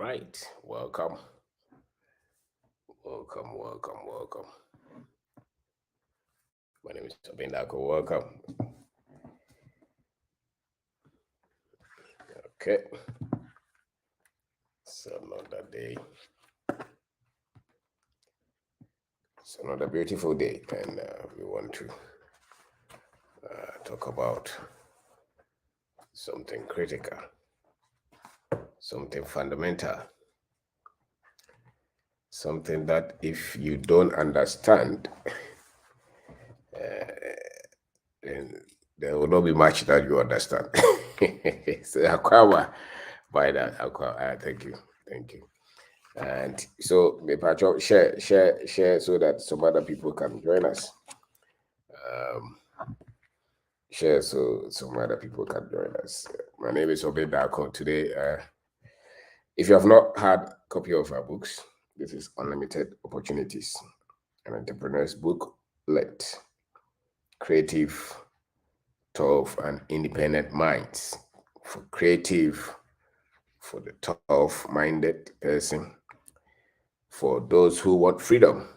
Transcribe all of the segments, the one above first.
right, welcome, welcome. My name is Obindako. Welcome. Okay, it's another day. It's another beautiful day, and we want to talk about something critical, something fundamental, something that if you don't understand, then there will not be much that you understand. So, Akwawa, by that, Akwawa, thank you. And so, Pacho, share so that some other people can join us. Share so some other people can join us. My name is Obed Darko. Today, if you have not had a copy of our books, this is Unlimited Opportunities, an entrepreneur's booklet, creative, tough, and independent minds for creative, for the tough-minded person, for those who want freedom.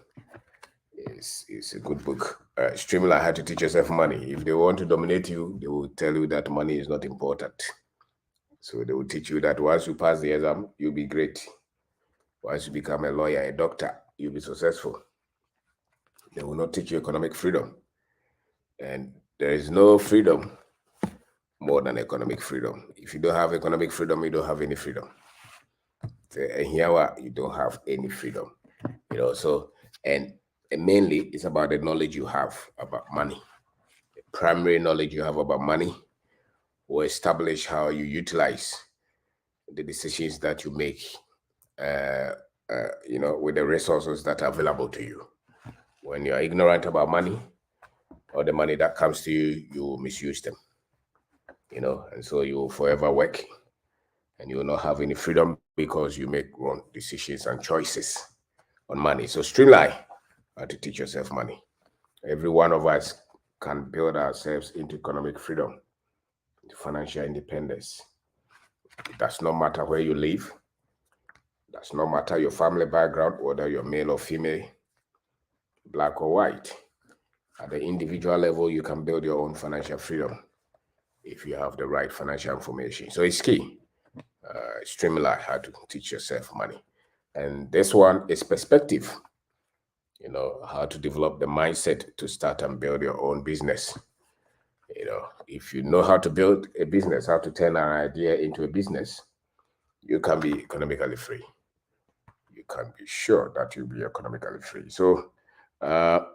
It's a good book. Streamline How to Teach Yourself Money. If they want to dominate you, they will tell you that money is not important. So they will teach you that once you pass the exam, you'll be great. Once you become a lawyer, a doctor, you'll be successful. They will not teach you economic freedom. And there is no freedom more than economic freedom. If you don't have economic freedom, you don't have any freedom. And here you don't have any freedom. So and mainly it's about the knowledge you have about money. The primary knowledge you have about money will establish how you utilize the decisions that you make, with the resources that are available to you. When you're ignorant about money or the money that comes to you, you will misuse them, and so you will forever work and you will not have any freedom because you make wrong decisions and choices on money. So streamline how to teach yourself money. Every one of us can build ourselves into economic freedom, into financial independence. It does not matter where you live. It does not matter your family background, whether you're male or female, black or white. At the individual level, you can build your own financial freedom if you have the right financial information. So it's key. Streamline how to teach yourself money. And this one is perspective. How to develop the mindset to start and build your own business. If you know how to build a business, how to turn an idea into a business, you can be economically free. You can be sure that you'll be economically free. So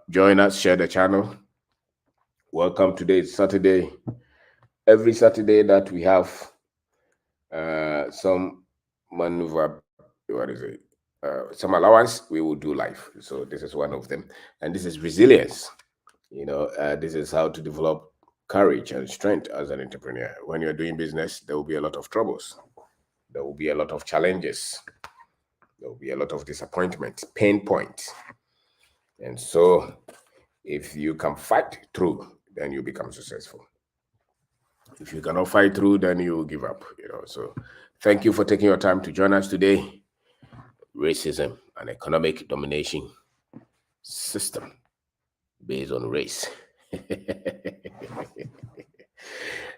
join us, share the channel. Welcome. Today is Saturday. Every Saturday that we have some maneuver, some allowance, we will do live. So this is one of them. And this is resilience. This is how to develop courage and strength as an entrepreneur. When you're doing business, there will be a lot of troubles. There will be a lot of challenges. There will be a lot of disappointment, pain points. And so if you can fight through, then you become successful. If you cannot fight through, then you will give up. So thank you for taking your time to join us today. Racism and economic domination system based on race.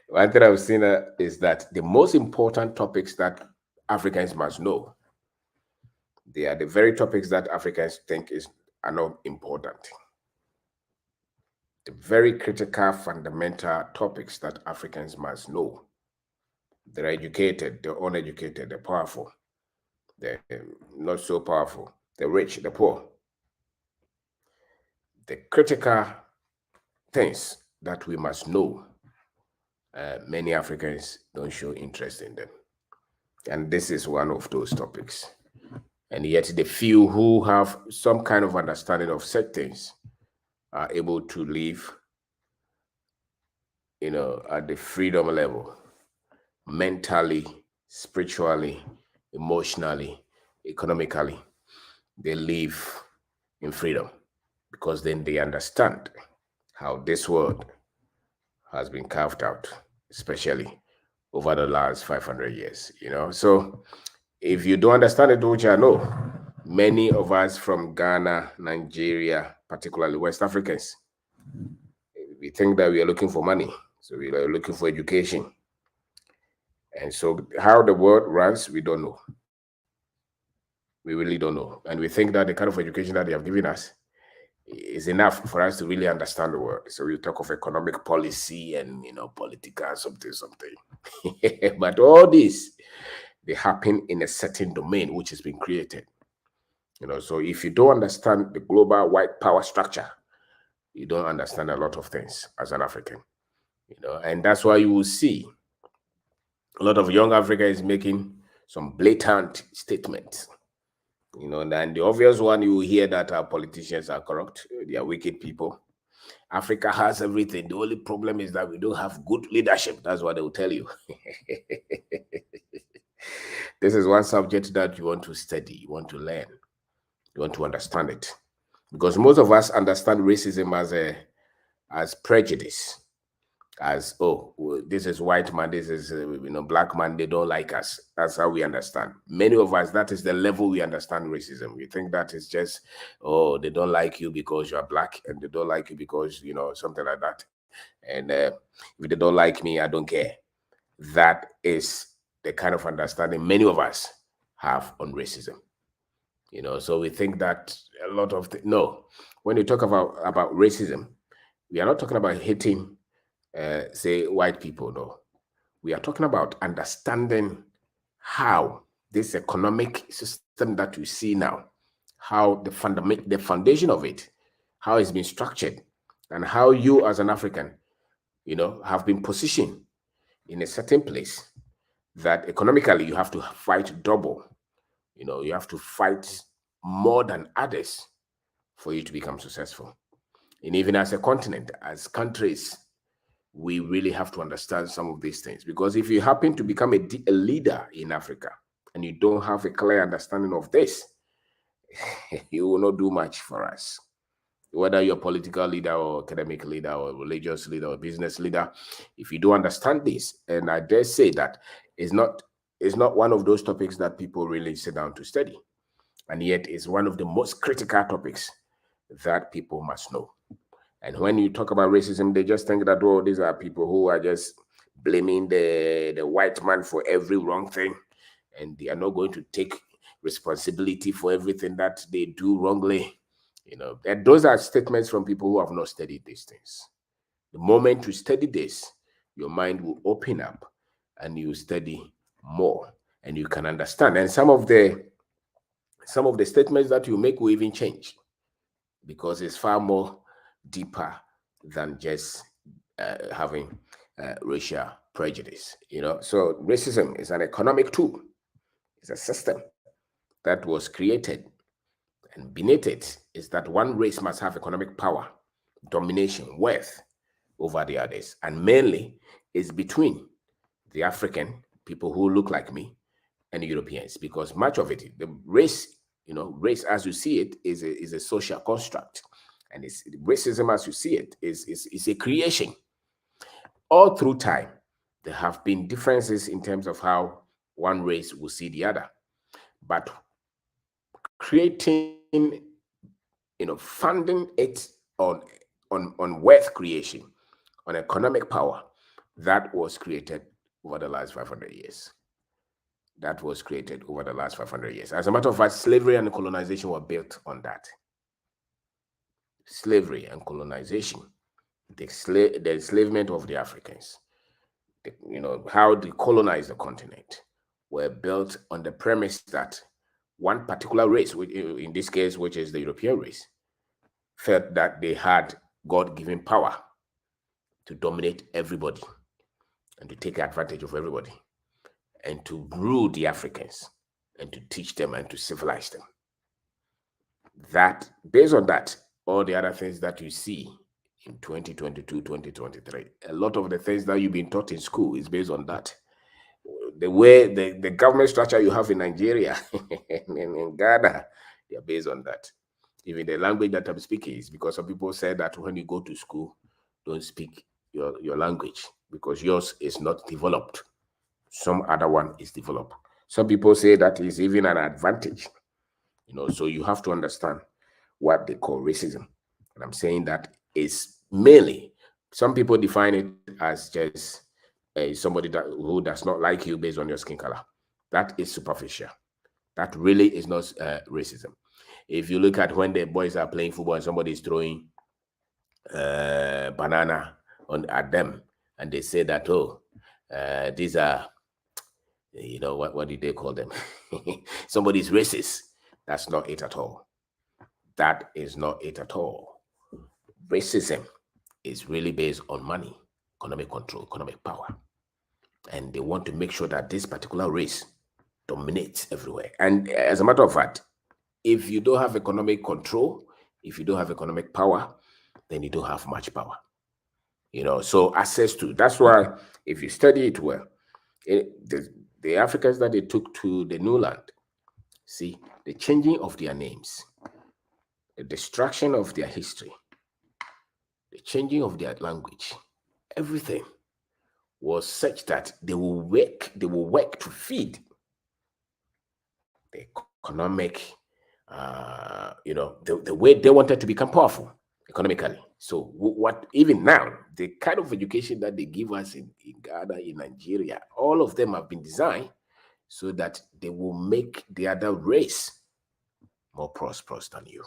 One thing I've seen is that the most important topics that Africans must know, they are the very topics that Africans think are not important. The very critical, fundamental topics that Africans must know. They're educated, they're uneducated, they're powerful, they're not so powerful, the rich, the poor. The critical things that we must know, many Africans don't show interest in them. And this is one of those topics. And yet the few who have some kind of understanding of such things are able to live, at the freedom level, mentally, spiritually, emotionally, economically. They live in freedom because then they understand how this world has been carved out, especially over the last 500 years, So If you don't understand it, which I know, many of us from Ghana, Nigeria, particularly West Africans, we think that we are looking for money. So we are looking for education. And so how the world runs, we don't know. We really don't know. And we think that the kind of education that they have given us is enough for us to really understand the world. So we talk of economic policy and political something. But all this, they happen in a certain domain which has been created. So if you don't understand the global white power structure, you don't understand a lot of things as an African. And that's why you will see a lot of young Africa is making some blatant statements. And the obvious one, you will hear that our politicians are corrupt, they are wicked people. Africa has everything. The only problem is that we don't have good leadership. That's what they will tell you. This is one subject that you want to study, you want to learn, you want to understand it. Because most of us understand racism as prejudice, as, oh, this is white man, this is black man, they don't like us. That's how we understand. Many of us, that is the level we understand racism. We think that is just, oh, they don't like you because you're black, and they don't like you because something like that. And if they don't like me, I don't care. That is the kind of understanding many of us have on racism. So we think that a lot of no, when you talk about racism, we are not talking about hating say white people. No, we are talking about understanding how this economic system that we see now, how the foundation of it, how it's been structured, and how you as an African have been positioned in a certain place that economically you have to fight double. You have to fight more than others for you to become successful. And even as a continent, as countries, we really have to understand some of these things. Because if you happen to become a leader in Africa and you don't have a clear understanding of this, you will not do much for us. Whether you're a political leader or academic leader or religious leader or business leader, if you don't understand this, and I dare say that it's not one of those topics that people really sit down to study. And yet it's one of the most critical topics that people must know. And when you talk about racism, they just think that, oh, these are people who are just blaming the white man for every wrong thing, and they are not going to take responsibility for everything that they do wrongly. And those are statements from people who have not studied these things. The moment you study this, your mind will open up and you study more and you can understand. And some of the statements that you make will even change, because it's far more deeper than just having racial prejudice. So racism is an economic tool. It's a system that was created, and beneath it is that one race must have economic power, domination, wealth over the others, and mainly is between the African people who look like me and the Europeans, because much of it, the race, race as you see it is a social construct, and it's racism as you see it is a creation. All through time, there have been differences in terms of how one race will see the other, but creating, funding it on wealth creation, on economic power, that was created over the last 500 years. That was created over the last 500 years. As a matter of fact, slavery and colonization were built on that. Slavery and colonization, the enslavement of the Africans, how they colonized the continent, were built on the premise that one particular race, which in this case, which is the European race, felt that they had God-given power to dominate everybody and to take advantage of everybody and to rule the Africans and to teach them and to civilize them. That, based on that, all the other things that you see in 2022, 2023, a lot of the things that you've been taught in school is based on that. The way the government structure you have in Nigeria and in Ghana, they are based on that. Even the language that I'm speaking is because some people say that when you go to school, don't speak your language because yours is not developed. Some other one is developed. Some people say that is even an advantage. So you have to understand what they call racism. And I'm saying that is mainly, some people define it as just somebody who does not like you based on your skin color. That is superficial. That really is not racism. If you look at when the boys are playing football and somebody is throwing banana at them, and they say that, oh, these are, what did they call them? Somebody's racist. That's not it at all. That is not it at all. Racism is really based on money, economic control, economic power. And they want to make sure that this particular race dominates everywhere. And as a matter of fact, if you don't have economic control, if you don't have economic power, then you don't have much power. So access to, that's why if you study it well, the Africans that they took to the new land, see, the changing of their names, the destruction of their history, the changing of their language, everything was such that they will work to feed the economic, the way they wanted to become powerful economically. So what, even now, the kind of education that they give us in Ghana, in Nigeria, all of them have been designed so that they will make the other race more prosperous than you.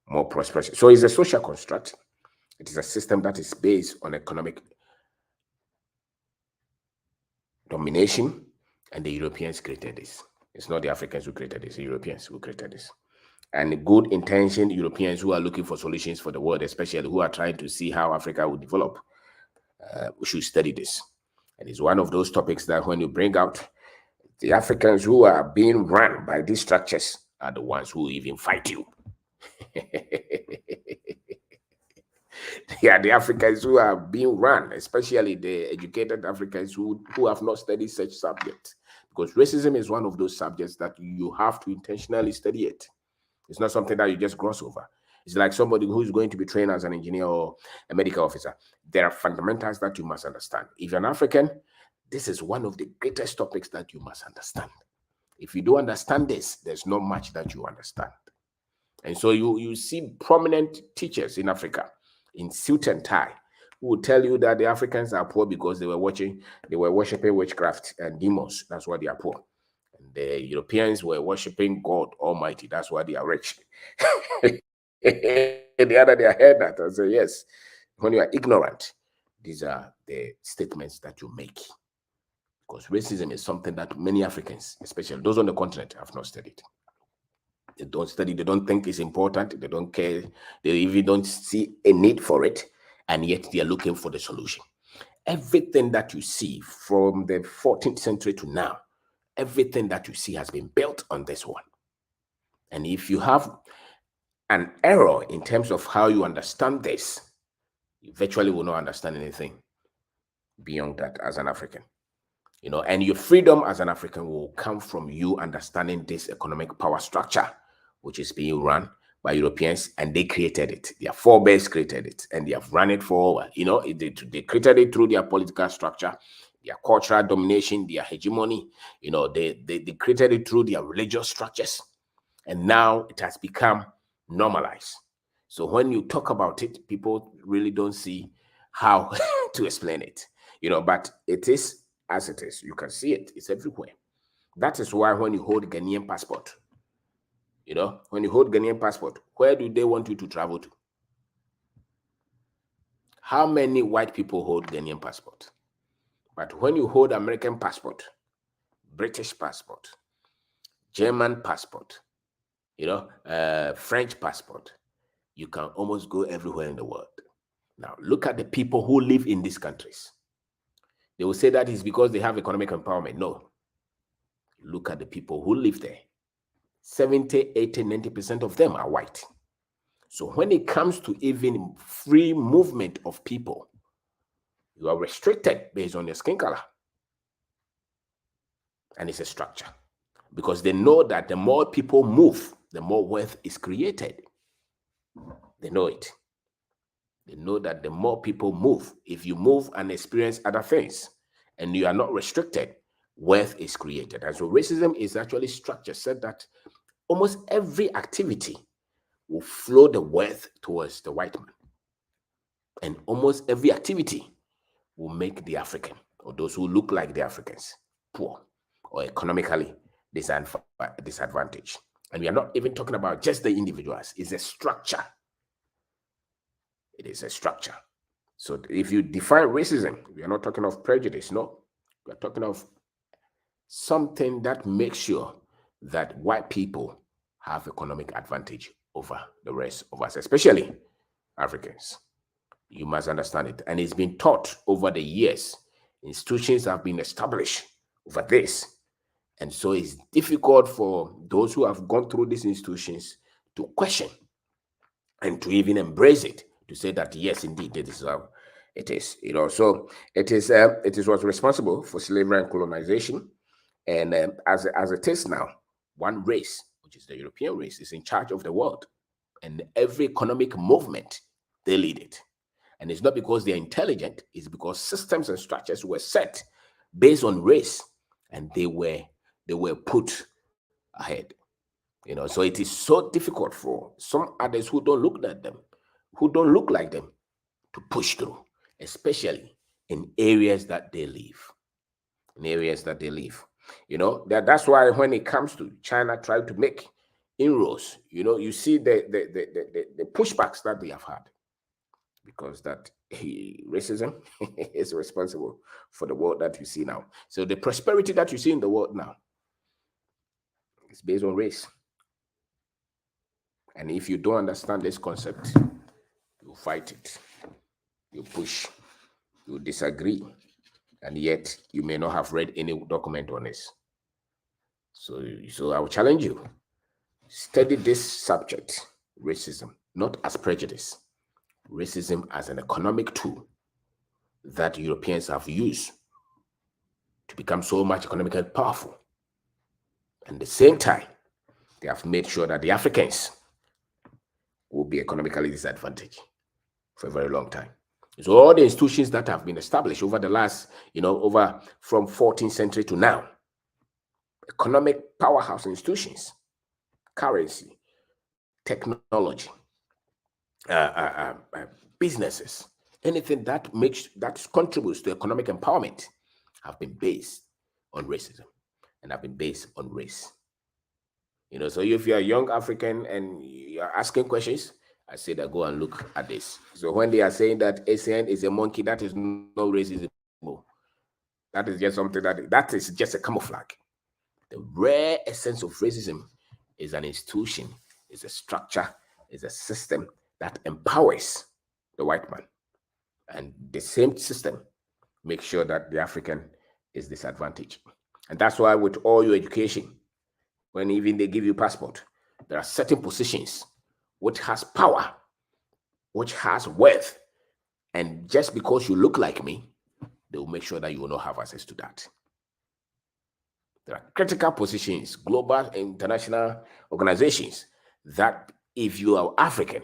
More prosperous. So it's a social construct. It is a system that is based on economic domination, and the Europeans created this. It's not the Africans who created this, the Europeans who created this. And good intentioned Europeans who are looking for solutions for the world, especially who are trying to see how Africa will develop, we should study this. And it's one of those topics that when you bring out, the Africans who are being run by these structures are the ones who even fight you. Yeah, the Africans who are being run, especially the educated Africans who have not studied such subjects. Because racism is one of those subjects that you have to intentionally study it. It's not something that you just gloss over. It's like somebody who's going to be trained as an engineer or a medical officer. There are fundamentals that you must understand. If you're an African, this is one of the greatest topics that you must understand. If you don't understand this, there's not much that you understand. And so you see prominent teachers in Africa in suit and tie who will tell you that the Africans are poor because they were worshiping witchcraft and demons. That's why they are poor. And the Europeans were worshiping God Almighty. That's why they are rich. The other day I heard that. I said, yes, when you are ignorant, these are the statements that you make. Because racism is something that many Africans, especially those on the continent, have not studied. They don't study, they don't think it's important, they don't care, they even don't see a need for it, and yet they are looking for the solution. Everything that you see from the 14th century to now, everything that you see has been built on this one. And if you have an error in terms of how you understand this, you virtually will not understand anything beyond that as an African. And your freedom as an African will come from you understanding this economic power structure, which is being run by Europeans, and they created it. Their forebears created it, and they have run it for, they created it through their political structure, their cultural domination, their hegemony. They created it through their religious structures, and now it has become normalized. So when you talk about it, people really don't see how to explain it, but it is as it is. You can see it. It's everywhere. That is why when you hold Ghanaian passport, when you hold Ghanaian passport, where do they want you to travel to? How many white people hold Ghanaian passport? But when you hold American passport, British passport, German passport, French passport, you can almost go everywhere in the world. Now, look at the people who live in these countries. They will say that is because they have economic empowerment. No. Look at the people who live there. 70, 80, 90% of them are white. So when it comes to even free movement of people, you are restricted based on your skin color. And it's a structure. Because they know that the more people move, the more wealth is created. They know it. They know that the more people move, if you move and experience other things, and you are not restricted, wealth is created. And so racism is actually structure said that almost every activity will flow the wealth towards the white man. And almost every activity will make the African, or those who look like the Africans, poor or economically disadvantaged. And we are not even talking about just the individuals. It's a structure. It is a structure. So if you define racism, we are not talking of prejudice, no. We are talking of something that makes sure that white people have economic advantage over the rest of us, especially Africans. You must understand it. And it's been taught over the years. Institutions have been established over this. And so it's difficult for those who have gone through these institutions to question and to even embrace it, to say that, yes, indeed, it is how it is. So it is what's responsible for slavery and colonization. And as it is now, one race, which is the European race, is in charge of the world. And every economic movement, they lead it. And it's not because they're intelligent, it's because systems and structures were set based on race, and they were put ahead. So it is so difficult for some others who don't look like them, to push through, especially in areas that they live. That's why when it comes to China trying to make inroads, you see the pushbacks that they have had, because that racism is responsible for the world that you see now. So the prosperity that you see in the world now is based on race. And if you don't understand this concept, you fight it, you push, you disagree, and yet you may not have read any document on this. So I will challenge you, study this subject, racism, not as prejudice, racism as an economic tool that Europeans have used to become so much economically powerful. And at the same time, they have made sure that the Africans will be economically disadvantaged for a very long time. So all the institutions that have been established over the last, over from 14th century to now, economic powerhouse institutions, currency, technology, businesses, anything that contributes to economic empowerment have been based on racism and have been based on race. So if you're a young African and you're asking questions, I say that go and look at this. So when they are saying that ASEAN is a monkey, that is no racism. That is just something that is just a camouflage. The rare essence of racism is an institution, is a structure, is a system that empowers the white man. And the same system makes sure that the African is disadvantaged. And that's why with all your education, when even they give you passport, there are certain positions which has power, which has wealth. And just because you look like me, they will make sure that you will not have access to that. There are critical positions, global, international organizations, that if you are African,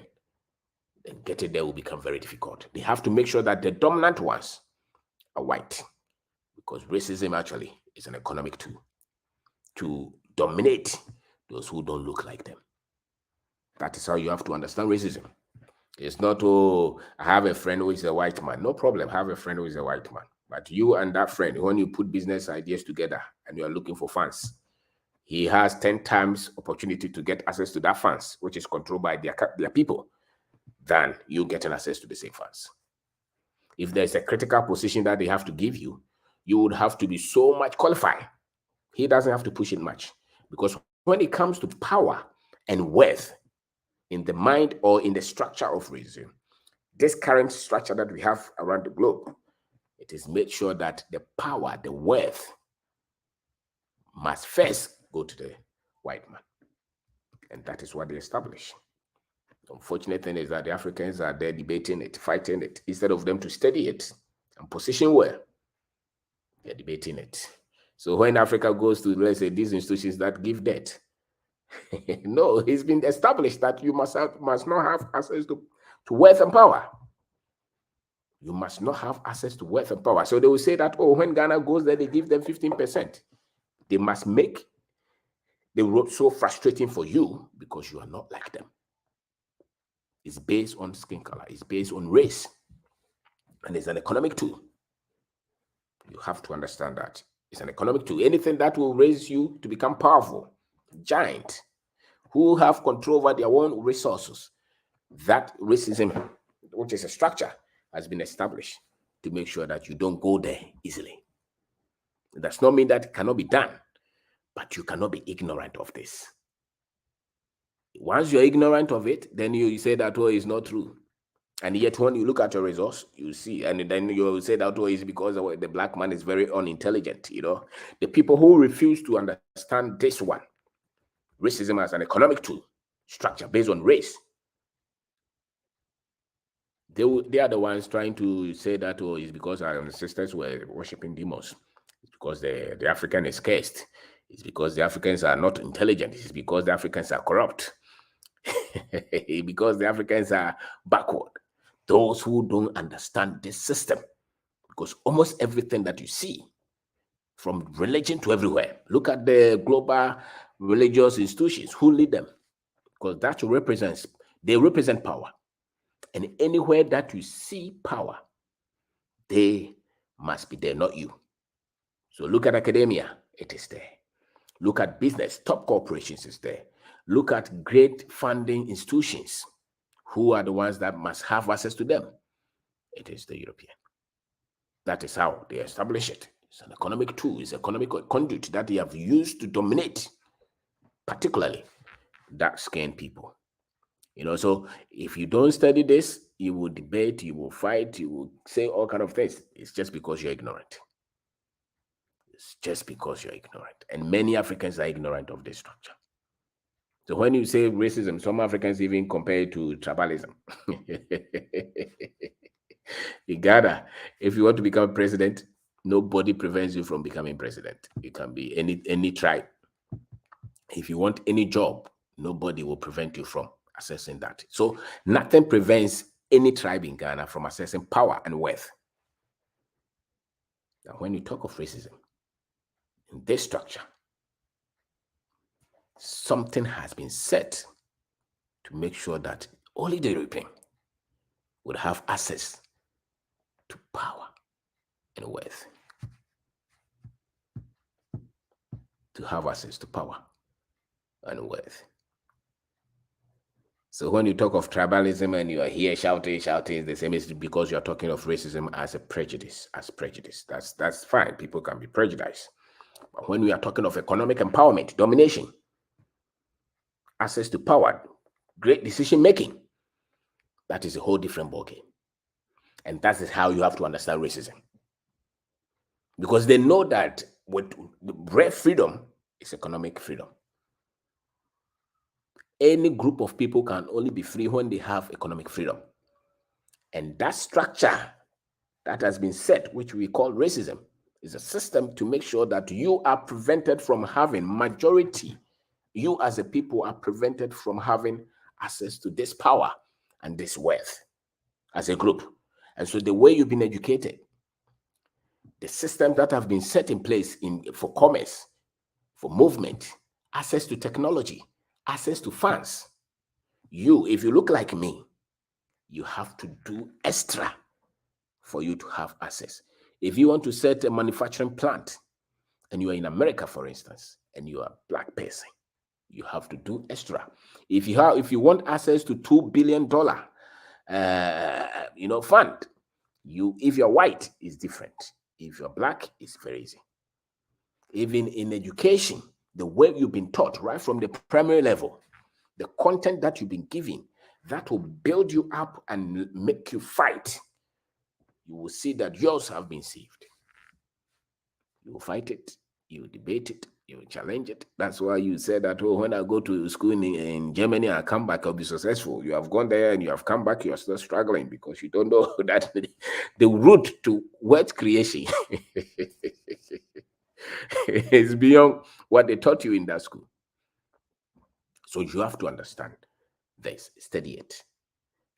then getting there will become very difficult. They have to make sure that the dominant ones are white, because racism actually is an economic tool to dominate those who don't look like them. That is how you have to understand racism. It's not, I have a friend who is a white man. No problem, have a friend who is a white man. But you and that friend, when you put business ideas together and you are looking for funds, he has 10 times opportunity to get access to that funds, which is controlled by their people, than you getting access to the same funds. If there's a critical position that they have to give you, you would have to be so much qualified. He doesn't have to push it much, because when it comes to power and wealth in the mind or in the structure of racism, this current structure that we have around the globe, it is made sure that the power, the wealth must first go to the white man. And that is what they establish. The unfortunate thing is that the Africans are there debating it, fighting it, instead of them to study it and position well. They're debating it. So when Africa goes to, let's say, these institutions that give debt, no, it's been established that you must not have access to wealth and power. You must not have access to wealth and power. So they will say that, oh, when Ghana goes there, they give them 15%. They must make the road so frustrating for you because you are not like them. It's based on skin color. It's based on race. And it's an economic tool. You have to understand that. It's an economic tool. Anything that will raise you to become powerful, giant, who have control over their own resources. That racism, which is a structure, has been established to make sure that you don't go there easily. It does not mean that it cannot be done, but you cannot be ignorant of this. Once you're ignorant of it, then you say that, oh, it's not true. And yet when you look at your results, you see, and then you say that, oh, it's because the black man is very unintelligent. The people who refuse to understand this one, racism as an economic tool, structure based on race, they are the ones trying to say that, oh, it's because our ancestors were worshiping demons. It's because the African is cursed. It's because the Africans are not intelligent. It's because the Africans are corrupt. Because the Africans are backward. Those who don't understand this system, because almost everything that you see, from religion to everywhere, look at the global religious institutions, who lead them? Because that they represent power. And anywhere that you see power, they must be there, not you. So look at academia, it is there. Look at business, top corporations is there. Look at great funding institutions. Who are the ones that must have access to them? It is the European. That is how they establish it. It's an economic tool. It's an economic conduit that they have used to dominate, particularly dark-skinned people. So if you don't study this, you will debate, you will fight, you will say all kinds of things. It's just because you're ignorant. It's just because you're ignorant. And many Africans are ignorant of this structure. So when you say racism, some Africans even compare it to tribalism. In Ghana, if you want to become president, nobody prevents you from becoming president. You can be any tribe. If you want any job, nobody will prevent you from accessing that. So nothing prevents any tribe in Ghana from accessing power and wealth. Now, when you talk of racism, in this structure, something has been set to make sure that only the European would have access to power and wealth. To have access to power and wealth. So when you talk of tribalism and you are here shouting, the same is because you're talking of racism as a prejudice, That's fine. People can be prejudiced. But when we are talking of economic empowerment, domination, access to power, great decision making, that is a whole different ballgame. And that is how you have to understand racism. Because they know that with real freedom is economic freedom. Any group of people can only be free when they have economic freedom. And that structure that has been set, which we call racism, is a system to make sure that you are prevented from having majority. You as a people are prevented from having access to this power and this wealth as a group. And so the way you've been educated, the systems that have been set in place for commerce, for movement, access to technology, access to funds, if you look like me, you have to do extra for you to have access. If you want to set a manufacturing plant and you are in America, for instance, and you are a black person, you have to do extra. If you want access to $2 billion fund, if you're white, it's different. If you're black, it's very easy. Even in education, the way you've been taught right from the primary level, the content that you've been given, that will build you up and make you fight. You will see that yours have been saved. You will fight it, you will debate it, you will challenge it. That's why you said that, oh, when I go to school in Germany, I come back, I'll be successful. You have gone there and you have come back, you are still struggling because you don't know that the route to wealth creation is beyond what they taught you in that school. So you have to understand this, study it.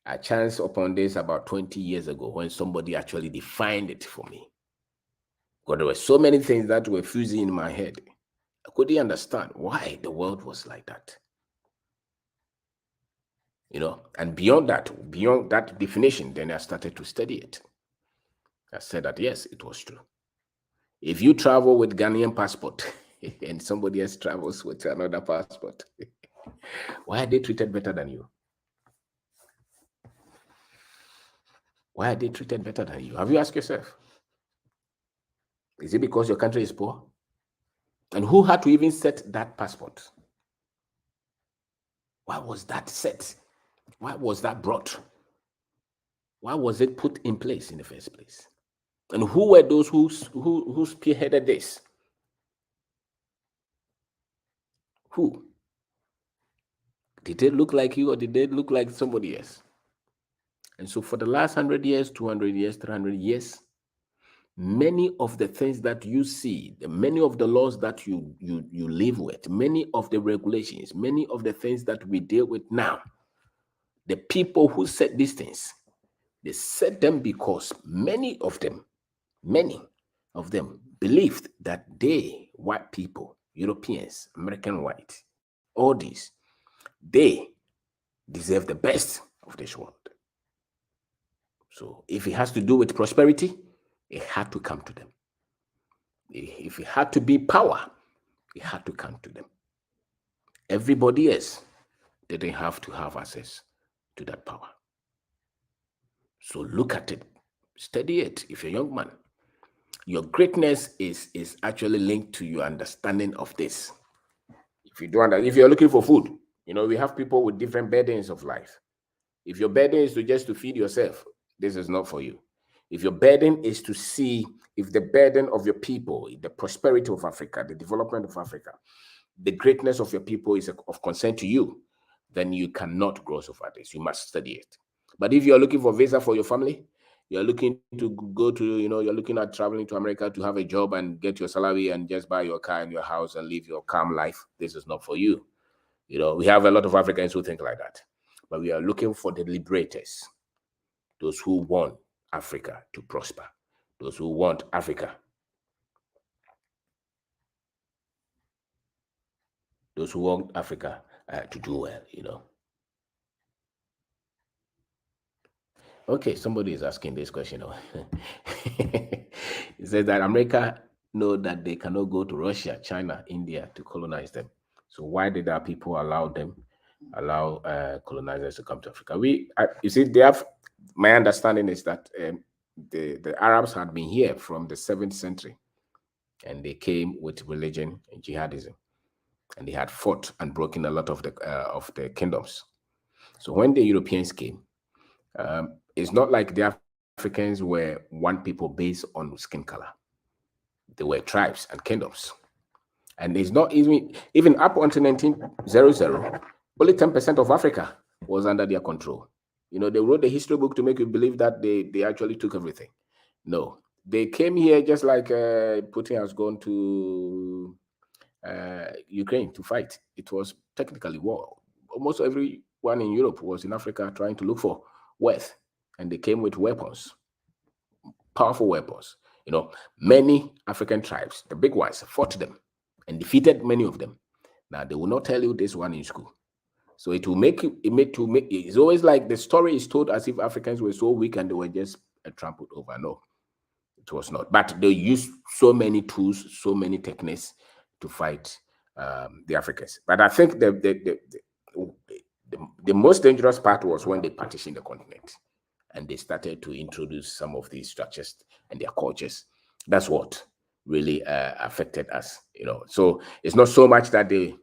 I chanced upon this about 20 years ago when somebody actually defined it for me. Because there were so many things that were fusing in my head. I couldn't understand why the world was like that. And beyond that definition, then I started to study it. I said that, yes, it was true. If you travel with Ghanaian passport and somebody else travels with another passport, why are they treated better than you? Why are they treated better than you? Have you asked yourself? Is it because your country is poor? And who had to even set that passport? Why was that set? Why was that brought? Why was it put in place in the first place? And who were those who spearheaded this? Who? Did they look like you or did they look like somebody else? And so for the last 100 years, 200 years, 300 years, many of the things that you see, many of the laws that you live with, many of the regulations, many of the things that we deal with now, the people who set these things, they set them because many of them believed that they, white people, Europeans, American white, all these, they deserve the best of this world. So if it has to do with prosperity, it had to come to them. If it had to be power, it had to come to them. Everybody else didn't have to have access to that power. So look at it, study it. If you're a young man, your greatness is actually linked to your understanding of this. If you're looking for food, we have people with different burdens of life. If your burden is just to feed yourself, this is not for you. If your burden is to see if the burden of your people, the prosperity of Africa, the development of Africa, the greatness of your people is of concern to you, then you cannot grow so far this. You must study it. But if you're looking for visa for your family, you're looking to go to, you're looking at traveling to America to have a job and get your salary and just buy your car and your house and live your calm life, this is not for you. We have a lot of Africans who think like that. But we are looking for the liberators, those who want Africa to prosper, those who want Africa, to do well, Okay, somebody is asking this question. It says that America know that they cannot go to Russia, China, India to colonize them. So why did our people allow colonizers to come to Africa? You see, my understanding is that the Arabs had been here from the 7th century, and they came with religion and jihadism, and they had fought and broken a lot of the kingdoms. So when the Europeans came, it's not like the Africans were one people based on skin color. They were tribes and kingdoms. And it's not even up until 1900, only 10% of Africa was under their control. They wrote the history book to make you believe that they actually took everything. No, they came here just like Putin has gone to Ukraine to fight. It was technically war. Almost everyone in Europe was in Africa trying to look for wealth, and they came with weapons, powerful weapons. Many African tribes, the big ones, fought them and defeated many of them. Now, they will not tell you this one in school. So it's always like the story is told as if Africans were so weak and they were just trampled over. No, it was not. But they used so many tools, so many techniques to fight the Africans. But I think the most dangerous part was when they partitioned the continent and they started to introduce some of these structures and their cultures. That's what really affected us. So it's not so much that they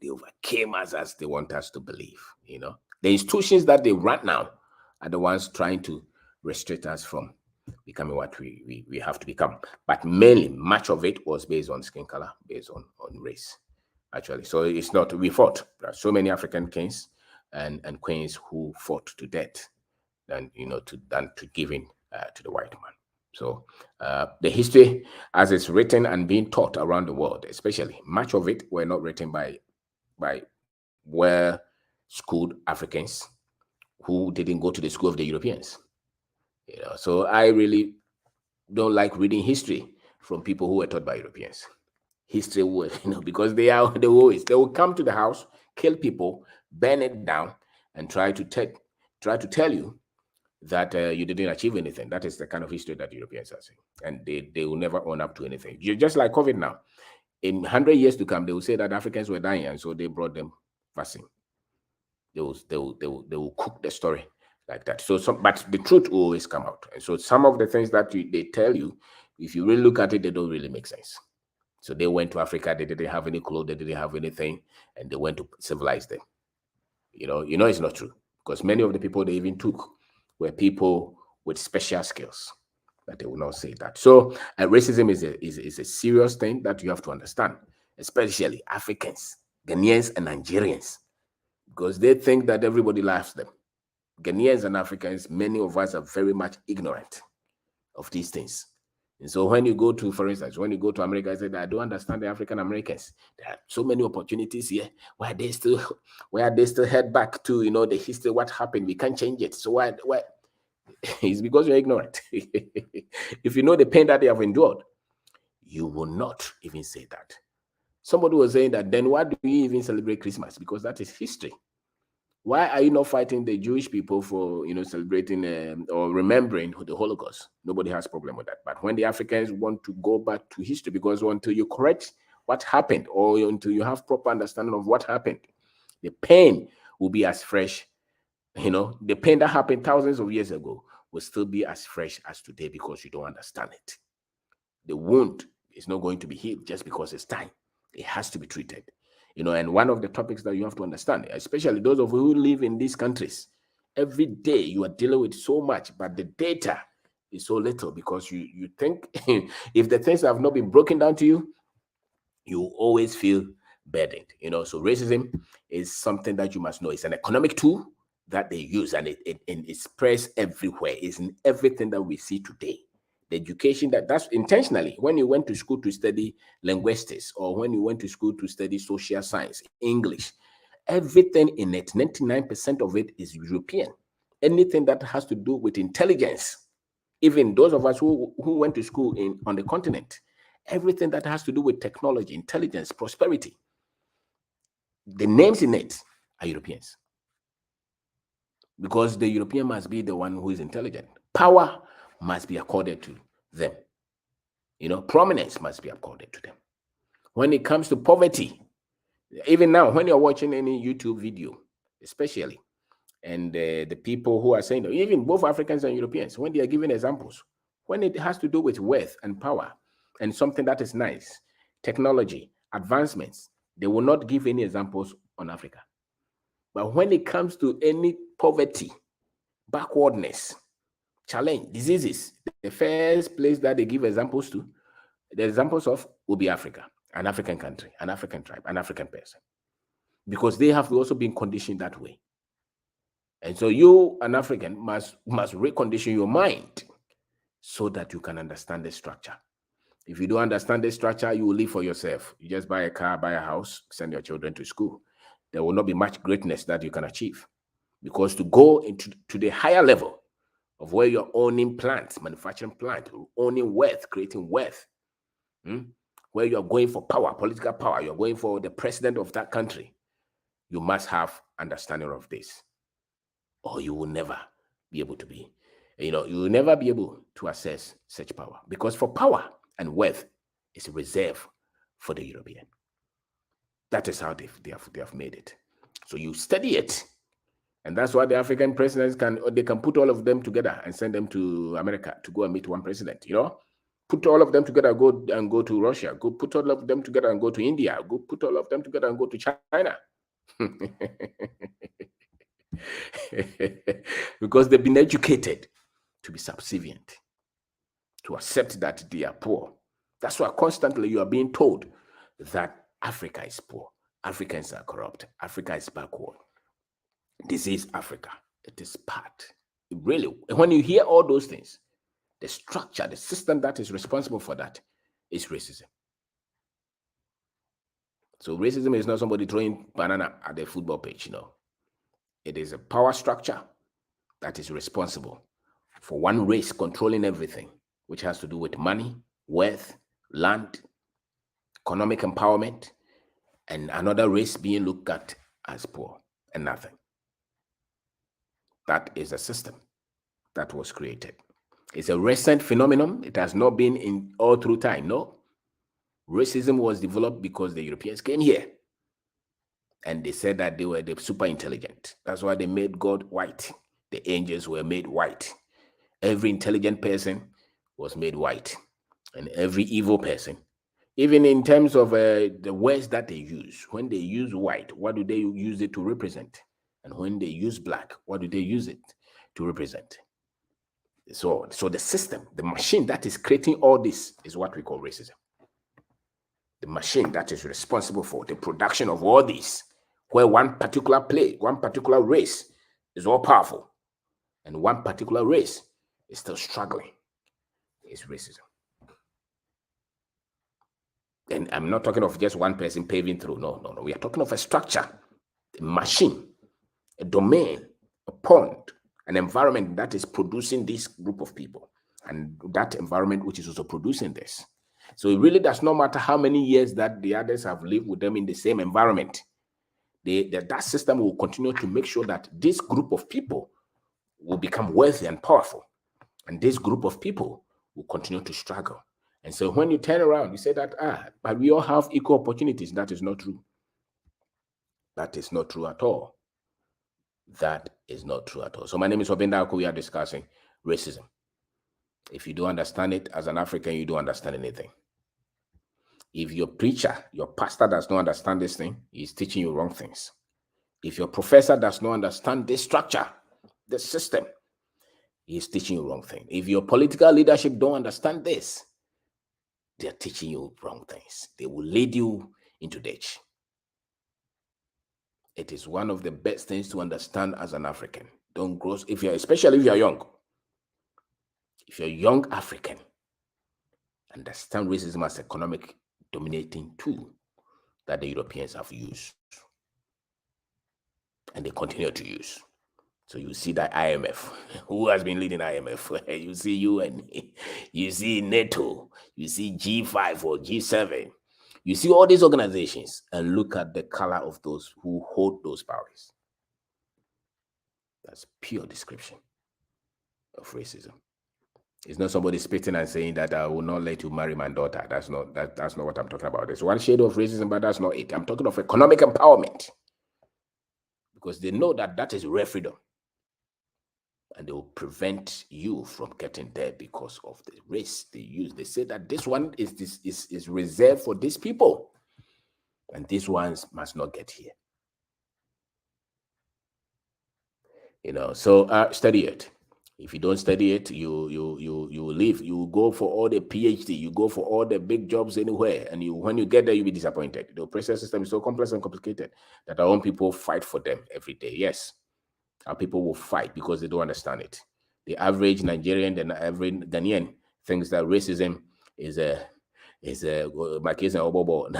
overcame us as they want us to believe. The institutions that they run now are the ones trying to restrict us from becoming what we have to become. But mainly, much of it was based on skin color, based on race, actually. So it's not, we fought. There are so many African kings and queens who fought to death than to give in to the white man. So the history as it's written and being taught around the world, especially, much of it were not written by well-schooled Africans who didn't go to the school of the Europeans. So I really don't like reading history from people who were taught by Europeans. History will, because they will come to the house, kill people, burn it down, and try to tell you that you didn't achieve anything. That is the kind of history that Europeans are saying, and they will never own up to anything. Just like COVID now, in 100 years to come, they will say that Africans were dying, and so they brought them vaccine. They will cook the story like that. But the truth will always come out. And so some of the things that they tell you, if you really look at it, they don't really make sense. So they went to Africa, they didn't have any clothes, they didn't have anything, and they went to civilize them. It's not true, because many of the people they even took were people with special skills, but they will not say that. So racism is a serious thing that you have to understand, especially Africans, Ghanaians, and Nigerians, because they think that everybody loves them. Ghanaians and Africans, many of us are very much ignorant of these things. And so when you go to, for instance, when you go to America, I said, I don't understand the African Americans. There are so many opportunities here. Why they still head back to, the history, what happened? We can't change it. So why? It's because you're ignorant. If you know the pain that they have endured, you will not even say that. Somebody was saying that, then why do you even celebrate Christmas? Because that is history. Why are you not fighting the Jewish people for, celebrating or remembering the Holocaust? Nobody has a problem with that. But when the Africans want to go back to history, because until you correct what happened, or until you have proper understanding of what happened, the pain will be as fresh. The pain that happened thousands of years ago will still be as fresh as today, because you don't understand it. The wound is not going to be healed just because it's time. It has to be treated. And one of the topics that you have to understand, especially those of you who live in these countries, every day you are dealing with so much, but the data is so little, because you think if the things have not been broken down to you, you always feel burdened. So racism is something that you must know. It's an economic tool that they use, and it spreads everywhere. It's in everything that we see today. The education that's intentionally, when you went to school to study linguistics, or when you went to school to study social science, English, everything in it, 99% of it is European. Anything that has to do with intelligence, even those of us who went to school on the continent, everything that has to do with technology, intelligence, prosperity, the names in it are Europeans. Because the European must be the one who is intelligent. Power must be accorded to them. Prominence must be accorded to them. When it comes to poverty, even now, when you're watching any YouTube video, especially, and the people who are saying, even both Africans and Europeans, when they are giving examples, when it has to do with wealth and power and something that is nice, technology, advancements, they will not give any examples on Africa. But when it comes to any poverty, backwardness, challenge, diseases, the first place that they give examples to, the examples of, will be Africa, an African country, an African tribe, an African person, because they have also been conditioned that way. And so you, an African, must recondition your mind so that you can understand the structure. If you don't understand the structure, you will live for yourself. You just buy a car, buy a house, send your children to school. There will not be much greatness that you can achieve, because to go into the higher level of where you're owning plants, manufacturing plant, owning wealth, creating wealth, where you're going for power, political power, you're going for the president of that country, you must have understanding of this, or you will never be able to be, you will never be able to access such power, because for power and wealth is reserved for the European. That is how they have made it. So you study it. And that's why the African presidents can put all of them together and send them to America to go and meet one president, Put all of them together, go to Russia, go put all of them together and go to India, go put all of them together and go to China. Because they've been educated to be subservient, to accept that they are poor. That's why constantly you are being told that Africa is poor, Africans are corrupt, Africa is backward. This is Africa. It is part. Really, when you hear all those things, the structure, the system that is responsible for that is racism. So racism is not somebody throwing banana at the football pitch, It is a power structure that is responsible for one race controlling everything, which has to do with money, wealth, land, economic empowerment, and another race being looked at as poor and nothing. That is a system that was created. It's a recent phenomenon. It has not been in all through time. No. Racism was developed because the Europeans came here and they said that they were the super intelligent. That's why they made God white. The angels were made white. Every intelligent person was made white, and every evil person, even in terms of the words that they use, when they use white, what do they use it to represent? And when they use black, what do they use it to represent? So the system, the machine that is creating all this is what we call racism. The machine that is responsible for the production of all this, where one particular race is all powerful, and one particular race is still struggling, is racism. And I'm not talking of just one person paving through. No. We are talking of a structure, a machine, a domain, a pond, an environment that is producing this group of people, and that environment which is also producing this. So it really does not matter how many years that the others have lived with them in the same environment. That system will continue to make sure that this group of people will become wealthy and powerful, and this group of people will continue to struggle. And so when you turn around, you say that, but we all have equal opportunities. That is not true. That is not true at all. That is not true at all. So my name is Obenda Aku. We are discussing racism. If you don't understand it as an African, you don't understand anything. If your preacher, your pastor does not understand this thing, he's teaching you wrong things. If your professor does not understand this structure, the system, he's teaching you wrong thing. If your political leadership don't understand this, they're teaching you wrong things. They will lead you into ditch. It is one of the best things to understand as an African. Don't grow, especially if you're young. If you're a young African, understand racism as economic dominating tool that the Europeans have used. And they continue to use. So you see that IMF, who has been leading IMF? You see UN, you see NATO, you see G5 or G7. You see all these organizations and look at the color of those who hold those powers. That's pure description of racism. It's not somebody spitting and saying that I will not let you marry my daughter. That's not what I'm talking about. There's one shade of racism, but that's not it. I'm talking of economic empowerment, because they know that that is real freedom. And they will prevent you from getting there because of the race they use. They say that this one is reserved for these people, and these ones must not get here. So study it. If you don't study it, you leave. You go for all the PhD. You go for all the big jobs anywhere, and when you get there, you'll be disappointed. The oppressor system is so complex and complicated that our own people fight for them every day. Yes. Our people will fight because they don't understand it. The average Nigerian, the average Ghanaian thinks that racism is my case and obobo.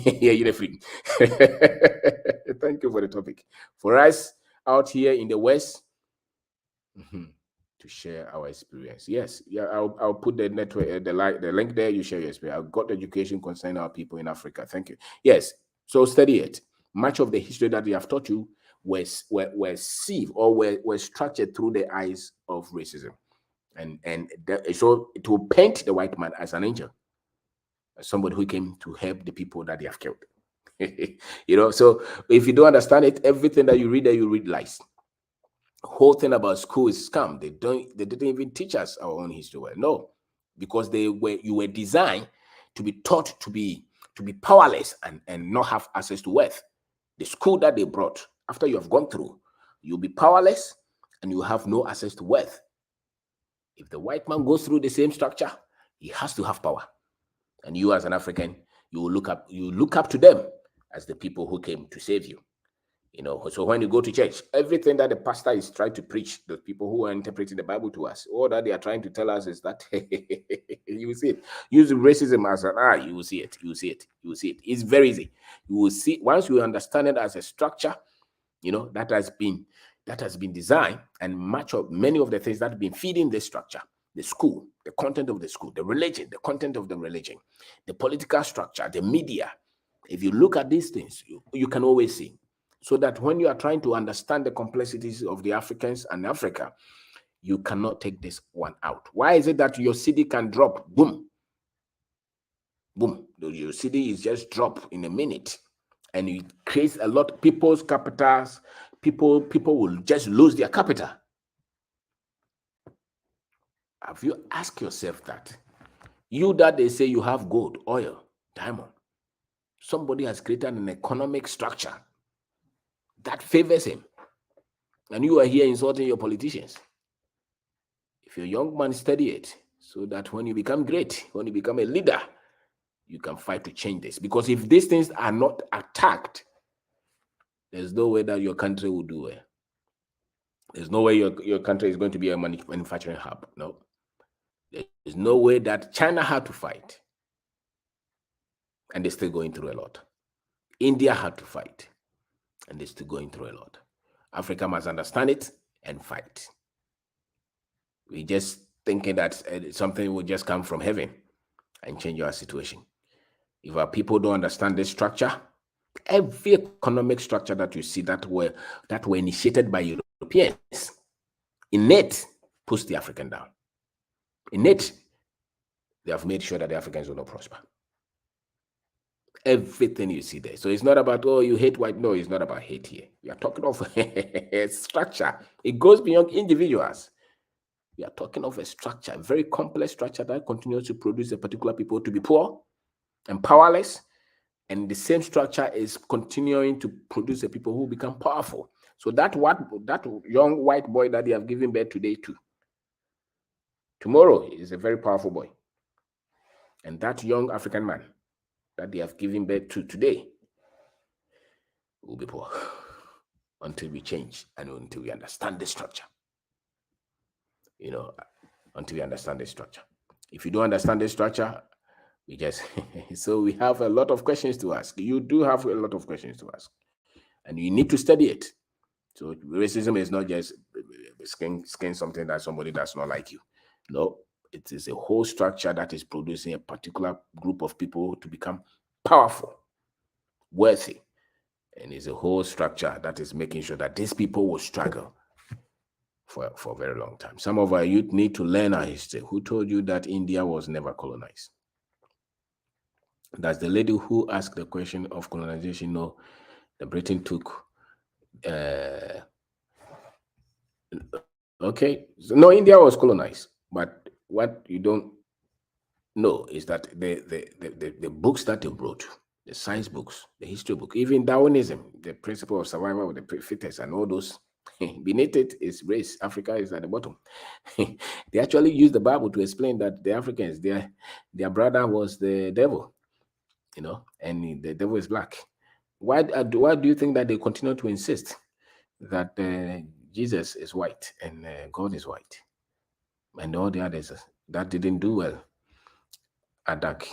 Yeah, you're free. Thank you for the topic. For us out here in the West, to share our experience. Yes, yeah, I'll put the network, the link there. You share your experience. I've got education concerning our people in Africa. Thank you. Yes, so study it. Much of the history that they have taught you were sieved or were structured through the eyes of racism, so it will paint the white man as an angel, as somebody who came to help the people that they have killed. So if you don't understand it, everything that you read lies. Whole thing about school is scam. They didn't even teach us our own history well. No, because you were designed to be taught to be powerless and not have access to wealth. The school that they brought, after you have gone through, you'll be powerless and you have no access to wealth. If the white man goes through the same structure, he has to have power. And you as an African, you look up to them as the people who came to save you. So when you go to church, everything that the pastor is trying to preach, the people who are interpreting the Bible to us, all that they are trying to tell us is that you will see it. Use racism as you will see it. You will see it. You will see it. It's very easy. You will see once you understand it as a structure, that has been that has been designed, and many of the things that have been feeding this structure, the school, the content of the school, the religion, the content of the religion, the political structure, the media. If you look at these things, you can always see. So that when you are trying to understand the complexities of the Africans and Africa, you cannot take this one out. Why is it that your CD can drop? Boom. Boom. Your CD is just drop in a minute. And it creates a lot of people's capitals. People will just lose their capital. Have you asked yourself that? You that they say you have gold, oil, diamond, somebody has created an economic structure that favors him. And you are here insulting your politicians. If you're a young man, study it so that when you become great, when you become a leader, you can fight to change this. Because if these things are not attacked, there's no way that your country will do well. There's no way your country is going to be a manufacturing hub. No. There's no way that China had to fight. And they're still going through a lot. India had to fight. And they're still going through a lot. Africa must understand it and fight. We're just thinking that something will just come from heaven and change our situation. If our people don't understand this structure, every economic structure that you see that were initiated by Europeans, in it, puts the African down. In it, they have made sure that the Africans will not prosper. Everything you see there. So it's not about, oh, you hate white. No, it's not about hate here. We are talking of a structure. It goes beyond individuals. We are talking of a structure, a very complex structure that continues to produce a particular people to be poor and powerless. And the same structure is continuing to produce the people who become powerful. So that young white boy that they have given birth today to, tomorrow is a very powerful boy. And that young African man that they have given birth to today will be poor until we change and until we understand the structure. Until we understand the structure. If you don't understand the structure, we just so we have a lot of questions to ask. You do have a lot of questions to ask, and you need to study it. So racism is not just skin something that somebody does not like you. No, it is a whole structure that is producing a particular group of people to become powerful, wealthy, and it's a whole structure that is making sure that these people will struggle for a very long time. Some of our youth need to learn our history. Who told you that India was never colonized? That's the lady who asked the question of colonization. No, the Britain took. Okay, so no, India was colonized, but what you don't know is that the books that they wrote, the science books, the history book, even Darwinism, the principle of survival of the fittest, and all those. Beneath it is race. Africa is at the bottom. They actually use the Bible to explain that the Africans, their brother was the devil, and the devil is black. Why do you think that they continue to insist that Jesus is white and God is white, and all the others that didn't do well are dark?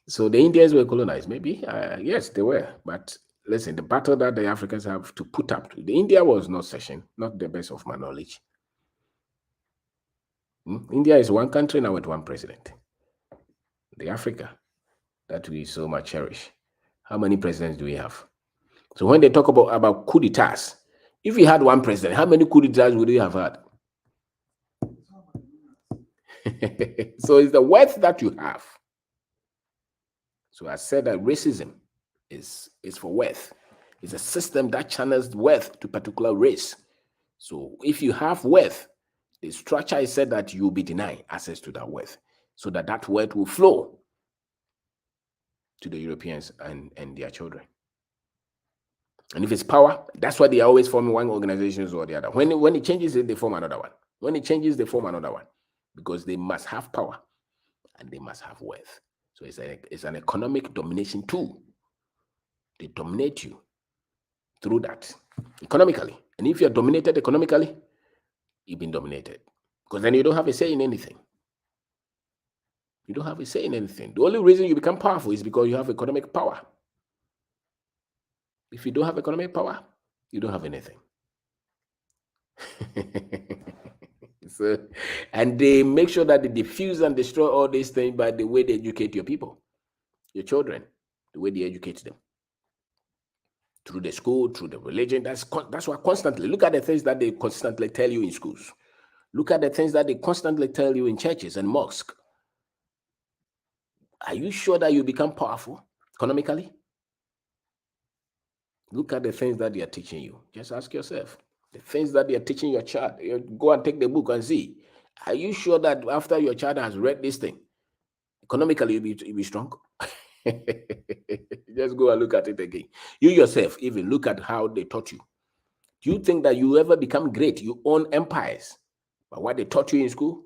So the Indians were colonized, maybe. Yes, they were, but listen, the battle that the Africans have to put up to, the India was not the best of my knowledge. India is one country now with one president. The Africa that we so much cherish. How many presidents do we have? So when they talk about coup d'etats, if we had one president, how many coup d'etats would we have had? So it's the wealth that you have. So I said that racism is for wealth. It's a system that channels wealth to particular race. So if you have wealth, the structure is said that you'll be denied access to that wealth, so that wealth will flow to the Europeans and their children. And if it's power, that's why they are always forming one organization or the other. When it changes, they form another one. When it changes, they form another one, because they must have power and they must have wealth. So it's an economic domination tool. They dominate you through that economically. And if you're dominated economically, you've been dominated, because then you don't have a say in anything. You don't have a say in anything. The only reason you become powerful is because you have economic power. If you don't have economic power, you don't have anything. So, and they make sure that they diffuse and destroy all these things by the way they educate your people, your children, the way they educate them. Through the school, through the religion. That's why constantly, look at the things that they constantly tell you in schools. Look at the things that they constantly tell you in churches and mosques. Are you sure that you become powerful economically? Look at the things that they are teaching you. Just ask yourself. The things that they are teaching your child. You go and take the book and see. Are you sure that after your child has read this thing, economically you'll be strong? Just go and look at it again. You yourself, even look at how they taught you. Do you think that you ever become great? You own empires by what they taught you in school?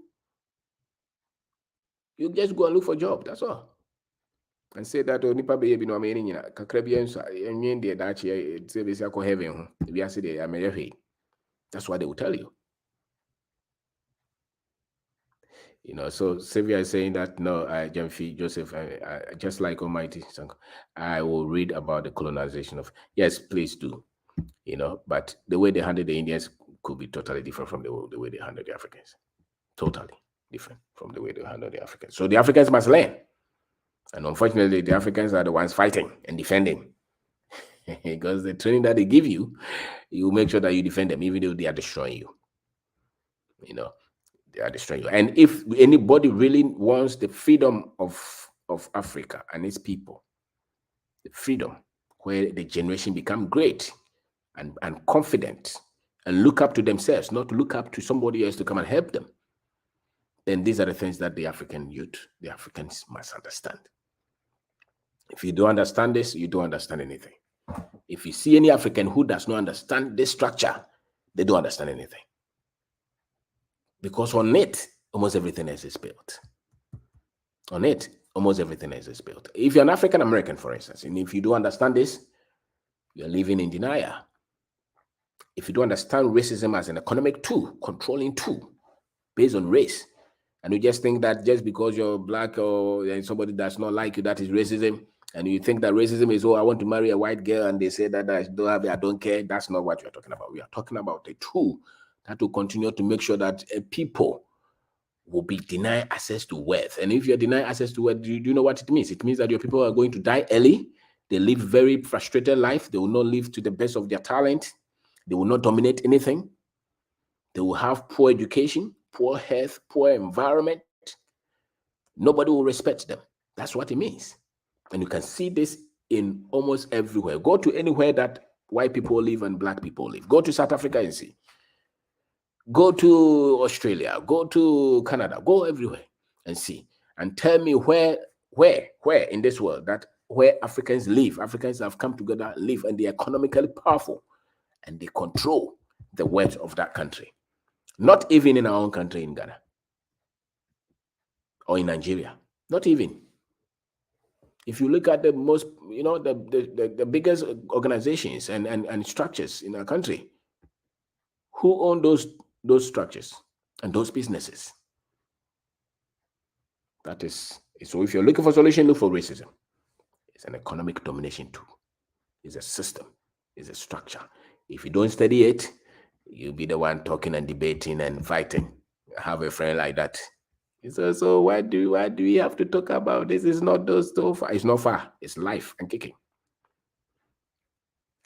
You just go and look for a job. That's all. And say that nipa be bi no am eni nyina kakra bi enso enwen de da che say be say ko heaven ho bi ase de amehwe. That's what they will tell you. You know, so Sylvia is saying that no, Jamfi Joseph, just like Almighty Sanko, I will read about the colonization of. Yes, please do. You know, but the way they handle the Indians could be totally different from the way they handle the Africans. Totally different from the way they handle the Africans. So the Africans must learn. And unfortunately, the Africans are the ones fighting and defending. Because the training that they give you, you make sure that you defend them, even though they are destroying you. You know, they are destroying you. And if anybody really wants the freedom of Africa and its people, the freedom where the generation become great and confident and look up to themselves, not look up to somebody else to come and help them, then these are the things that the African youth, the Africans must understand. If you don't understand this, you don't understand anything. If you see any African who does not understand this structure, they don't understand anything. Because on it, almost everything else is built. On it, almost everything else is built. If you're an African American, for instance, and if you don't understand this, you're living in denial. If you don't understand racism as an economic tool, controlling tool, based on race, and you just think that just because you're black or somebody does not like you, that is racism, and you think that racism is, oh, I want to marry a white girl, and they say that I don't care. That's not what we are talking about. We are talking about a tool that will continue to make sure that people will be denied access to wealth. And if you're denied access to wealth, do you know what it means? It means that your people are going to die early. They live very frustrated life. They will not live to the best of their talent. They will not dominate anything. They will have poor education, poor health, poor environment. Nobody will respect them. That's what it means. And you can see this in almost everywhere. Go to anywhere that white people live and black people live. Go to South Africa and see. Go to Australia. Go to Canada. Go everywhere and see. And tell me where in this world that where Africans live. Africans have come together, live, and they're economically powerful. And they control the wealth of that country. Not even in our own country in Ghana or in Nigeria. Not even. If you look at the most, the biggest organizations and structures in our country, who own those structures and those businesses? That is, so if you're looking for solution, look for racism. It's an economic domination tool. It's a system. It's a structure. If you don't study it, you'll be the one talking and debating and fighting. I have a friend like that. So why do we have to talk about this? It's not so far. It's not far. It's life and kicking.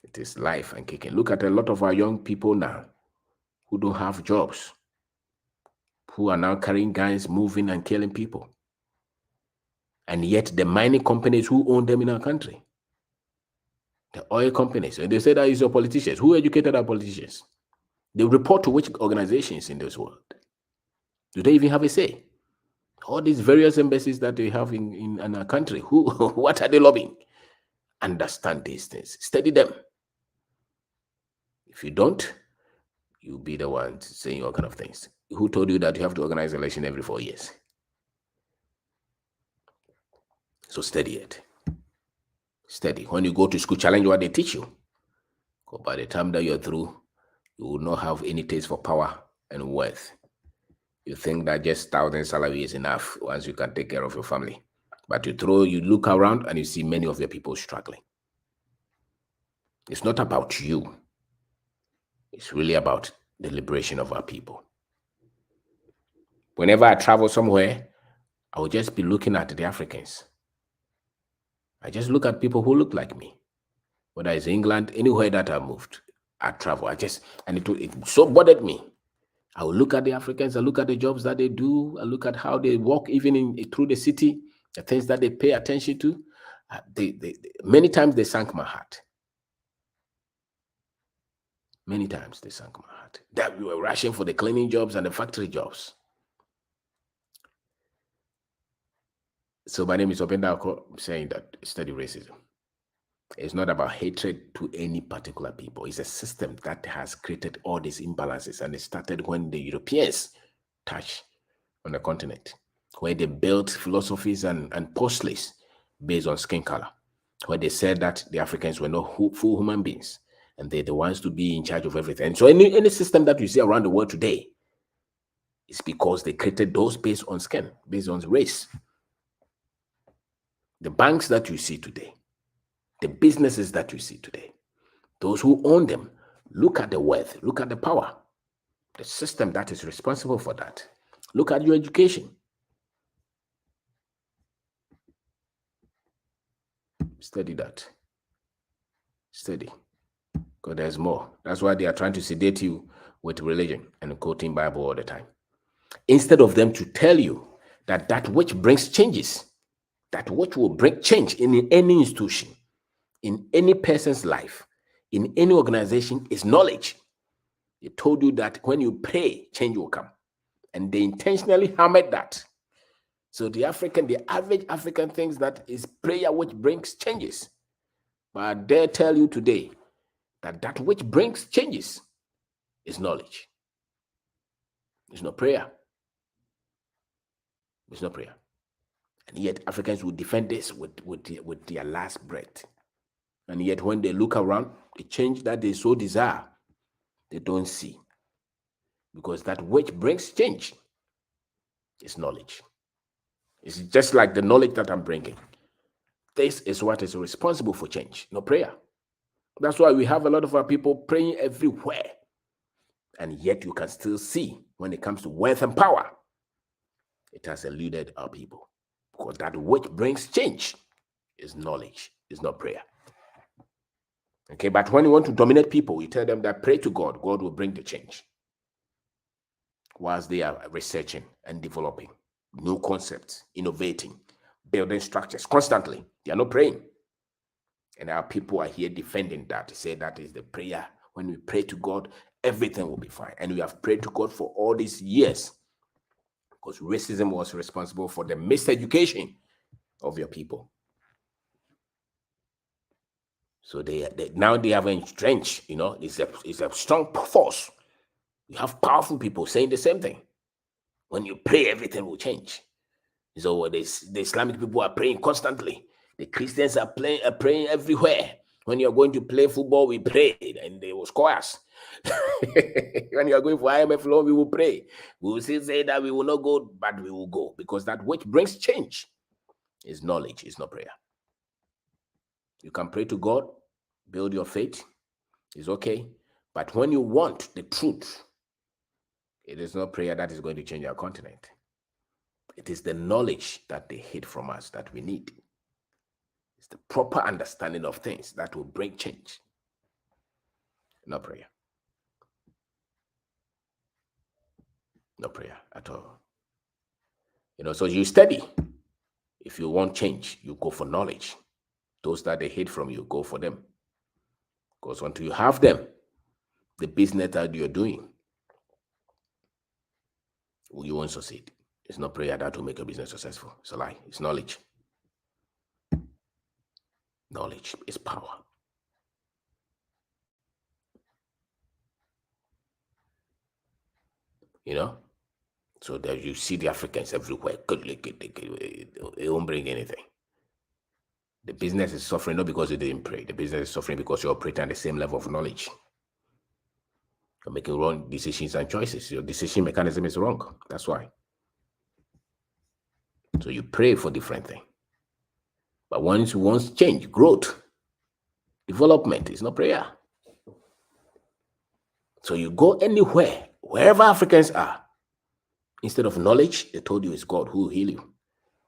It is life and kicking. Look at a lot of our young people now who don't have jobs, who are now carrying guns, moving and killing people. And yet the mining companies who own them in our country, the oil companies, and they say that it's your politicians. Who educated our politicians? They report to which organizations in this world? Do they even have a say? All these various embassies that they have in our country, what are they lobbying? Understand these things. Study them. If you don't, you'll be the one saying all kind of things. Who told you that you have to organize an election every 4 years? So study it. Study. When you go to school, challenge what they teach you. Because by the time that you're through, you will not have any taste for power and wealth. You think that just 1,000 salary is enough once you can take care of your family. But you look around and you see many of your people struggling. It's not about you. It's really about the liberation of our people. Whenever I travel somewhere, I will just be looking at the Africans. I just look at people who look like me. Whether it's England, anywhere that I moved, I travel. And it so bothered me. I will look at the Africans, I look at the jobs that they do, I look at how they walk even through the city, the things that they pay attention to. Many times they sank my heart. Many times they sank my heart. That we were rushing for the cleaning jobs and the factory jobs. So my name is Obenda. I'm saying that study racism. It's not about hatred to any particular people. It's a system that has created all these imbalances, and it started when the Europeans touched on the continent, where they built philosophies and postulates based on skin color, where they said that the Africans were not full human beings, and they're the ones to be in charge of everything. So any system that you see around the world today is because they created those based on skin, based on race. The banks that you see today, the businesses that you see today, those who own them, look at the wealth, look at the power, the system that is responsible for that. Look at your education. Study that. Study. Because there's more. That's why they are trying to sedate you with religion and quoting Bible all the time. Instead of them to tell you that that which brings changes, that which will bring change in any institution, in any person's life, in any organization is knowledge. They told you that when you pray, change will come. And they intentionally hammered that. So the average African thinks that is prayer which brings changes. But I dare tell you today that that which brings changes is knowledge. It's not prayer. It's not prayer. And yet Africans will defend this with their last breath. And yet when they look around, the change that they so desire, they don't see. Because that which brings change is knowledge. It's just like the knowledge that I'm bringing. This is what is responsible for change, no prayer. That's why we have a lot of our people praying everywhere. And yet you can still see when it comes to wealth and power, it has eluded our people. Because that which brings change is knowledge, is not prayer. Okay, but when you want to dominate people, you tell them that pray to God, God will bring the change. Whilst they are researching and developing new concepts, innovating, building structures constantly, they are not praying. And our people are here defending that. They say that is the prayer. When we pray to God, everything will be fine. And we have prayed to God for all these years because racism was responsible for the miseducation of your people. So now they have entrenched, it's a strong force. You have powerful people saying the same thing. When you pray, everything will change. So the Islamic people are praying constantly. The Christians are praying everywhere. When you're going to play football, we pray and they will score us. When you're going for IMF loan, we will pray. We will still say that we will not go, but we will go. Because that which brings change is knowledge, it's not prayer. You can pray to God, build your faith, it's okay. But when you want the truth, it is not prayer that is going to change our continent. It is the knowledge that they hid from us that we need. It's the proper understanding of things that will bring change. No prayer. No prayer at all. So you study. If you want change, you go for knowledge. Those that they hid from you, go for them. Because until you have them, the business that you're doing, you won't succeed. It's not prayer that will make your business successful. It's a lie. It's knowledge. Knowledge is power. So that you see the Africans everywhere. It won't bring anything. The business is suffering not because you didn't pray. The business is suffering because you're operating at the same level of knowledge. You're making wrong decisions and choices. Your decision mechanism is wrong. That's why. So you pray for different things. But once you want change, growth, development, it's not prayer. So you go anywhere, wherever Africans are, instead of knowledge, they told you it's God who will heal you,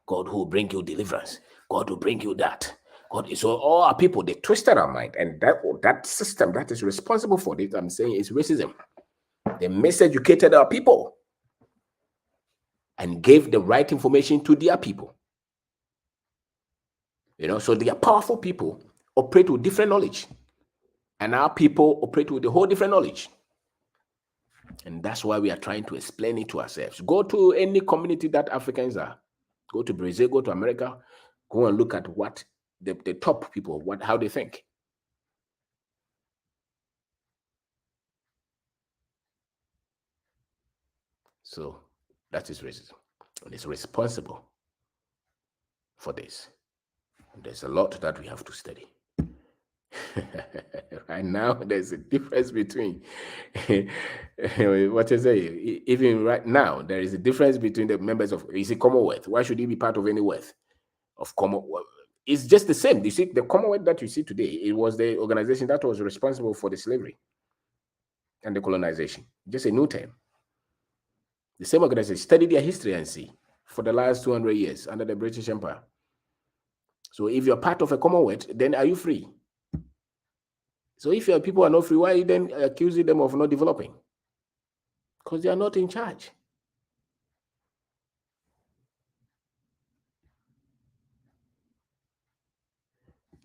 God who will bring you deliverance, God will bring you that. God, so all our people, they twisted our mind, and that system that is responsible for this, I'm saying, is racism. They miseducated our people and gave the right information to their people. So they are powerful people operate with different knowledge, and our people operate with a whole different knowledge. And that's why we are trying to explain it to ourselves. Go to any community that Africans are. Go to Brazil, go to America, go and look at what the top people, how they think. So that is racism, and it's responsible for this. And there's a lot that we have to study. Right now, there's a difference between what you say. Even right now, there is a difference between the members of Commonwealth. Why should he be part of any wealth of Commonwealth? It's just the same. You see, the Commonwealth that you see today, it was the organization that was responsible for the slavery and the colonization. Just a new term. The same organization. Study their history and see for the last 200 years under the British Empire. So if you're part of a Commonwealth, then are you free? So if your people are not free, why are you then accusing them of not developing? Because they are not in charge.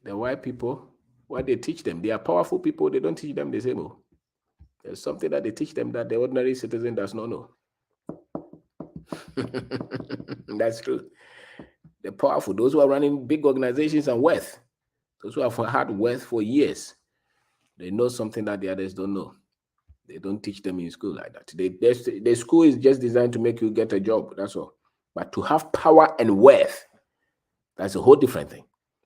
The white people, what they teach them, they are powerful people, they don't teach them the same. There's something that they teach them that the ordinary citizen does not know. That's true. They're powerful. Those who are running big organizations and wealth, those who have had wealth for years, they know something that the others don't know. They don't teach them in school like that. The school is just designed to make you get a job, that's all. But to have power and wealth, that's a whole different thing.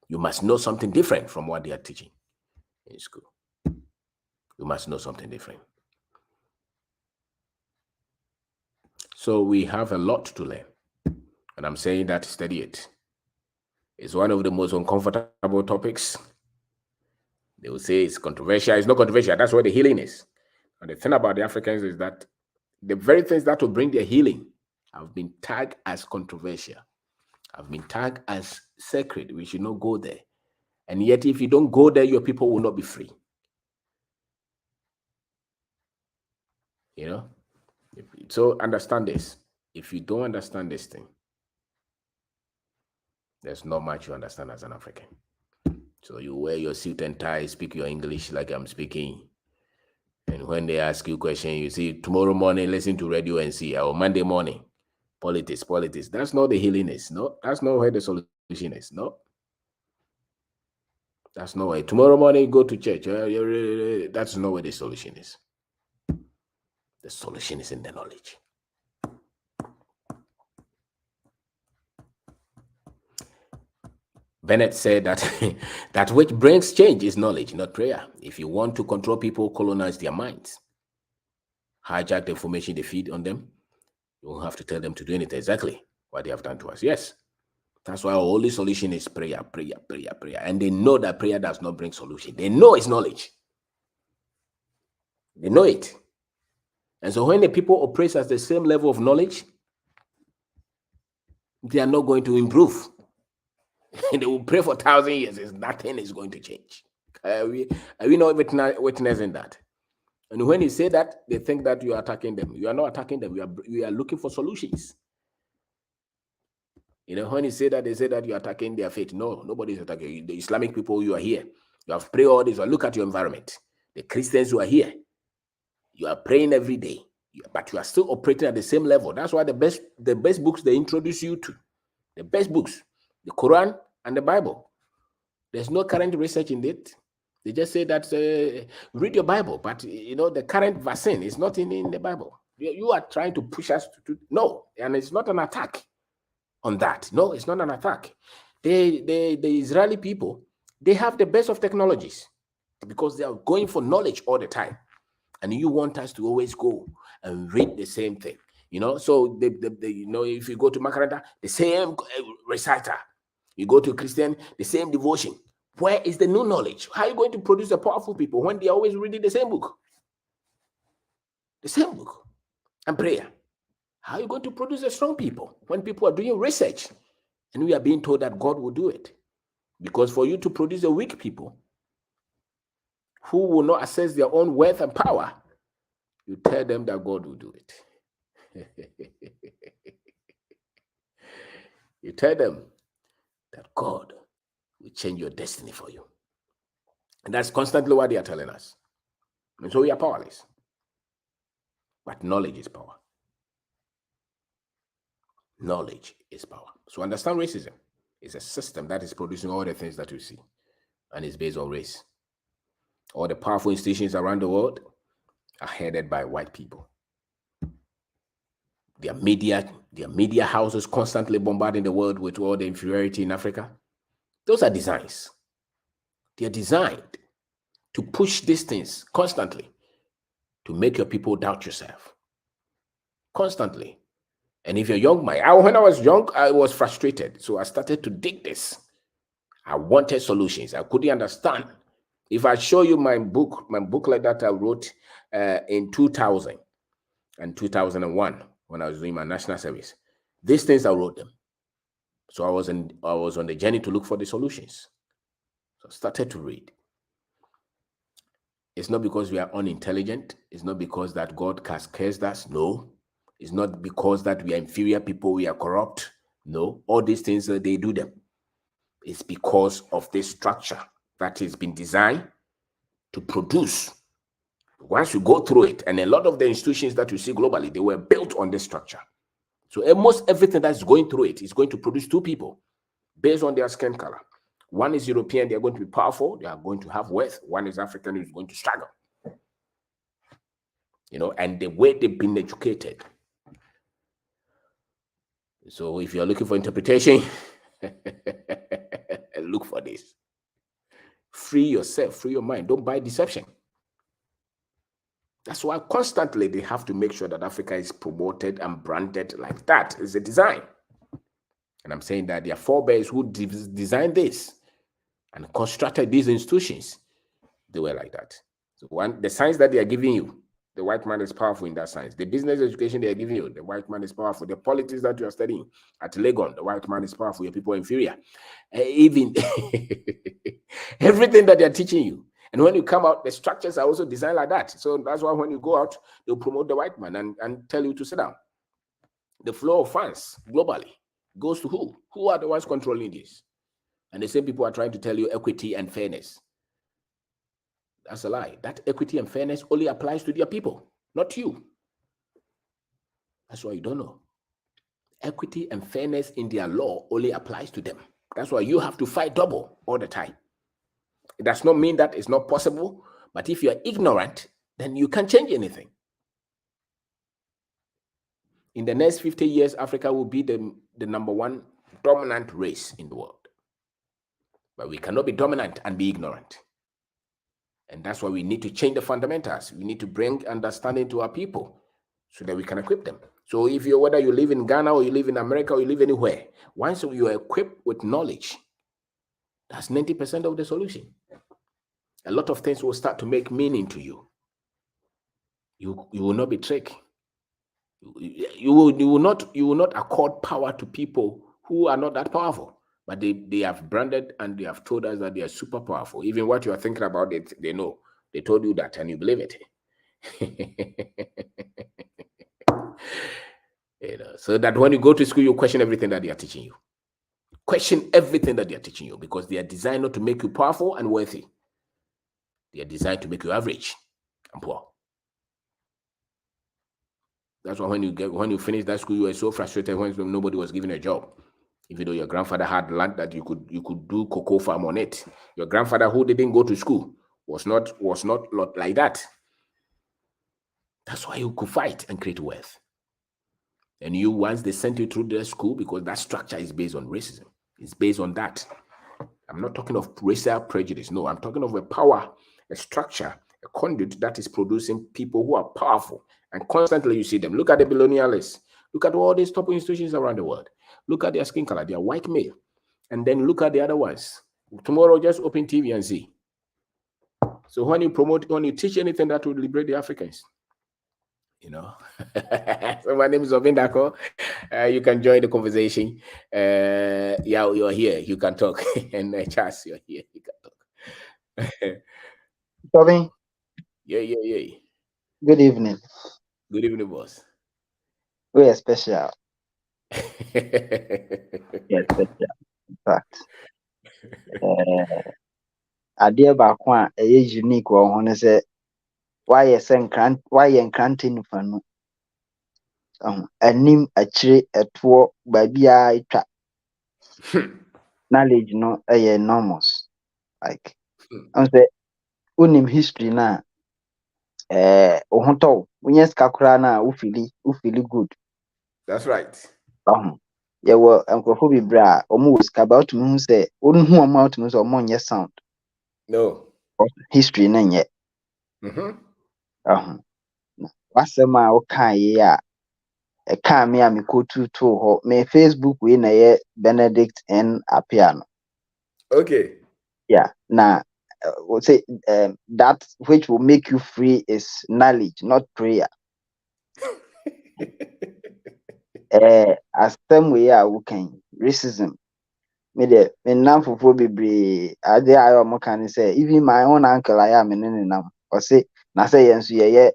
You must know something different from what they are teaching in school. You must know something different. So we have a lot to learn. And I'm saying that study it. It's one of the most uncomfortable topics. They will say it's controversial. It's not controversial. That's where the healing is. And the thing about the Africans is that the very things that will bring their healing have been tagged as controversial, have been tagged as sacred. We should not go there. And yet, if you don't go there, your people will not be free. So understand this. If you don't understand this thing, there's not much you understand as an African. So you wear your suit and tie, speak your English like I'm speaking. And when they ask you a question, you see, tomorrow morning, listen to radio and see, or Monday morning, politics. That's not the healing is. No, that's not where the solution is. No. That's not why. Tomorrow morning, go to church. That's not where the solution is. The solution is in the knowledge. Bennett said that that which brings change is knowledge, not prayer. If you want to control people, colonize their minds, hijack the information they feed on them, you won't have to tell them to do anything exactly what they have done to us. Yes. That's why our only solution is prayer. And they know that prayer does not bring solution. They know it's knowledge. They know it. And so when the people operate at the same level of knowledge, they are not going to improve. They will pray for 1,000 years. Nothing is going to change. Are we not witnessing that? And when you say that, they think that you are attacking them. You are not attacking them. You are looking for solutions. When you say that, they say that you are attacking their faith. No, nobody is attacking you. The Islamic people, you are here. You have prayed all this. Look at your environment. The Christians who are here, you are praying every day, but you are still operating at the same level. That's why the best books they introduce you to, the best books, the Quran and the Bible. There's no current research in it. They just say that read your Bible, but the current vaccine is not in the Bible. You are trying to push us to no, and it's not an attack on that. No, it's not an attack. The Israeli people, they have the best of technologies because they are going for knowledge all the time. And you want us to always go and read the same thing, So if you go to Makaranta, the same reciter. You go to Christian, the same devotion. Where is the new knowledge? How are you going to produce the powerful people when they are always reading the same book? The same book. And prayer. How are you going to produce a strong people when people are doing research and we are being told that God will do it? Because for you to produce a weak people who will not assess their own wealth and power, you tell them that God will do it. You tell them that God will change your destiny for you. And that's constantly what they are telling us. And so we are powerless. But knowledge is power. Knowledge is power. So understand racism is a system that is producing all the things that you see, and it's based on race. All the powerful institutions around the world are headed by white people. Their media houses constantly bombarding the world with all the inferiority in Africa. Those are designs. They're designed to push these things constantly to make your people doubt yourself. Constantly. And if you're young, when I was young, I was frustrated. So I started to dig this. I wanted solutions. I couldn't understand. If I show you my booklet that I wrote in 2000 and 2001 when I was doing my national service, these things I wrote them. So I was on the journey to look for the solutions. So I started to read. It's not because we are unintelligent. It's not because that God has cursed us. No. It's not because that we are inferior people, we are corrupt. No. All these things, they do them. It's because of this structure that has been designed to produce. Once you go through it, and a lot of the institutions that you see globally, they were built on this structure. So almost everything that's going through it is going to produce two people based on their skin color. One is European, they're going to be powerful, they are going to have wealth. One is African, who's going to struggle. And the way they've been educated. So if you're looking for interpretation, look for this. Free yourself, free your mind. Don't buy deception. That's why constantly they have to make sure that Africa is promoted and branded like that. It's a design. And I'm saying that their forebears who designed this and constructed these institutions, they were like that. So the science that they are giving you, the white man is powerful in that science. The business education they are giving you, the white man is powerful. The politics that you are studying at Legon, the white man is powerful. Your people are inferior. Even everything that they are teaching you. And when you come out, the structures are also designed like that. So that's why when you go out, they'll promote the white man and tell you to sit down. The flow of funds globally goes to who? Who are the ones controlling this? And the same people are trying to tell you equity and fairness. That's a lie. That equity and fairness only applies to their people, not you. That's why you don't know. Equity and fairness in their law only applies to them. That's why you have to fight double all the time. It does not mean that it's not possible, but if you are ignorant, then you can't change anything. In the next 50 years, Africa will be the number one dominant race in the world. But we cannot be dominant and be ignorant. And that's why we need to change the fundamentals. We need to bring understanding to our people so that we can equip them. So whether you live in Ghana or you live in America or you live anywhere, once you are equipped with knowledge, that's 90% of the solution. A lot of things will start to make meaning to you. You will not be tricked. You will not accord power to people who are not that powerful. But they have branded and they have told us that they are super powerful. Even what you are thinking about, they know. They told you that and you believe it. So that when you go to school, you question everything that they are teaching you. Question everything that they are teaching you because they are designed not to make you powerful and wealthy. They are designed to make you average and poor. That's why when you finish that school, you were so frustrated when nobody was giving a job. Even though your grandfather had land that you could do cocoa farm on it. Your grandfather who didn't go to school was not like that. That's why you could fight and create wealth. And once they sent you through the school, because that structure is based on racism. It's based on that. I'm not talking of racial prejudice. No, I'm talking of a power, a structure, a conduit that is producing people who are powerful. And constantly you see them. Look at the billionaires. Look at all these top institutions around the world. Look at their skin color. They are white male. And then look at the other ones. Tomorrow, just open TV and see. So when you teach anything that will liberate the Africans, you know. So my name is Obindako. You can join the conversation. Yeah, you're here. You can talk. And Charles, you're here. You can talk. Tommy, Yeah. good evening. Good evening, boss. We are special. Yes, special. In fact, adeɛ baako a ɛyɛ unique wɔ ho ne sɛ wayɛ nkrante nifa no. Anim, akyire, ɛtoɔ, baabiara etwa. Knowledge no ɛyɛ enormous. Like, ɔn sɛ wonim history na wo ho tɔ wo. Wonyɛ sika koraa na wofili good. That's right. Yɛwɔ nkurɔfoɔ bebree a wɔn wɔ sika ba wotumi hu sɛ wɔn hu wɔn a wotumi hu sɛ wɔn nyɛ sound. No. History no nyɛ. Wasɛm a wokaa yi a ɛkaa me a mekɔtuutoo hɔ me Facebook wei na ɛyɛ Benedict N. Apia no. Okay. Yeah. Na we'll say that which will make you free is knowledge, not prayer. Asɛm wei a wokan racism. Me nnamfofoɔ bebree ade a ɔmo ka ne sɛ even my own uncle a me ne nam ɔse na sɛ yɛn nso yɛyɛ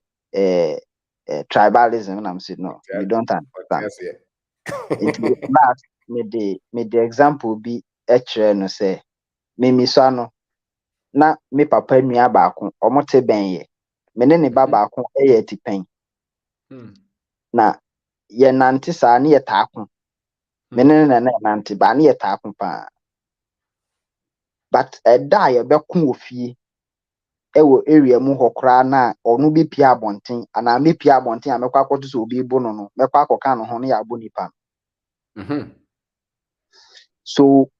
tribalism na say no, you don't understand. Last me the example bi ɛkyerɛ no sɛ me so ano na me papa nua baako ɔmo te bɛn yɛ me ne ba baako ɛyɛ atipɛn na yɛnante saa ne yɛtaa ko me ne na yɛnante ba ne yɛtaa ko paa but ɛda a yɛbɛko wɔ fie ɛwɔ area mu hɔ koraa na ɔno bɛpia abɔnten anaa mepia abɔnten a mɛkɔ akɔto sɛ obi bo no mɛkɔ akɔka no ho ne yɛabɔ nipa no. So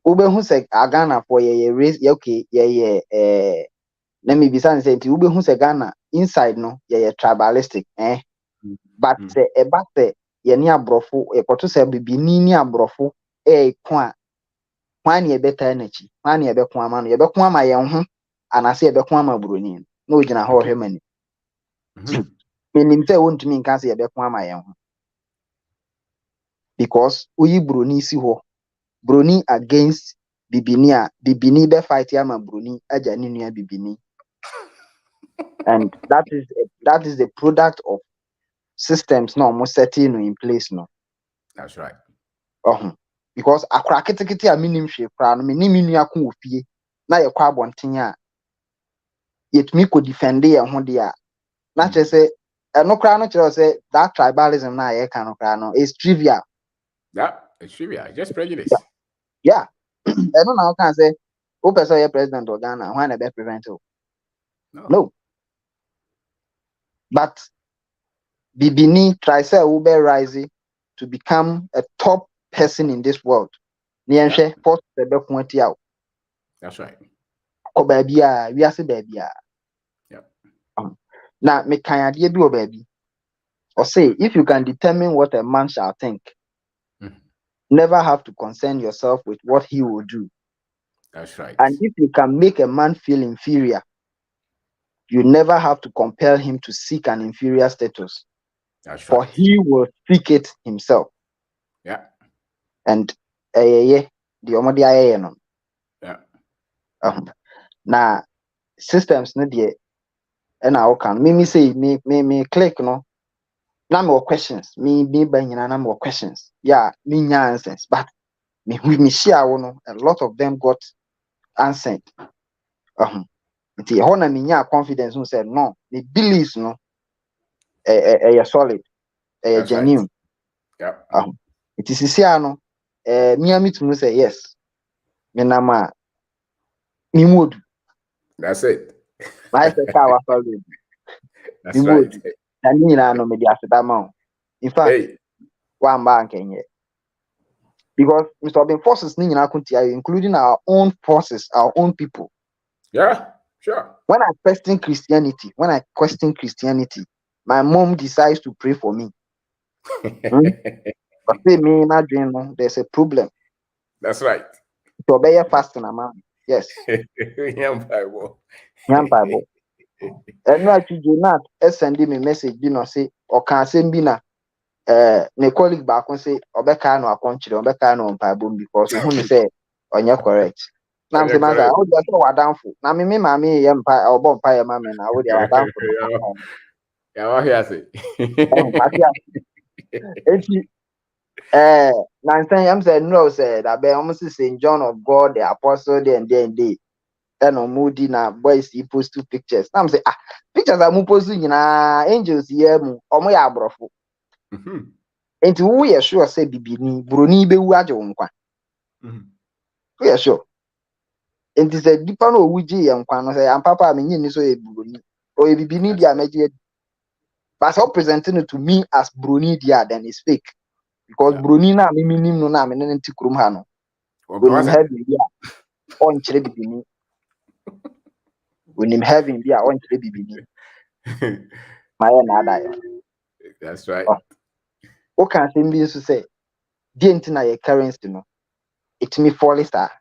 wobɛhu sɛ Ghanafoɔ yɛyɛ race yɛyɛ na mebisa ne sɛ nti wobɛhu sɛ Ghana inside no yɛyɛ tribalistic but sɛ ɛba sɛ yɛne aborɔfo yɛkɔto sɛ bibini ne aborɔfo ɛɛko a hwan ne yɛbɛtaa n'akyi hwan ne yɛbɛko ama no yɛbɛko ama yɛn ho anaasɛ yɛbɛko ama buroni na ogyina hɔ ɔhwɛ m'ani menim sɛ wontumi nka sɛ yɛbɛko ama yɛn ho because woyi buroni si hɔ buroni against bibini a bibini bɛfight ama buroni agya ne nua bibini and that is the product of systems na almost setting in place no. That's right. Because akora ketekete a minim hwe kra no menim nua ko ofie na yɛkɔ abɔnten a yɛtumi kɔ defend yɛn ho de a na kyerɛ sɛ ɛno kra no kyerɛ sɛ that tribalism na yɛka no kra no is trivial. Yeah, it's trivial. Just prejudice. Yeah. ɛno na woka sɛ wopɛ sɛ ɔyɛ president of Ghana hwan na ɛbɛ prevent you? No. But bibini try sɛ wobɛ rise to become a top person in this world. That's right. Now, me can idea do baby. Or say if you can determine what a man shall think, never have to concern yourself with what he will do. That's right. And if you can make a man feel inferior, you never have to compel him to seek an inferior status. That's right. For he will seek it himself. Yeah. And the omodi no. Yeah. Now systems no dey and I can me say me click no. Now more questions. Me by na more questions. Yeah, me answers. But me share no a lot of them got answered. Nti na me nya confidence who said no, the beliefs no solid, genuine. Right. Yeah. It is here no me am to say yes. Me na ma me mood. That's it. My say ka wa solid. That's right. And me na no me dey after ma. In fact, one bank enye. Because Mr. Obin forces ni nyina kuntia including our own forces, our own people. Yeah, sure. When I question Christianity, my mom decides to pray for me. But say me na dream no, there's a problem. That's right. To obey fasting, man. Yes. Yam Bible. And no actually Jonat send me message bi no say or can send bi na ne colleague back say obeka no akonchire obeka no mpaebom because who ne say onye correct. Na am say man say how do say wadanfo na me maame ye mpa obo mpa ye maame na wo dia wadanfo. Yeah, what here say? Enti Nansen am say no say that be almost St. John of God, the apostle there and they. Then on Moody na boys he post 2 pictures. I'm say pictures are mu post nyina angels here mu omo ya abrofo. Enti who ye sure say bibini broni be wu age wo nkwa. Who ye sure? Enti say dipa no wuji ye nkwa no say am papa me nyi ni so ye broni. O ye bibini dia meje. But so presenting it to me as broni dia then it's fake. Because broni na me minim no na me nenti krum ha no. When him heaven dia on chire bibini. When him heaven dia on chire bibini. That's right. What can say me to say? Didn't na your currency no. It me fall star.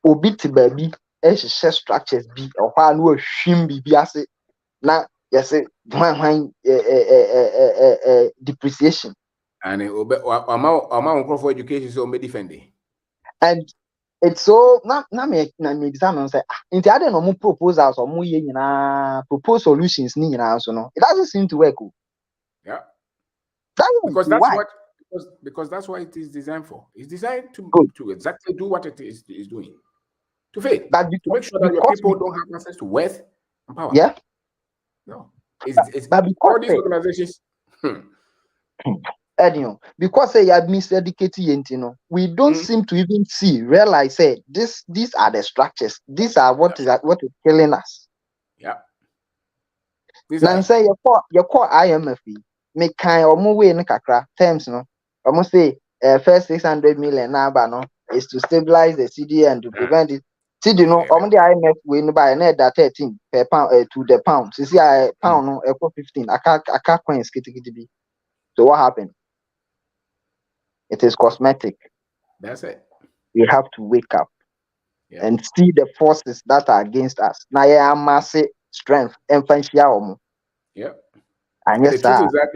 Obi ti baby share structures bi or wha no hwim bi ase na yes hwan depreciation. And amount for education so me defending. And it's so na me examine say into other no proposals or ye nyina propose solutions ni nyina so no. It doesn't seem to work. Yeah. Because that's why? Because that's what it is designed for. It's designed to exactly do what it is doing. To fail. But to make sure that your people don't have access to wealth and power. Yeah. No. It's but all these organizations. Because they are miseducated, we don't seem to even realize these are the structures. These are what is killing us. Yeah. Now say your core IMF me kind or more way in kakra terms no. Almost say first 600 million now is to stabilize the CD and to prevent it. See, the IMF we buy net that 13 per pound to the pound. See, I pound no 15. I can't coins be. So what happened? It is cosmetic. That's it. We have to wake up and see the forces that are against us. Now, I am massive strength and financial. Yeah. And the truth is that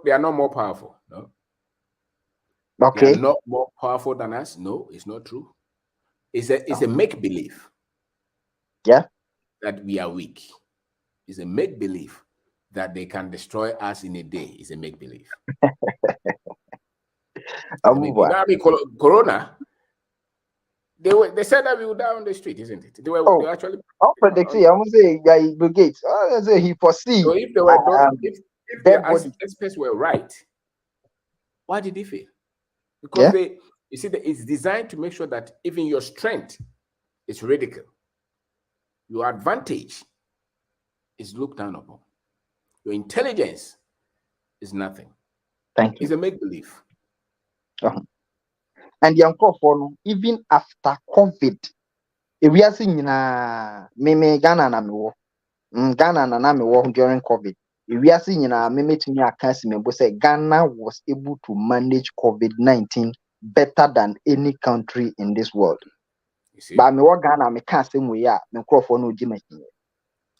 they are not more powerful. No. Okay. They are not more powerful than us. No, it's not true. It's a make believe. Yeah. That we are weak. It's a make believe that they can destroy us in a day. It's a make believe. Corona. They said that we would die on the street, isn't it? They were actually. Predicting. I'm saying Bill Gates. He foresee. So if they were if the experts were right, why did they fail? Because it's designed to make sure that even your strength is ridiculed. Your advantage is looked down upon. Your intelligence is nothing. Thank you. It's a make-believe. And the uncle even after COVID, if we are seeing me Ghana na me wo. Ghana na me wo during COVID. If we are seeing me to me account me say Ghana was able to manage COVID-19 better than any country in this world. You see? But me wo Ghana me can't say we are me Crawford no Jimmy.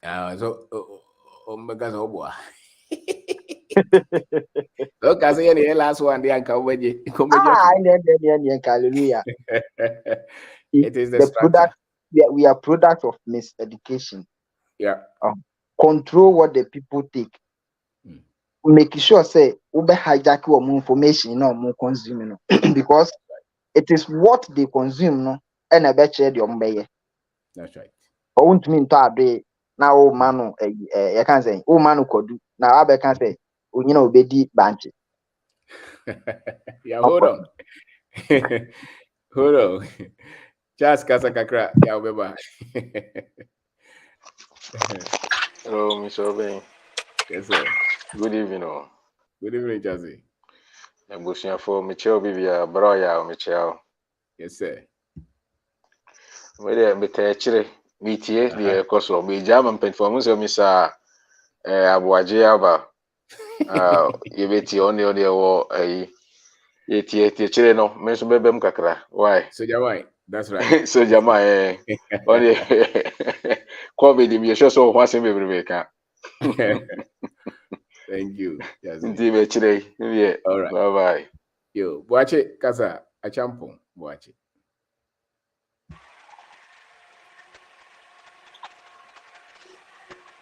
So Omega's boy. Look, I say the last one, the uncle. Hallelujah. It is the product. We are products of miseducation. Yeah. Control what the people take. Make sure say ube hijack or more information no more consuming because it is what they consume no and I bet you the That's right. I won't mean to add now old man I can't say old man could do now I can say obedi banch. Yeah, hold on. Hold on. Just Kasakakra, yeah, beba. Hello, Mr. Obey. Yes, sir. Good evening. Good evening, Jazzy. I'm bushing for Michelle Bibia, Broya, Michelle. Yes, sir. Whether Betachre, BTA, the Coso, be German performance of Missa Abuajiaba. You bet you only war a 88 children, Miss Bebem Kakra. Why? So, Jawai, That's right. So Jama only COVID me sure so what's in every Thank you. Yes. Yeah. All right. Bye. Yo, Boache, Kasa, a champion, Boache.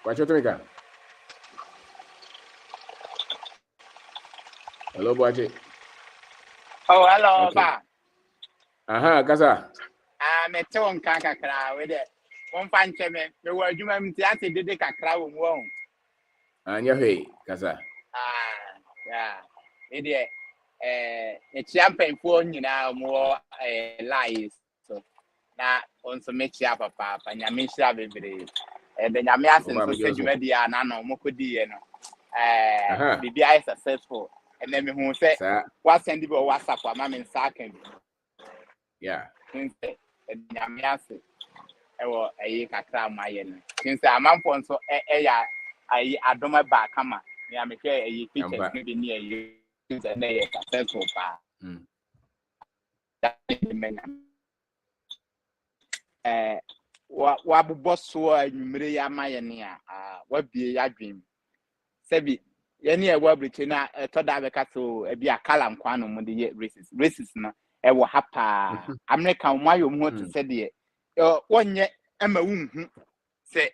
Boache Tomika. Hello, Boache. Oh, hello, Okay. ba. Aha, Kasa. Me te won kan kakra we de. Won fa nche me wo adwuma mi ti ate dede kakra wo mu won. Anya hey, Kasa. Yeah. Me de e champion nyina mo lies. So na on so me chia papa nyame hia bebre. De nyame asen so se dwuma dia na no mo kodi ye no. Bibi I successful. And then me hu say what send bi WhatsApp ama me nsa kan bi. Yeah. Nyame ase ewo kakra maye no since amanfo nso ya ayi adoma ba kama me amehwe pictures no bi ni since na successful pa wa bobo anwumre ya maye ne wa bie ya dwen sebi ye ne wa briche na to da be ka so bi akala nkwa no mo de racist no ewo hapa American mayo mo to se de wonye ama wunhu se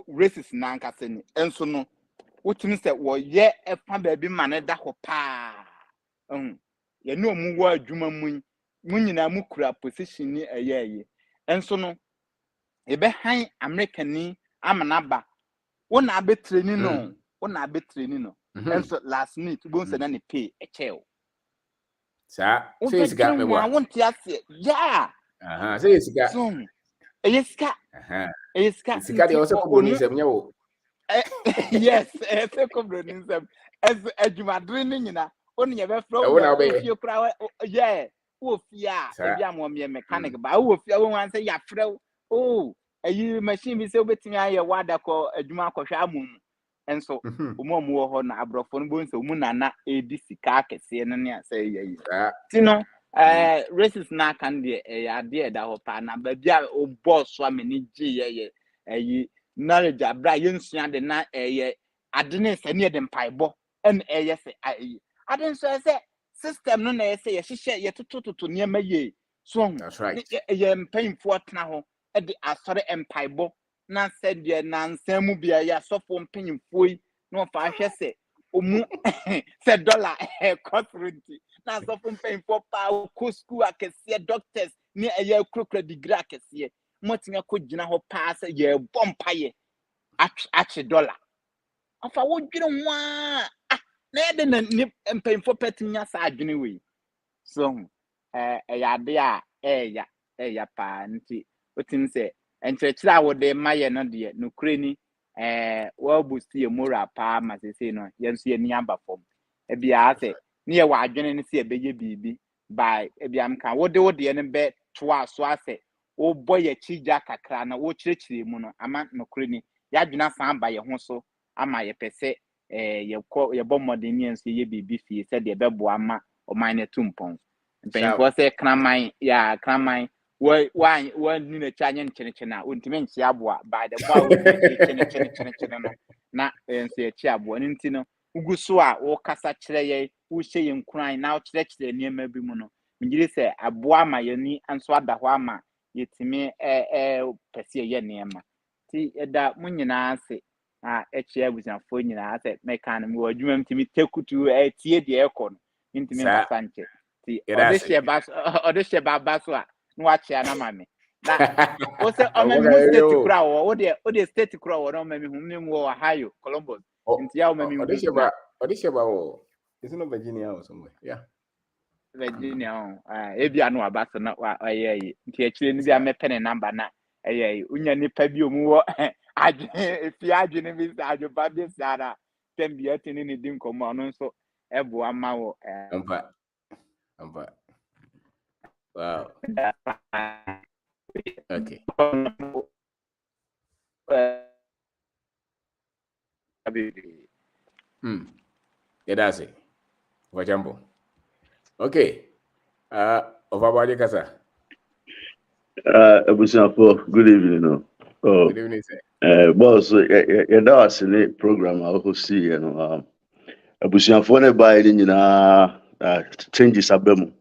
racist na ankase ni enso no wotumi se wo ye efa ba bi ma ne da ho pa ye no mu wo adwuma mu nyina mu kura position ni eye enso no ebe han American ni amana ba wona be training no enso last night bo se na ne pay e cheo Sa say sika me wa won ti ase yeah say sika Eyeska. Sika de also ko ni sem nyawo. Yes, ese ko ni sem. As adwumadre ni nyina, oni ye be from ofie kura yeah. Wo fia, e bia mo me mechanic ba. Wo fia wo wan say ya frew. Oh, ayi machine bi se obetimi aye wada ko adwuma akɔhwa amum. Enso, omo wo ho na abrofo no bo nse omu nana edi sika akese no ne asɛ yayi. Ti no racist na kan de ade da ho pa na ba bia o boss wa me ni gye ye knowledge abra ye nsua de na ade ne se ne de mpaibo en se ade nso se system no na se ye hihye ye totototo ne ma ye so that's right ye mpainfo atena ho de asore empaibo na se de na nsamu bia ya sofo mpainfo yi no fa hwe se omu se dollar currency na sofo mpainfo pa ko school akese doctors ni kurokura degree akese motinga ko gina ho pa se ye bompa ye ache dollar afa wo dwine ho na ye de na mpainfo petinya sa adwene we so ya de ya pa nti otin se enkyerɛkyerɛ a wo de maye no de no kureni wo boost ye moral pa ma se no yenso ye ni aba fom bia se ne ye wa adwene ne se ye beye bibi by bia mka wo de ne be toa so ase wo boye chija kakra na wo kyerɛkyerɛ mu no ama no kureni ya adwena san ba ye ho so ama ye pese ye bɔ modern yenso ye bibi fie se de bebo ama o mine tumpon mpanyinfo se kraman ya kraman wa ni na chanye nkyene na ontime nchi aboa by the boy wo nkyene no na enso ye chi aboa nti no ugu so a wo kasa kyerɛ ye wo hye ye nkran na wo kyerɛ niema bi mu no mingiri se aboa ma ye ni anso ada ho ama yetime pese ye niema ti eda munyina ase echi abusanfo nyina ase meka no wo adwuma mtimi tekutu tie de ekɔ no ntime nkasa nkyɛ ti odehye ba so a no wache na mame na o se o me state kura o de state kura o no me hu wo Ohio Columbus nti ya o me hu odehye ba wo is no Virginia or somewhere yeah Virginia ebia no abaso na ayi nti akire ni bia me pene number na ayi unya nipa bi omu wo efi adwene bi sa adwoba bi sara tembia tini ni din komo no nso ebo ama wo ampa wow okay yeah that's it wajambo okay overbody kasa Good evening. Oh, Good evening, sir. boss, that was in the program I also see, abusuafo ne by changes abem.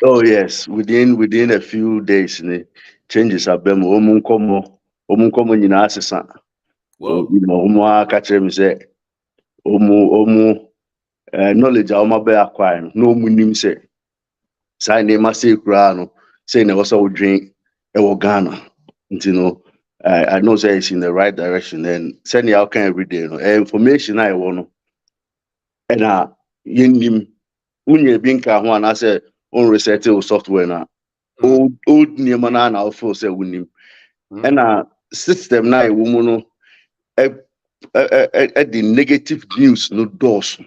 Oh yes, within a few days, changes abem. Omunkomo nyina asesa. Whoa. Catch him say, knowledge a omo be acquire. No munim say. Say name say kura no. Say na also drink Ghana. I know say it's in the right direction and send you out every day. Information I want and yenim unye binka ho and I say on reset software na old name na also say unim and system na woman no the negative news no doors.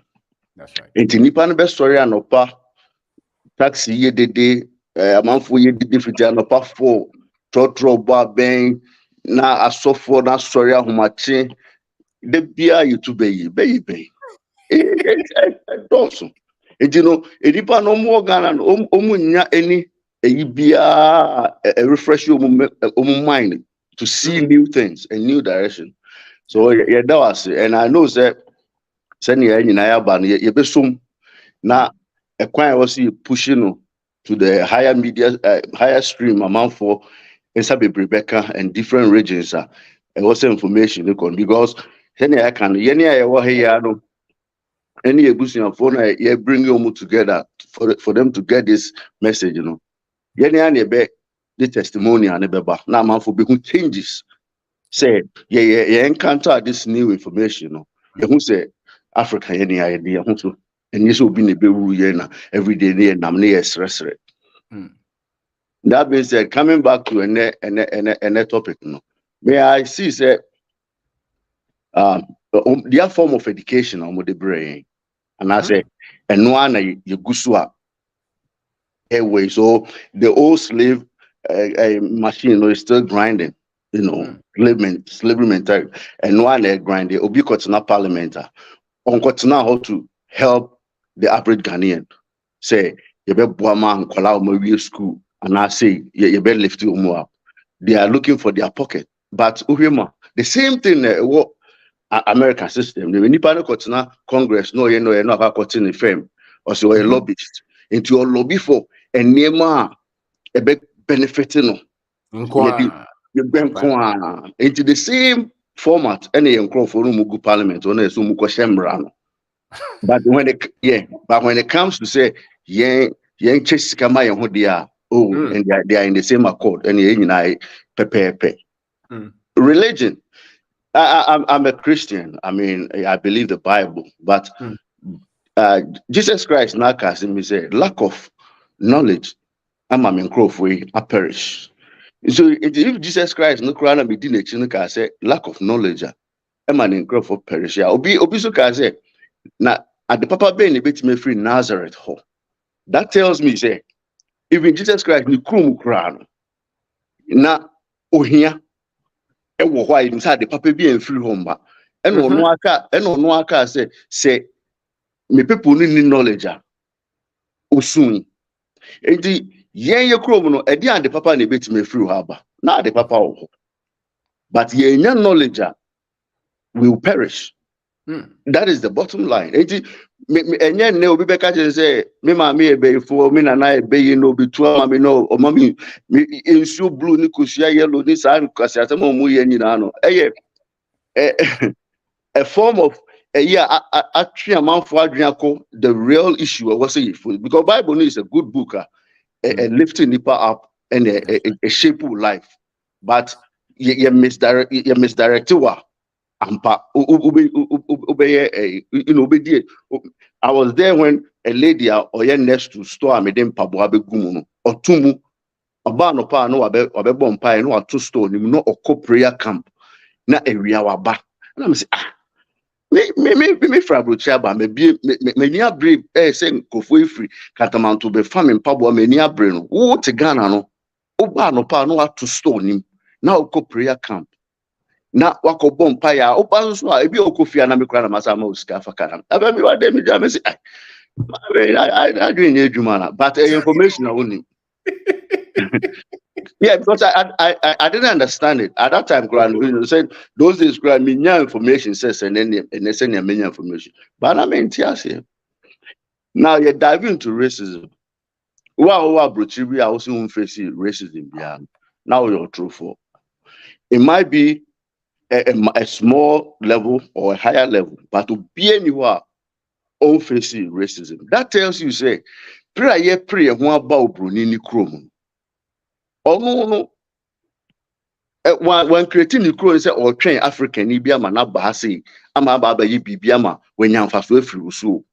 That's right. Enti nipa no be story anopa taxi ye dede amanfo ye dede fiti anopa 4 trotro ba ben na asofo na story ahomache de bia YouTube be doors. Enti no nipa no mo Ghana no nya any eyi bia refresh your mind to see new things and new direction. So yeah, that was it. And I know that send you nyina ya ba no ye besum na ekwan was pushing to the higher media higher stream amount for Esabe Rebecca and different regions and also information because any I can here no any ebusian phone bring you together for them to get this message be the testimony and na man for be changes say encounter this new information who say Africa any idea so and yes will be na every day near nam near stress. That being said, coming back to a topic may I see say their form of education on the brain and I say and one you gusua airway so the old slave machine is still grinding slavery mentality and one grinding obi kotina parliament on kotina how to help the average Ghanaian say you be boama nkola omo school and I say you be lift you up. They are looking for their pocket but the same thing what American system the nipa no kotina Congress no kotina firm or so a lobbyist into your lobby for and nema a big benefiting into the same format any for mugu parliament on a sumuko shembrano. But when it comes to say and they are in the same accord and pepe. Religion. I'm a Christian. I mean, I believe the Bible, but Jesus Christ now said lack of knowledge. I'm in Crawford, I perish. So if Jesus Christ no crown be didn't say lack of knowledge, I'm in Crawford perish. Obi so can say now at the Papa Ben bit me free Nazareth ho. That tells me say even Jesus Christ ni krum crown na ohia e wo why inside the Papa be free home ba and no aka say me people need knowledge osun enti yen ye krom no edi and the Papa na bit me free haba na the Papa ho but yen knowledge will perish. That is the bottom line. Enye ne obi beka say me ma me ebe for me na na ebe no be two me no o mami ensu blue ni kusia yellow ni san kwase atama mu ye nyina no a form of atwe amanfo adwenako the real issue was say because Bible is a good book a lifting nipa up and a shape of life but you misdirect wa ampa I was there when a lady or next to store me dem pabo abegum no otumu oba no pa no abebo mpa no ato store ni no okọ prayer camp na ewia waba na me say me fra brocha ba me ni abre say nkofo efiri katamanto be famine pabo me ni abre no wo te Ghana no oba no pa no ato store ni na okọ prayer camp na wako bompa ya opa so a ebi okofia na mekura na masa ma osika fakana aba mi wade mi jam say I doing eduma na but information na woni Yeah, because I didn't understand it at that time. Grand said those days, grand minya information says and they send you minya information. But I mean, now you dive into racism. Wow, we are also facing racism behind. Now you're truthful. It might be a small level or a higher level, but to be anywhere on facing racism. That tells you, say, pray one about Brunini Chrome. Oh no. When creating the crow say or train African Ibiama na bahasi ama baba yibiama when you free so.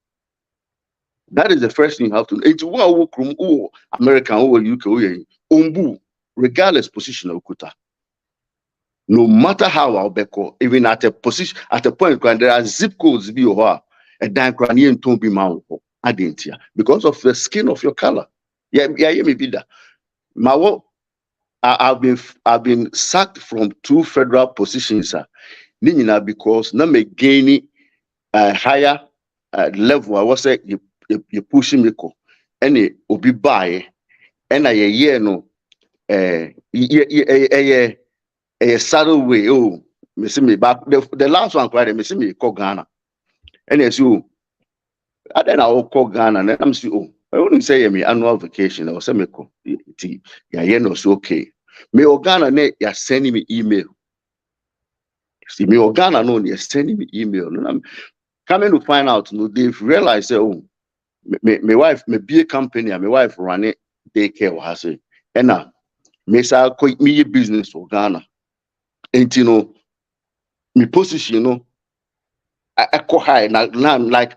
That is the first thing you have to know. It's what American or UK umbu regardless position of kuta. No matter how I'll be even at a position at a point when there are zip codes be or a dan cranian don't be mount adentia because of the skin of your color. Yeah, me be that. My I've been sacked from 2 federal positions, because na me gain a higher level. I was say you pushing me ko, any obi buy, and a year no, a saddle way. Oh, me see me back. The last one cried. Me see me call Ghana, and as you, and then I will call Ghana, and then I'm see I wouldn't say me annual vacation. I was say me ko, yeah, no, so okay. Me Ghana ne ya sending me email. See me Ghana no they sending me email. No, I'm coming to find out. No, they've realized that my wife, me be a company, and my wife run it daycare or has it. And now me say me business for Ghana. And me position I go high now. Like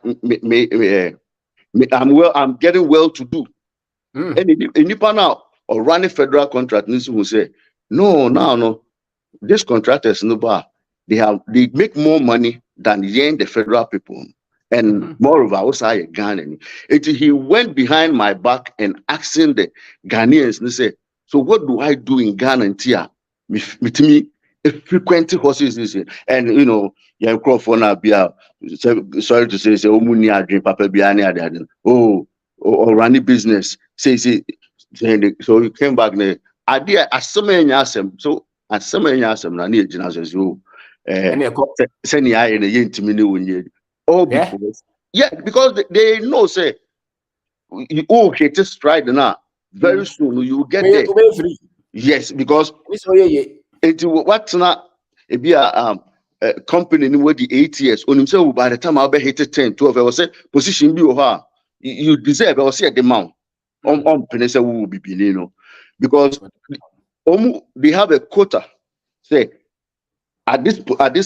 I'm getting well to do. And if now or running federal contract needs to say no. These contractors they make more money than the federal people. And moreover, also a Ghanaian. Until he went behind my back and asking the Ghanaians, they say, so what do I do in Ghana and Tia? With me, frequent horses, and yeah, Crawford sorry to say, drink Papa Biani, or running business. Say, so he came back there. Idea as so many so as so many na near Genesis, send I in the yin all because because they know say you just try now very soon you will get there. Yes, because it what's not it be a company in the 8 years on himself by the time I'll be hit 10, 12. I was say position be you deserve I was say the amount on Penessa will be because they have a quota. Say at this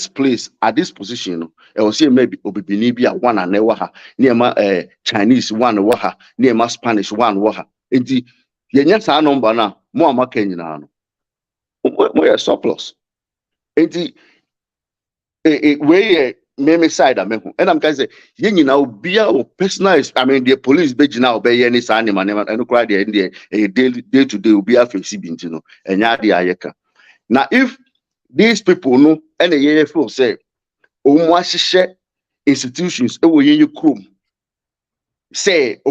place, at this position, I will say maybe Obibinibia one and never near my Chinese one waha, near my Spanish one waha. Indeed, Yenya number now, more Kenyan. More surplus. Indeed, way meme side and I'm going to say, you know, be our personalized. I mean, the police be now obey any sign and cry the day to day will be a face, and yadi ayeka. Now, if these people know and the feel say, share institutions, say,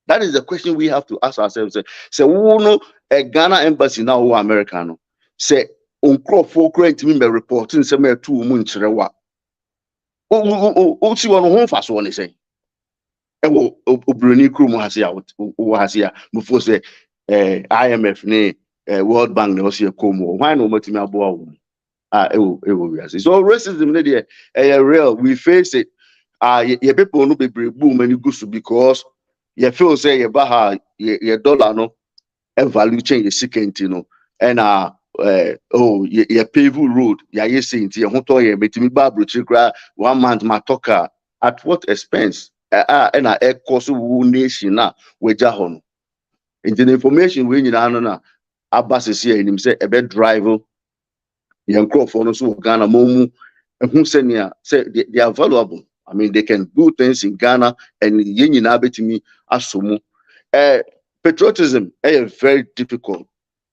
that is the question we have to ask ourselves. Say, who know a Ghana embassy now who American? Say, on folk me reporting some 2 months. See one home fast one is saying. Obroni Krum has here before say IMF ne World Bank ne was here Como. Why no matter about so racism real. We face it. Your people no be boom and goose because you feel say your dollar no value change is second and your paved road you saying your hoto you metimi babro chikra 1 month matoka at what expense and air cost nation na weja hono into the information we nyina no na abase here him say e be drive young crop for so Ghana momu who say they are valuable. I mean, they can do things in Ghana and nyina betimi asomu. Patriotism is very difficult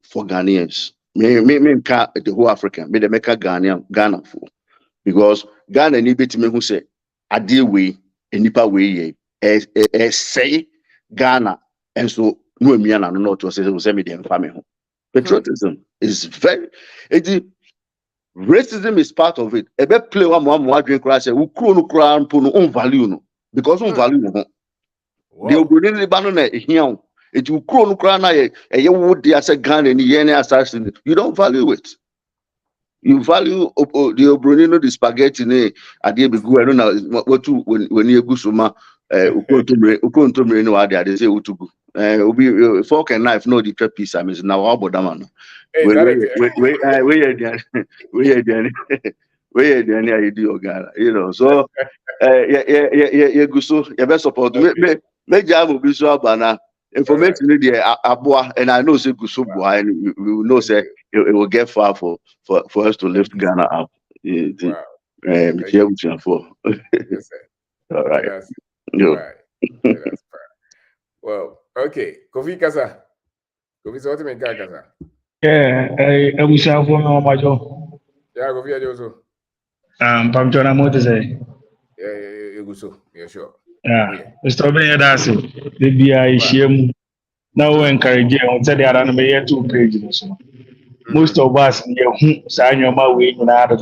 for Ghanaians. Me the whole African, me the make Ghana for because Ghana ni betimi who say ade we enipa we say Ghana and so no me and no to say me the family. Patriotism is very racism is part of it. Ebe play one drink crash we no crown no value no because value no. The obrodin the banu na here it will no crown na ye would the as a gun and the assassin. You don't value it. You value the obrodin the spaghetti ne ade be go I don't know what to when you go suma ukontomre no ade they say utugu obi fork and knife no the piece I mean now how about that man. We do you know so yeah go so you best support me jam be so abana information there aboa and I know say go so boy and we will know say it will get far for us to lift Ghana up. For all right. Yes. Right. That's well, okay. Kofi Kasa. Kofi, so what you mean, Kasa? Yeah, I wish I won on my job. Yeah, Kofi, I also. Pamjona Motise. Yeah, you go so. Yeah, sure. Yeah, Mr. Benedasi. The BI now encourage you on Saturday and me 2 pages. Most of us, you sign your my way in that.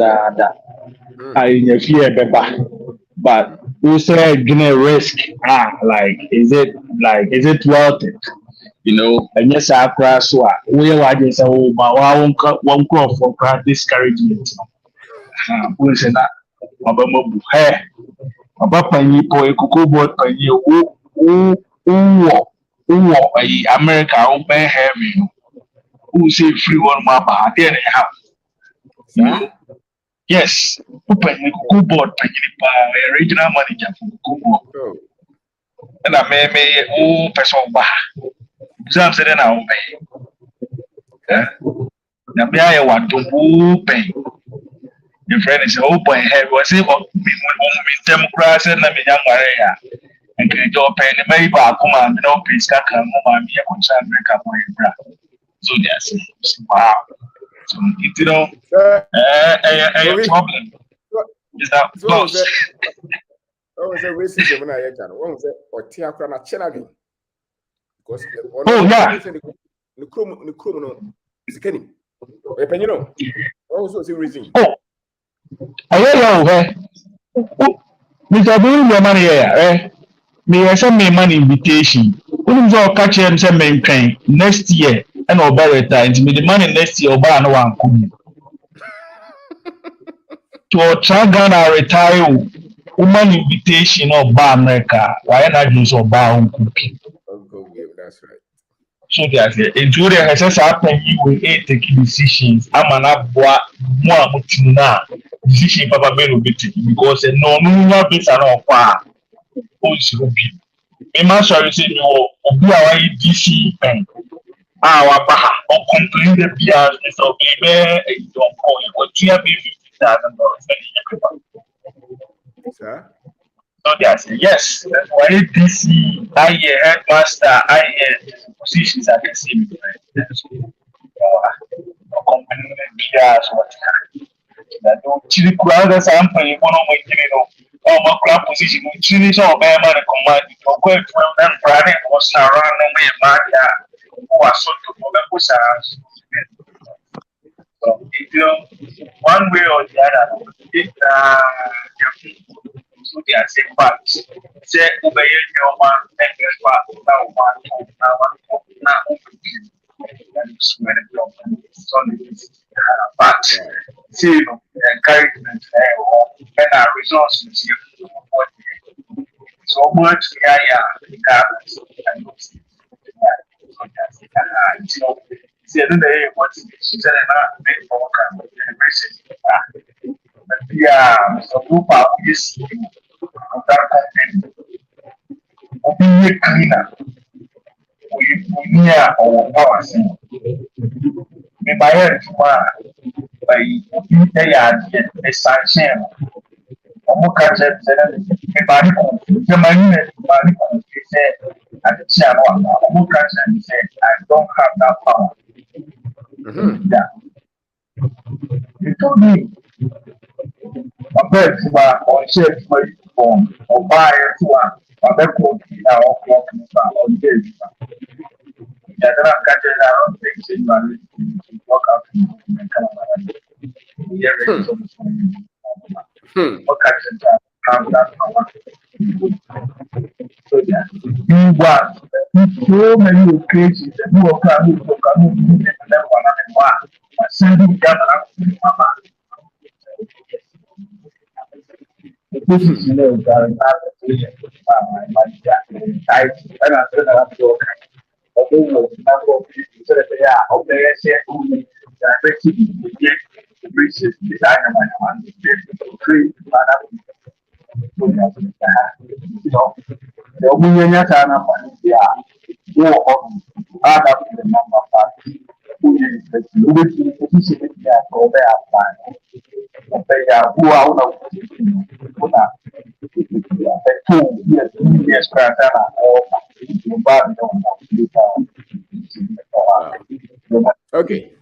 I fear better. But we say gonna risk like is it worth it? You know, and yes, I crash so we are just one crop for discouragement. We say that Obama hair about penny boy cocoa board penny America open heavy who say free one map there they have. Yes, open cocoa board penny regional manager for cocoa board. And I may person bar. So I'm saying now, now me I want to pay. Your friend is open heavy. Was it democracy and me young Maria? And can you pay the maybe come and no please can come on me a concern break up my bra. So yes, wow. So you know, a problem. Is that boss? What was the racism when I can? What was it? Or Tiakana Chenagin? Because the criminal is Kenny. You know, also the reason. Oh, Mr. Boone, your money here, me send me money invitation. When you catch him, send me train next year and or better times. Me the money next year, buy no one come. To try Ghana retire, woman invitation or buy America. Why not use or buy cookie? That's right. So they say, into the has happened, you will take decisions. I'm an abwa more mutina decision Papa Bell because no bits are not far. Also, a master say you will be our DC pen. Our Baha or complain the PR so baby, don't call you what you have $50,000. Sir? So they say, yes, that's why DC, I hear headmaster, I hear positions are the same. Company PRs, what that don't chili crowd sample, you want to my crowd position, chili so bad man command, or go from them Friday was around the way, who are so to push us. So, if you one way or the other, so they are saying facts. Say, obey your man, and your but see, encouragement and our resources. So much, so see, what she said, yeah, so Lupa is that cleaner. We near our powers. Me by head by a sanction. Omukache said, the money said, and the channel, Omukache said, I don't have that power. Yeah. You told me. A bed or share my phone or buy it one. A bed or clock on day. Yeah, then I'm catching that. I don't think so. You are ready to walk out and kind of yeah, ready to walk out and that's my one. So yeah, you want so many occasions and you are coming to come and then one and one. Sending them out to Mama. The places you know that are not the like that. I said I'm so okay. Okay, no, not for people. So they are okay. I say, who is that? The places design my hand. Create, you know, the woman that are not money. Yeah, more of other people number five. Who is the position that go there? Who are not yes, Okay.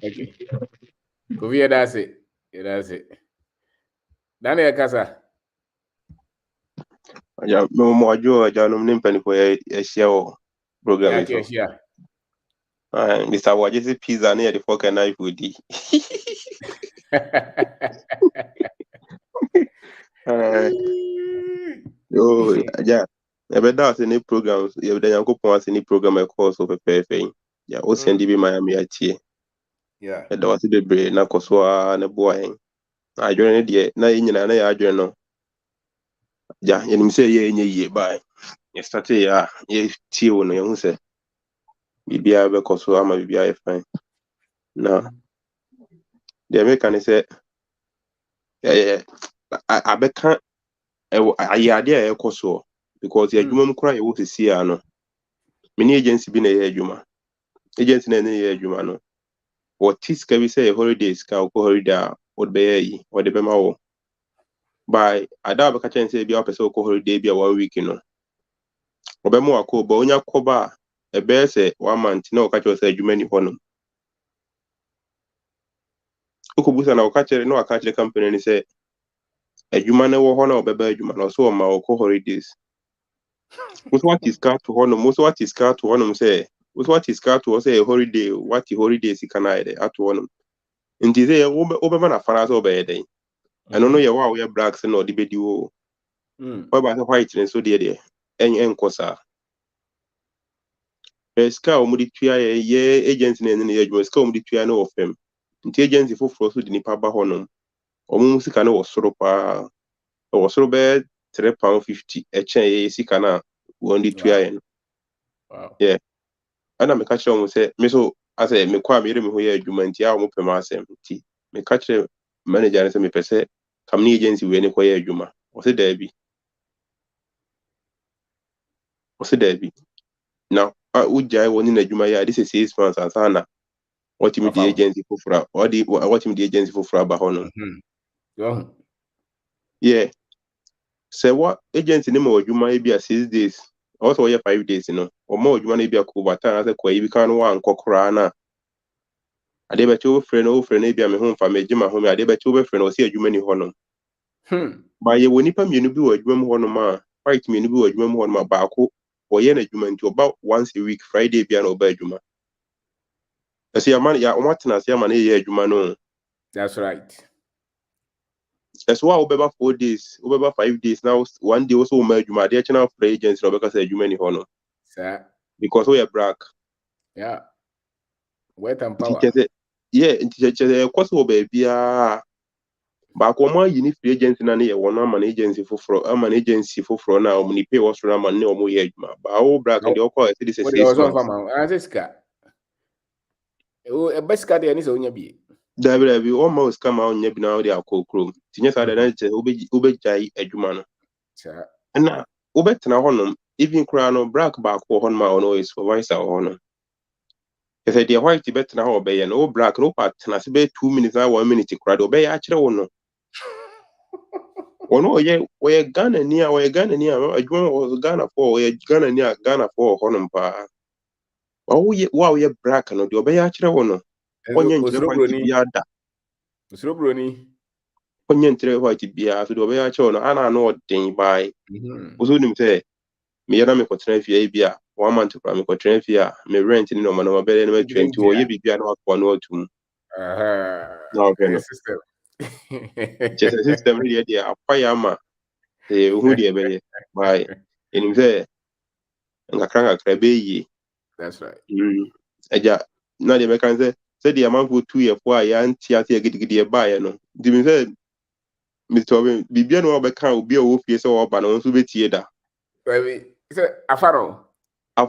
Okay. Kofi, that's it. That's it. Daniel Kasa. Yeah, mo ajo ajanum nim pani for a share program so. Yeah. Mr. Wajisi pizza near the fork and knife with D. Oh, yeah. Ebeda any programs, you then go point any program a course of a perfect. Yeah, o send be Miami atie. Yeah. Eda wasi bebre na koso na boy. Adwene de na nyina na ya adwene no. Ja, yenim say ye enye yie bye. You start ya ye tie wo no ye hu say bibia be koso ama bibia e fine. Na the American say I beka ayade a ekoso because the adwuma mu kura ye wo sisi ya no. Many agency bi na ye adwuma. Agency na ye adwuma no. What is can we say holidays ka ko holiday would be yi or the bema wo. By ada be ka chen say bi opese ko holiday bi a 1 week no. Obemo akọ ba onya koba e be say 1 month na o ka che say adwuma ni hono. Ukubusa na o ka che na o ka che company ni say adwuma na wo hono obeba adwuma no so ma o ko holidays. What is car to hono most what is car to hono say what is car to say holiday what holidays can I at hono. Nti say obema na fara so be dey. I don't know ya wa we black say no the bedi wo. Why ba white so there enkosa. Eska o mudi tua ye agency na ne adwuma eska o mudi tua na ofem. Nti agency foforo so di nipa ba honom. O mu sika na wo soro pa. O soro be £3.50 e chen ye sika na wo ndi tua ye. Wow. Yeah. Ana me ka kire o say me so ase me kwa me re me ho ye adwuma nti a o mo pem asem nti me ka kire manager say me pese kam ni agency we ne ko ye adwuma. O say da bi. Now, ujai woni na adwuma ya this is 6 months asana. What me the agency for or the what me the agency for ba hono. Yeah. Say what agency name of adwuma e bia 6 days. Also ya 5 days no. O ma adwuma na bia ko bata na say kwa ibi kan wa nkokora na. Ade be cho frɛ na bia me ho mfa me gima ho me ade be cho be frɛ na o si adwuma ni hono. Ba ye woni pa mienu bi wa adwuma mu hono ma. Fight mienu bi wa adwuma mu hono ma ba ko oye na adwuma nti about once a week Friday bia na oba adwuma. Ese ya man ya omatena se ya man ye adwuma no. That's right. As well obeba 4 days, obeba 5 days now 1 day also ma adwuma de chena for agents na obeka say adwuma ni hono. Sir. Because we are black. Yeah. Weight and power. Yeah, nti kwase oba bia ba ko ma yini free agent na ne ye wono ama na agency foforo na o ni pay was na ama ne o mo ye adwuma. Ba o black and the call say this is 6 months. Aziska. O ebeska de ani so nya bi. Dabi o ma oska ma onya bi na o de akokrom. Tinye sa de na che obejai adwuma no. Sir. Na obetena honom even kura no black ba ko honom ma ono is supervisor honom. If the white betena ho be no black no partner se be 2 minutes na 1 minute kura do be ya kire wo no. Ono oye Ghana ni adwuma o Ghana for oye Ghana for honom pa. Wa ye black no de obe ya kire wo no. Onye nkire white bi ada. Osrobroni. onye ntere white bia so do be ya cho no ana no den by oso nim say me yara me kotra fie bia 1 month pra me kotra fie me rent ni no ma no be no 20 o ye bibia no akọ no atum na okay no system just system ni dey apaya ma who dey be by enim say ngakra be yi. That's right. Eja na dey me kan say the amount for 2 years for ya anti ase gidigidi e ba ye no di me say Mr. Obi bibia no be kan obi o fie say o ba no so betie da Baby, say afaro.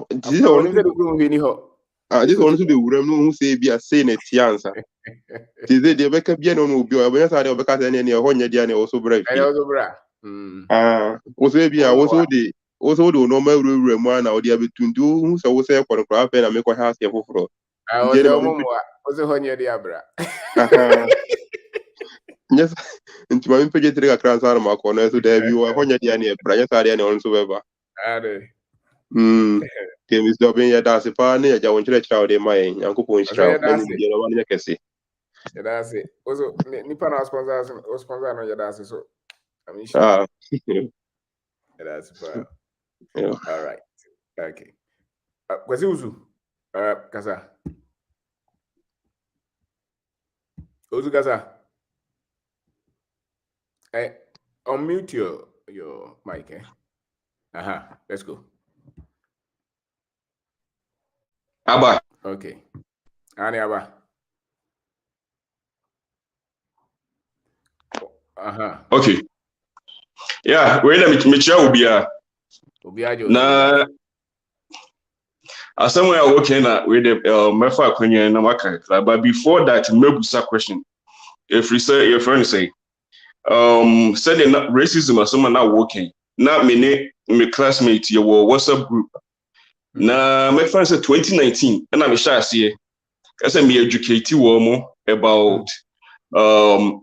This one say go we ni ho. This one so be wuram no hu say bia say na tie ansa. Ti say dey be ka bia no obi o be say dey o be ka say ne ho nya dia ne o so bra fi. Also bra. O so bia o so de no ma wuram mu na o de abetundu hu say o say kwon kwa fa na me kwa ha se foforo. O say mo ho nya dia bra. Yes, nti ma mpege tere ka kran sa ma ko na so da bi o ho nya dia ne bra nya sa dia ne on so beba. Ade. Ke Mr. Obi ya da se pa ne ya ja won chere chira de mai yankopon chira na ni de no wa ne kese. Ya da se. Also ni pa na sponsor no ya da se so. I'm sure. Ya da se pa. All right. Okay. Kwasi usu. Kasa. Usu kasa. Unmute your mic, let's go. Abba. Okay. Ani Abba. Okay. Yeah, wait a minute, Michelle will be na somewhere working with the Mefa Kwenye na Maka. But before that, Mebusa question. If you say your friend say said that racism as someone not working. Not me classmate your WhatsApp group. Na my friend said 2019, and I'm sure I see it. I said me educate you more about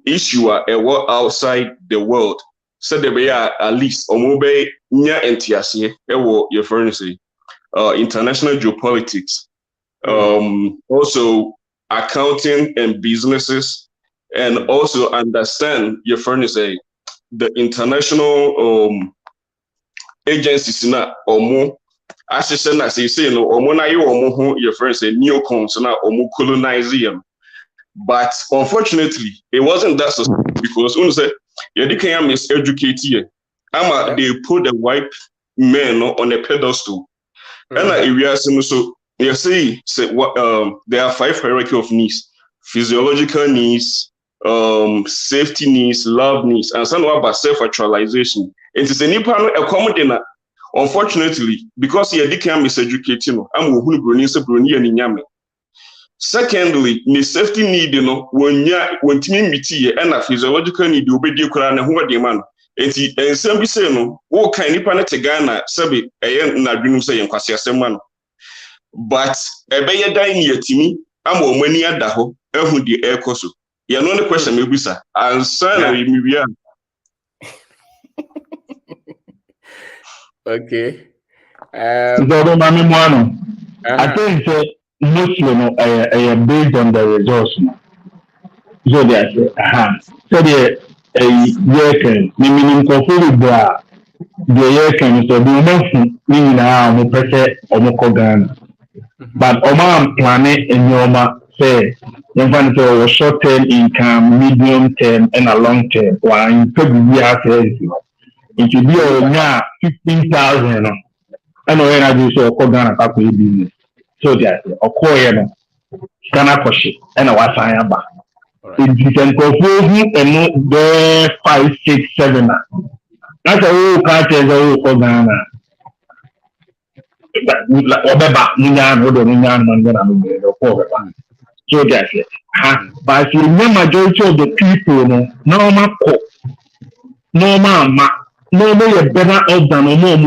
issue outside the world. Said there be at least or more be nya entiasie your friend say international geopolitics, also accounting and businesses, and also understand your friend say the international agencies na omo assistant as you say no omo na you omo who your friend say neocons na omo colonizing. But unfortunately it wasn't that because when say you can miseducate here they put the white men on a pedestal and we are so you say what there are 5 hierarchy of needs: physiological needs, safety needs, love needs, and some about self-actualization. It is a nipa no accommodate. Unfortunately, because he can miseducating, I'm who brony se brony and nyame. Secondly, the safety need, when timi miti and a physiological need you be kura na ho de man. Enti ensem bi say no, wo kan nipa na te Ghana sabe na dwunu say yenkwase asem. But ebeye dan ni yatimi ama omani ada ho ehu de ekoso. You know the question maybe sir. Answer me bia. Okay. I think Muslim based on the results. So that so the year meaning control the year can so the month meaning mo pese omo Ghana. But Oma planning in Yoma say the short term income, medium term, and a long term. While in February, it should be a 15,000. I know when I do so, Ghana business. So that a coin Ghana Koshi and a Wasayaba. If you can propose and not there 5, 6, 7. That's a whole country as a whole Ghana. So that's it. But the majority of the people, normal better off than normal and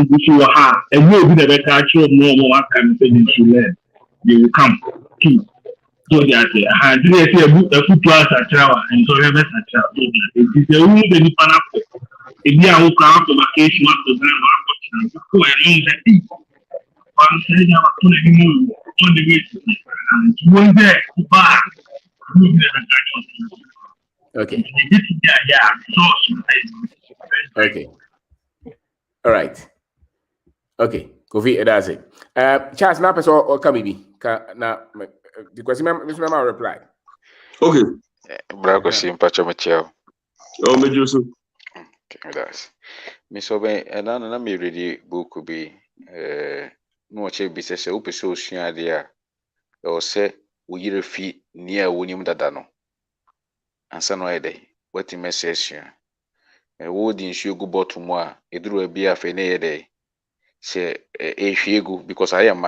you'll be the better actual normal one can say you should learn. They will come. So that's it. I didn't see a food class at Trawa and so ever at Trawa. It is a rule that you can have. If you are come to vacation, to them, I'm saying I'm going to move on the way to when there to buy. Okay. Yeah. Okay. All right. Okay. Kofi, that's it. Charles, now person or come maybe. Na the question I reply. Okay. Brako simpacho macheo. Oh, me just. Okay, that's. Me so ben na me read book bi no che bi se wo pese osua de a o se wo yire fi ni a wonim dada no. Ansa no yede. What message ya. Wo di nsuo gu bottom mu a eduru abi afa na yede. Se ehwiegu because I am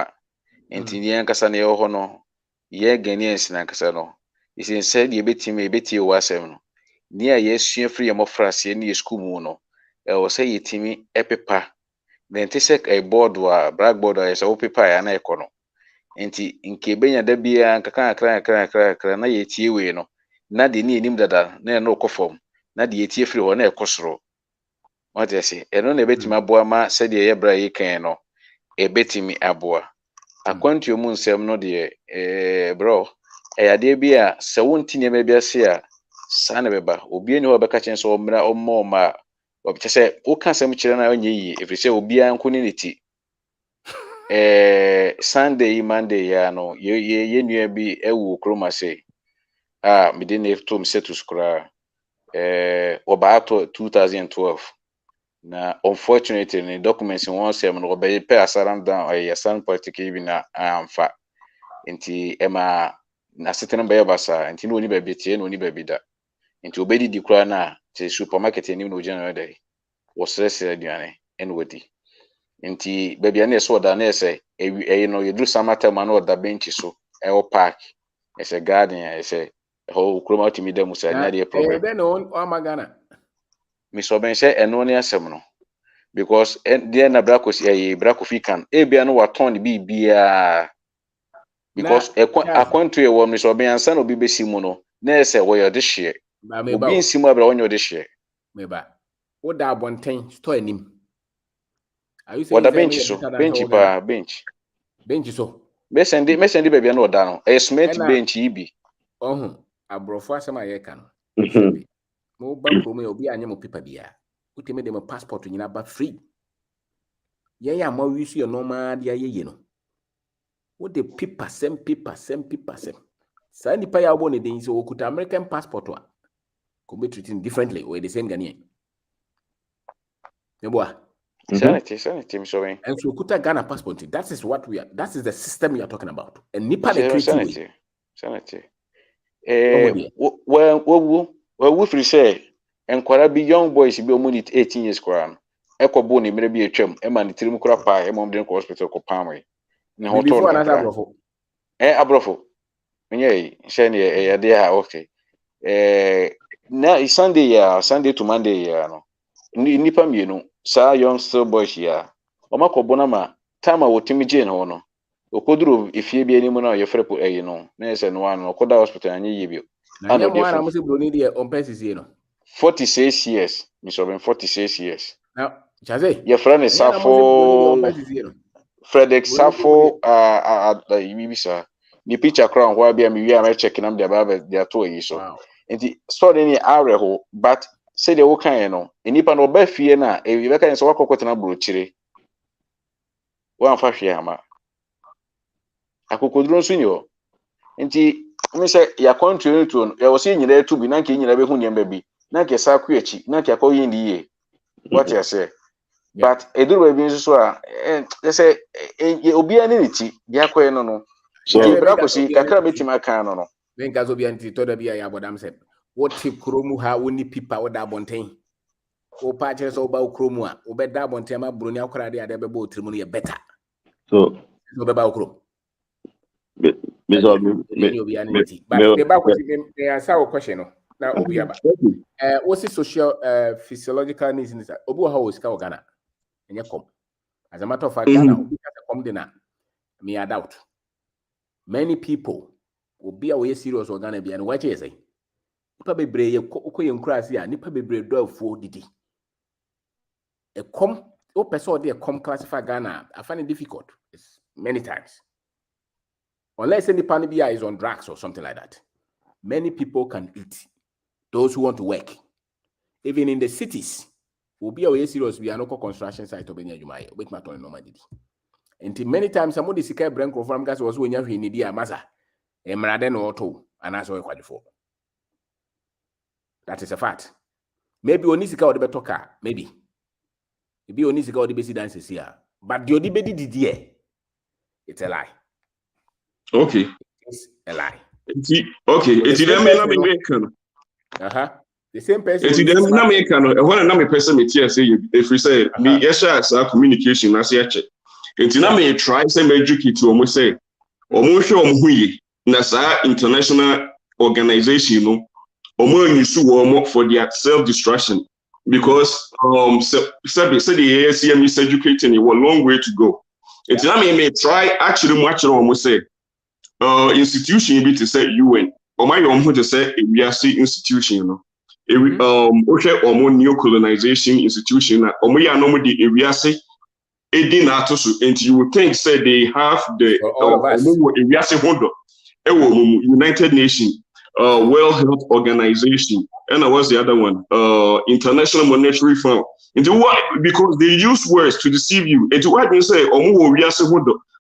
enti ni ankasa na ho no ye Ghanaians na ankasa no isin said ye beti o asem no ni a ye sua free am frase ni school mu no o say yetimi epepa na enti se e board wa blackboard a se o paper ya na ekono enti nke benya da bia ankaka kra na ye tie we no na de ni enim dada na no kofom na de ye tie free ho na ekosoro what I say eno na betimi aboa ma said ye bra ye kan no ebetimi aboa akwantu mu nsem no de bro ade bia se wonti ne bia se a sa na beba obi eni ho beka chen so omra omma ma obi se wo ka sem kire na onye yi efise obi an ko ni ti Sunday Monday ya no ye nua bi ewu kroma se me de na to msetus kra obato 2012 na unfortunately the documents won say no be pay asaran down asan political bi na amfa nti ema na setena be basa nti no ni ba betie no ni ba bida nti obedi di kura na te supermarket ni no general day was rese aduane en wodi nti baby na so da na say no you do samata man or da bench so e o park e say garden e say ho kroma otimi da musa na dey problem Be no o magana mi so ben say eno ne asem no because there na brako si brako fikan bia no waton bibia because akwantu ye won so be ansa no bi besi mu no na ese wo yo de hye obi nsimu abra wonyo de hye meba wo da abonten store anim are you saying what bench so bench so me send baby na oda no e cement bench ibi abrofo asema ye ka no mo ba promo obi anya mo paper bia utime de mo passport nyina ba free ye ya ma wisu ye normal dia ye no what the paper sem sa nipa ya obo ne den so okuta American passport wa could be treated differently or the same Ghanaian sanity so ben and so okuta Ghana passport that is the system we are talking about and nipa the creative sanity we free say enkwara bi young boys bi omo ni 18 years kwara no ekobo ni mere bi atwam e ma ni tirim kura pa e mom den ko hospital ko pamwe ni hoto before another abrofo abrofo menye she ne ya dey ha okay na Sunday to Monday ya no nipa mienu sa young still boys ya omakobo na ma time a wotimi jane ho no okoduro efie bi enimu na ye frepo no na ese no wan okoda hospital anye yebio na nya mo ana mo se broni de on pensisie no 46 years mi so ben 46 years na chaze your friend is Safo Frederick Safo ibisa ni picture crown where be me we am checking am the baba they to yi so enti story ni areho but say the wo kan no enipa no ba fie na e be kan so wakokota na brochire wa amfa hwe ama akokoduro nso ni o enti me say ya country to no ya wo se nyina etu bi na nke nyina be hu nyemba bi na nke sa ku echi na nke akoyi ndi ye what you say but eduru be nso so a they say obi ani ni ti dia koye no so brakosi kakra betima kan no ben gazo bi anti to da bi ya bodam se what tip kromu ha woni pipa wo da bonten o pa chere so ba kromu a o be da bonten ma broni akora de ade be bo trimu no ye better so be ba okro but the back they answer question no na obi aba what's the social physiological needs in this obi how is ka Ghana enye kom as a matter of fact Ghana obi ka kom de na me a doubt many people obi a we serious Ghana bia no wa che say nipa bebre ye koye nkurase a nipa bebre do afuo didi e kom o person dey come classify Ghana I find it difficult it's many times unless any pan is on drugs or something like that many people can eat those who want to work. Even in the cities, will be away serious. We are not construction site of Benya Jumai. Wake my turn normally. And many times somebody seek a brand from gas was when you need a massa, a maraden or two, and as well quite before. That is a fact. Maybe Onisika or the better car, maybe. Maybe Onisika or the basic dances here. But the Odibedi did here. It's a lie. Okay. It's a lie. Okay. It's the American. The same person. It's the American. When another person may say, if we say, me, yes, our communication, as you check. It's not me try some educate to almost say, almost Nasa international organization, no, for their self-destruction. Because said the ASCM is educating you a long way to go. It's not me may try actually much almost say institution be to say UN or my own to say we are see institution, you know. Okay, or more neo-colonization institution or we are normally area say and you would think say they have the United Nations World Health Organization, and what's the other one? International Monetary Fund. Into what? Because they use words to deceive you. Into what they say,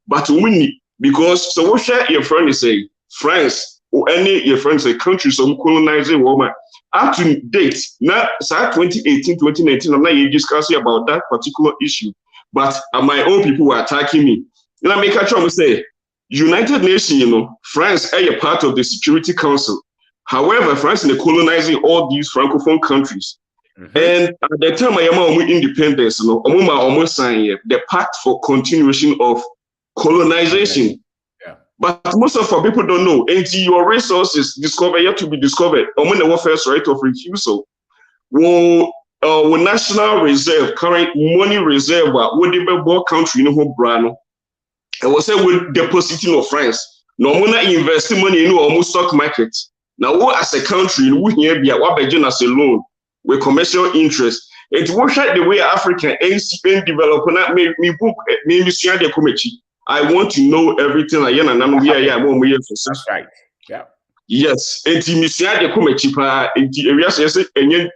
but we because so what share your friend is say France or any your friends say countries some colonizing woman up to date. Now, 2018, 2019, I'm not discussing about that particular issue. But my own people were attacking me. And I make a try to say, United Nations, you know, France are a part of the Security Council. However, France is colonizing all these Francophone countries. And at the time I am independence, you know, almost sign the Pact for Continuation of Colonization. Yeah. But most of our people don't know. And your resources discovered yet to be discovered. On the warfare's right of refusal. Well, national reserve, current money reserve, what the ball country in the brand. I was saying with depositing of France. No one investing money in almost stock market. Now, what as a country, we here be what as a loan with commercial interest. It was the way African NCN developer me book me share the committee. I want to know everything I am we are That's right. Yeah. Yes, and the the committee the area says penny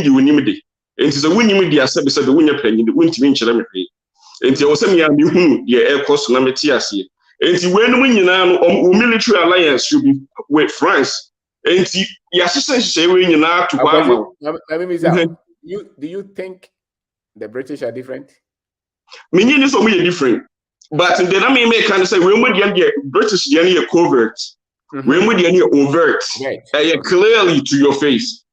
the winning. It is a winning the assembly said the winner penny, the win to win children. And there was a the air cost nametias here. And when we military alliance should be with France. And the assistant say when you now to do you think the British are different? Many is only different. But then I may kind of say when we get British the covert. When we get overt, clearly to your face.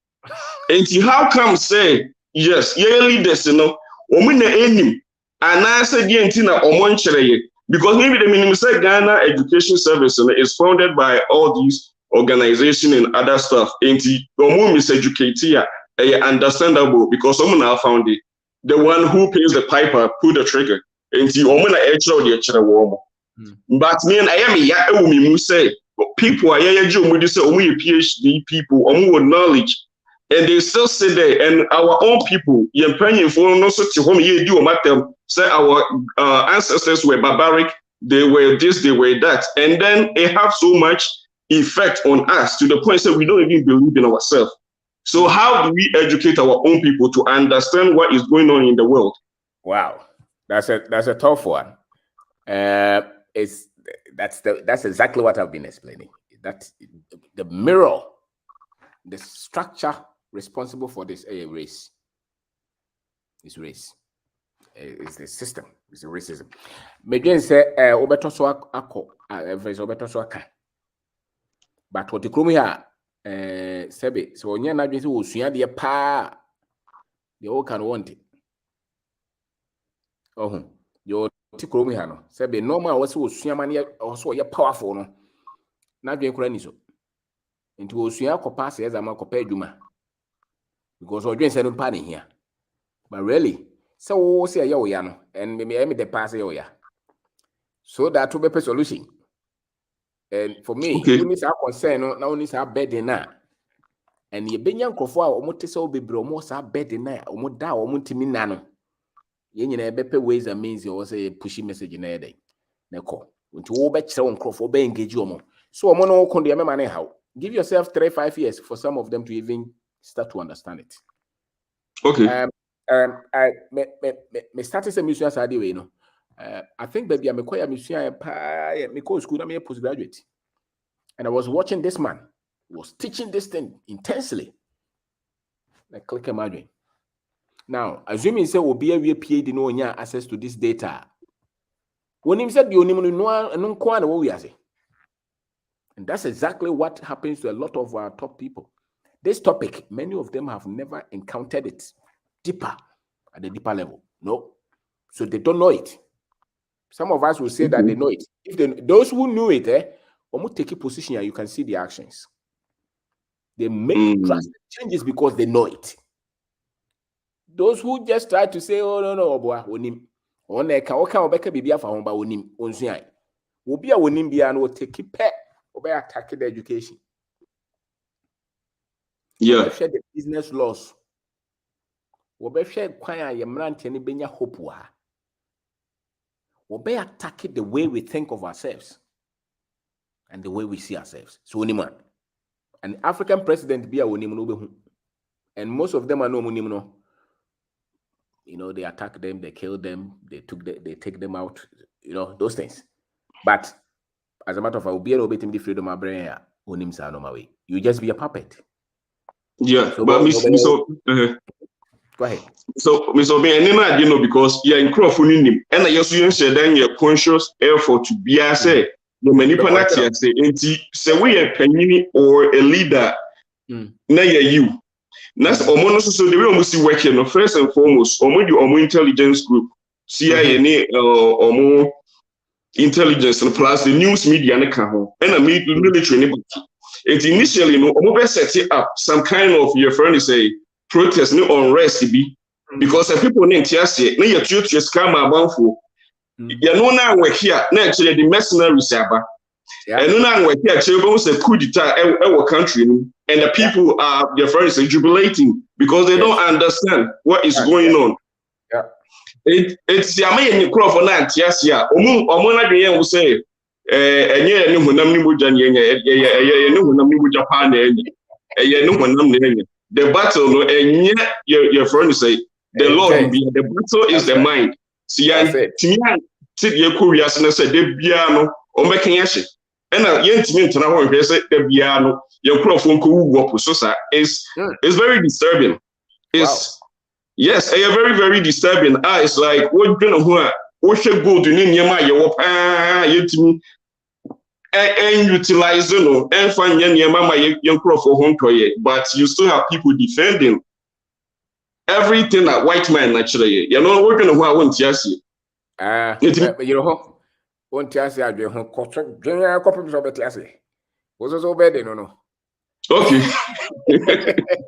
And how come say yes, your leaders, you know, women enemy, and I said the because maybe the minimum say Ghana Education Service is founded by all these organizations and other stuff. And the miseducate here, understandable because someone now found it. The one who pays the piper pull the trigger. And the woman but me and I am say people are PhD people with knowledge. And they still sit there, and our own people, say our ancestors were barbaric, they were this, they were that. And then it have so much effect on us to the point that we don't even believe in ourselves. So how do we educate our own people to understand what is going on in the world? Wow, that's a tough one. That's exactly what I've been explaining. That the mirror, the structure responsible for this race is race. It's the system. It's the racism. Medjen say obeto so akọ verse obeto so aka. But what ikrom here sebe so onye na dwen se osua de pa the all can want it. Your tikrom here no sebe normal was osua man also ye powerful no. Na dwen kura ni so. Nti osua akopa se ezama akopa adwuma. Because we say no pan here. But really, so say ya no, and me the pass ya. So that will be a solution. And for me, we need our concern now only our bed na. And ye benyan krofo a omote se obebre omo sa bed na omo da omo ntimi na no. Ye nyina bepe ways and means you say pushy message na dey. Na call. Until wo be kire won krofo be engage omo. So omo no kon de me mane how. Give yourself 3-5 years for some of them to even start to understand it. Okay. Me started some museum as way, you know. I think baby I'm a museum me go school, I'm a postgraduate. And I was watching this man who was teaching this thing intensely. Like click imagine. Now, assuming say will be a PhD no access to this data. When him said and that's exactly what happens to a lot of our top people. This topic, many of them have never encountered it deeper, at the deeper level. No. So they don't know it. Some of us will say that they know it. If those who knew it, almost take a position and you can see the actions. They make drastic changes because they know it. Those who just try to say, oh no, boy, onim. Oneka oka obeka bibia fa homba onim onsuan. Obi a onim bia no take pet obe attack the education. Yeah. Share the business laws. Obe share kwan a yemrante ne benya hope wa. Obe attack the way we think of ourselves and the way we see ourselves. So oniman. An African president be a onim no be hu. And most of them are no onim no. You know, they attack them, they kill them, they take them out, you know, those things. But as a matter of fact, the freedom of brain, you just be a puppet. Yeah, so, but go ahead. So, Miss Obi, and you know, because you're in Crawford, and I just say then you're conscious effort to be as say the manipulation say we are penny or a leader, now you. That's almost so the way we see working. First and foremost, omo intelligence group, CIA, omo intelligence, and plus the news media and the military. It initially, no, omo set it up some kind of your friend say protest, no unrest because the people in TSA, no your church scam about for. You know now we're here. Now actually the mercenaries are. And now we're here. Actually, almost a coup d'etat our country. And the people are, your friends are jubilating because they don't understand what is going on. Yeah. It's the American crop for that. Yes, yeah. Omona will say, and yeah, no one Japan, the battle, and yet your friends say, the Lord will be the battle is the mind. See, I said, your curious and I said, the piano or making action. And yet, the piano. Your microphone is very disturbing. It's yes, very, very disturbing. It's like what you know what should go to and utilize and find your microphone, but you still have people defending everything that white man naturally. You know, we're gonna want to see. You know, want to see a couple of classes. Was so bad, no. Okay.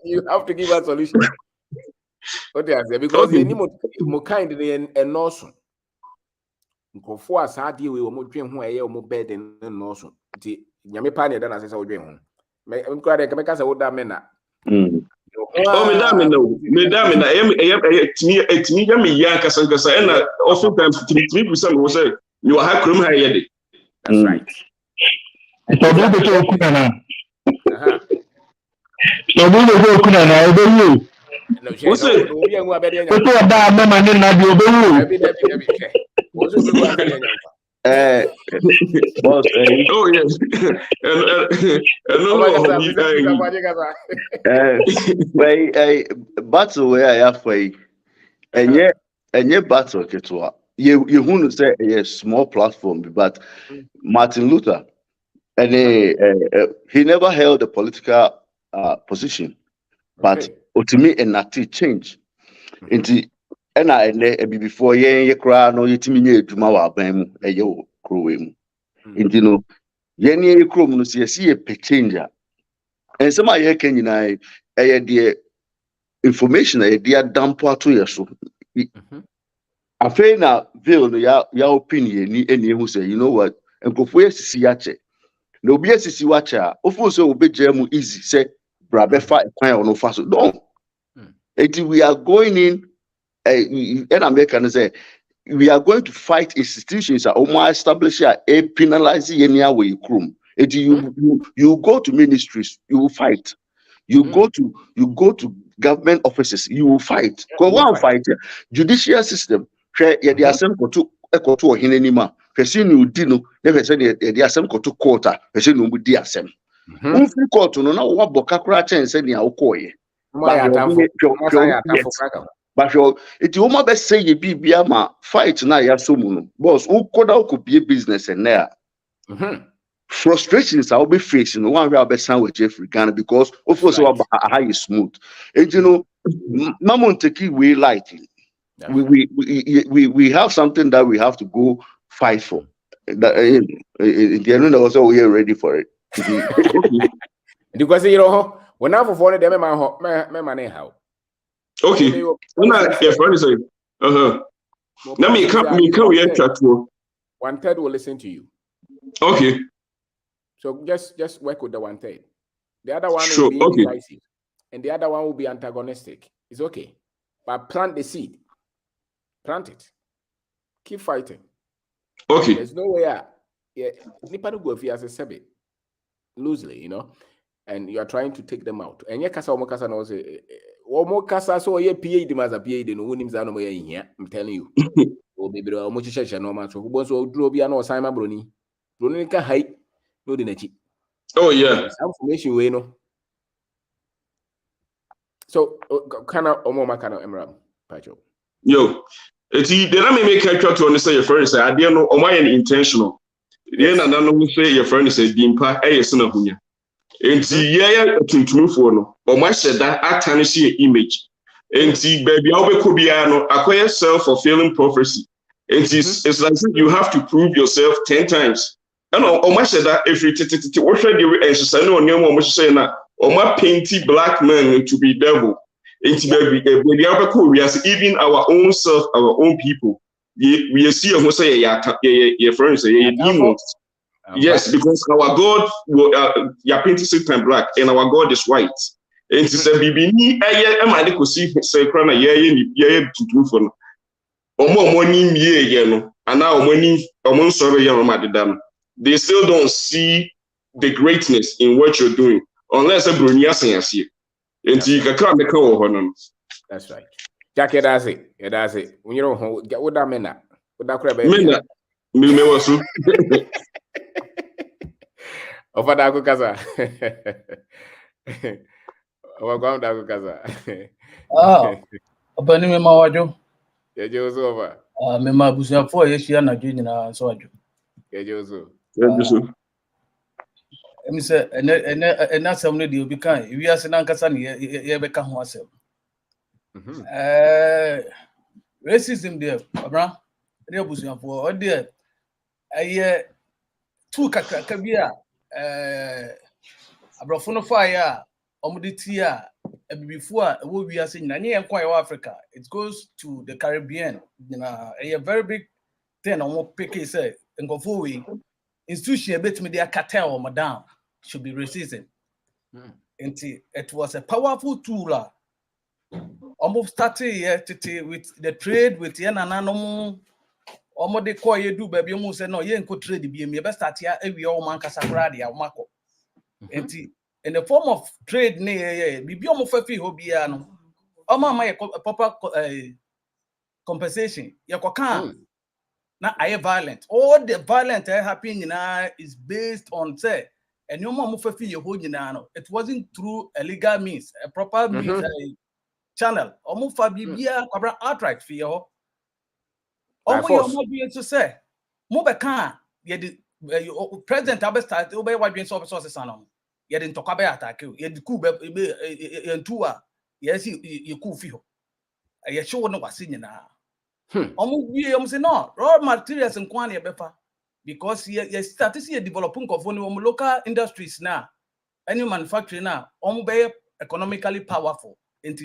You have to give a solution. Because they need more kind and awesome. For us, how deal with more dream who are more bad and awesome. The Yamipani than I said, dream. I'm glad I can make us a old damn. Oh, Madame, it's me, Yankasa, and oftentimes 3% will say, you are Hakrum Hayedi. That's right. Oh yes. Battle where I have for and yet battle ketwa. You who say a small platform, but Martin Luther and he never held a political position, but to me and not change into and I before ye cry no yetimi eduma wa ban mu eye krowe mu into no ye ne krom no see a changer and some I can nyina the information e dia dampo ato ye so afei na veil no ya opinion ni eni hu say you know what enkofo yesisi ya che na obi yesisi wa che a ofu so obegye mu easy say bra be fa kwan ono fa so don't we are going in and American say we are going to fight institutions that almost establish a penalize any way krum You go to ministries, you will fight. You go to government offices, you will fight. Because one fight, judicial system, the assembly go to hinenima. Person you dino, never said the assembly go to court, person you would the assembly. Court no now what bokakura chen said ni akoye. But it you almost best say ye be ma fight na ya so muno. Boss, who could be a business and there. Frustrations I'll be facing one way I'll be sound with Jeffrey Ghana because of course how you smooth. And you know, Mamon take it way lightly. We have something that we have to go fight for. That in the end also we are ready for it. Because you know when I for them my money how. Okay. When I your friend is saying, Let me come we chat to 1/3 will listen to you. Okay. So just work with the 1/3. The other one Sure, will be decisive, and the other one will be antagonistic. It's okay, but plant the seed. Plant it. Keep fighting. Okay. There's no way. Nipa no go if you as a sebe loosely, you know, and you are trying to take them out. And kasa no say kasa so ye PhD maza PhD no unim za no mo here. I'm telling you. O baby omo chiche no man so go so duro bia no sign ma broni. Broni ka high. No the nechi. Oh yeah. Information we no. So kana omo makana emram pacho. Yo, did I make a chat to understand your friend say I didn't know or my intentional. Then another say your friend say dimpa son hunya. And yeah to for no or my said that I tarnish your image. And see baby I'll be kubiano acquire self-fulfilling prophecy. And it's like you have to prove yourself 10 times. And on my said that if you what should you and no name much say na or my painty black man to be devil. It's baby even our own self, our own people. We see who say your friends say demons. Yes, because our God your painting Satan black and our God is white. And it's a baby ni am I could see say crana to do for no. Omo money me no and now money sorry madam. They still don't see the greatness in what you're doing unless a brunia say. That's right. Jackie, that's it. When you don't get what that mean that. What that crap me was so. Over that go kaza. Over go that go kaza. Open me ma wajo. Yeah, Jozo over. Me ma busia for yesia na dwe nyina so wajo. Yeah, Jozo. Emi say ena asem no de obi kan wi ase na nkasa ne ye beka ho asem. Racism there, abra. Dey busia for o dey aye tu kakaka bia abrofo no fa ya omudi ti a bibifo a wo wi ase nyina ne yenkwa ya Africa. It goes to the Caribbean. You know, a very big thing on what pick say ngofo we institution betimi dey cartel or madam should be racism. It was a powerful tool. Almost started with the trade with Yanananom. Almost they call you do baby almost said no, you ain't trade be me best start here every all man casagradi or Marco. In the form of trade, near be almost a fee hobiano. My proper compensation. Yakokan. Now I am violent. All the violent happening is based on say and no more fee you hold it wasn't through a legal means, a proper means channel. Almost for Bibia outright for you. Almost you be to say Mobeka President Abestat obey what being sources on. You didn't talk about attack you. You cool and tour. Yes, you cool feel. I sure no was singing now. Almost say no raw materials and quantity befa because you start to see a developing of only local industries now. Any manufacturing now, be economically powerful. And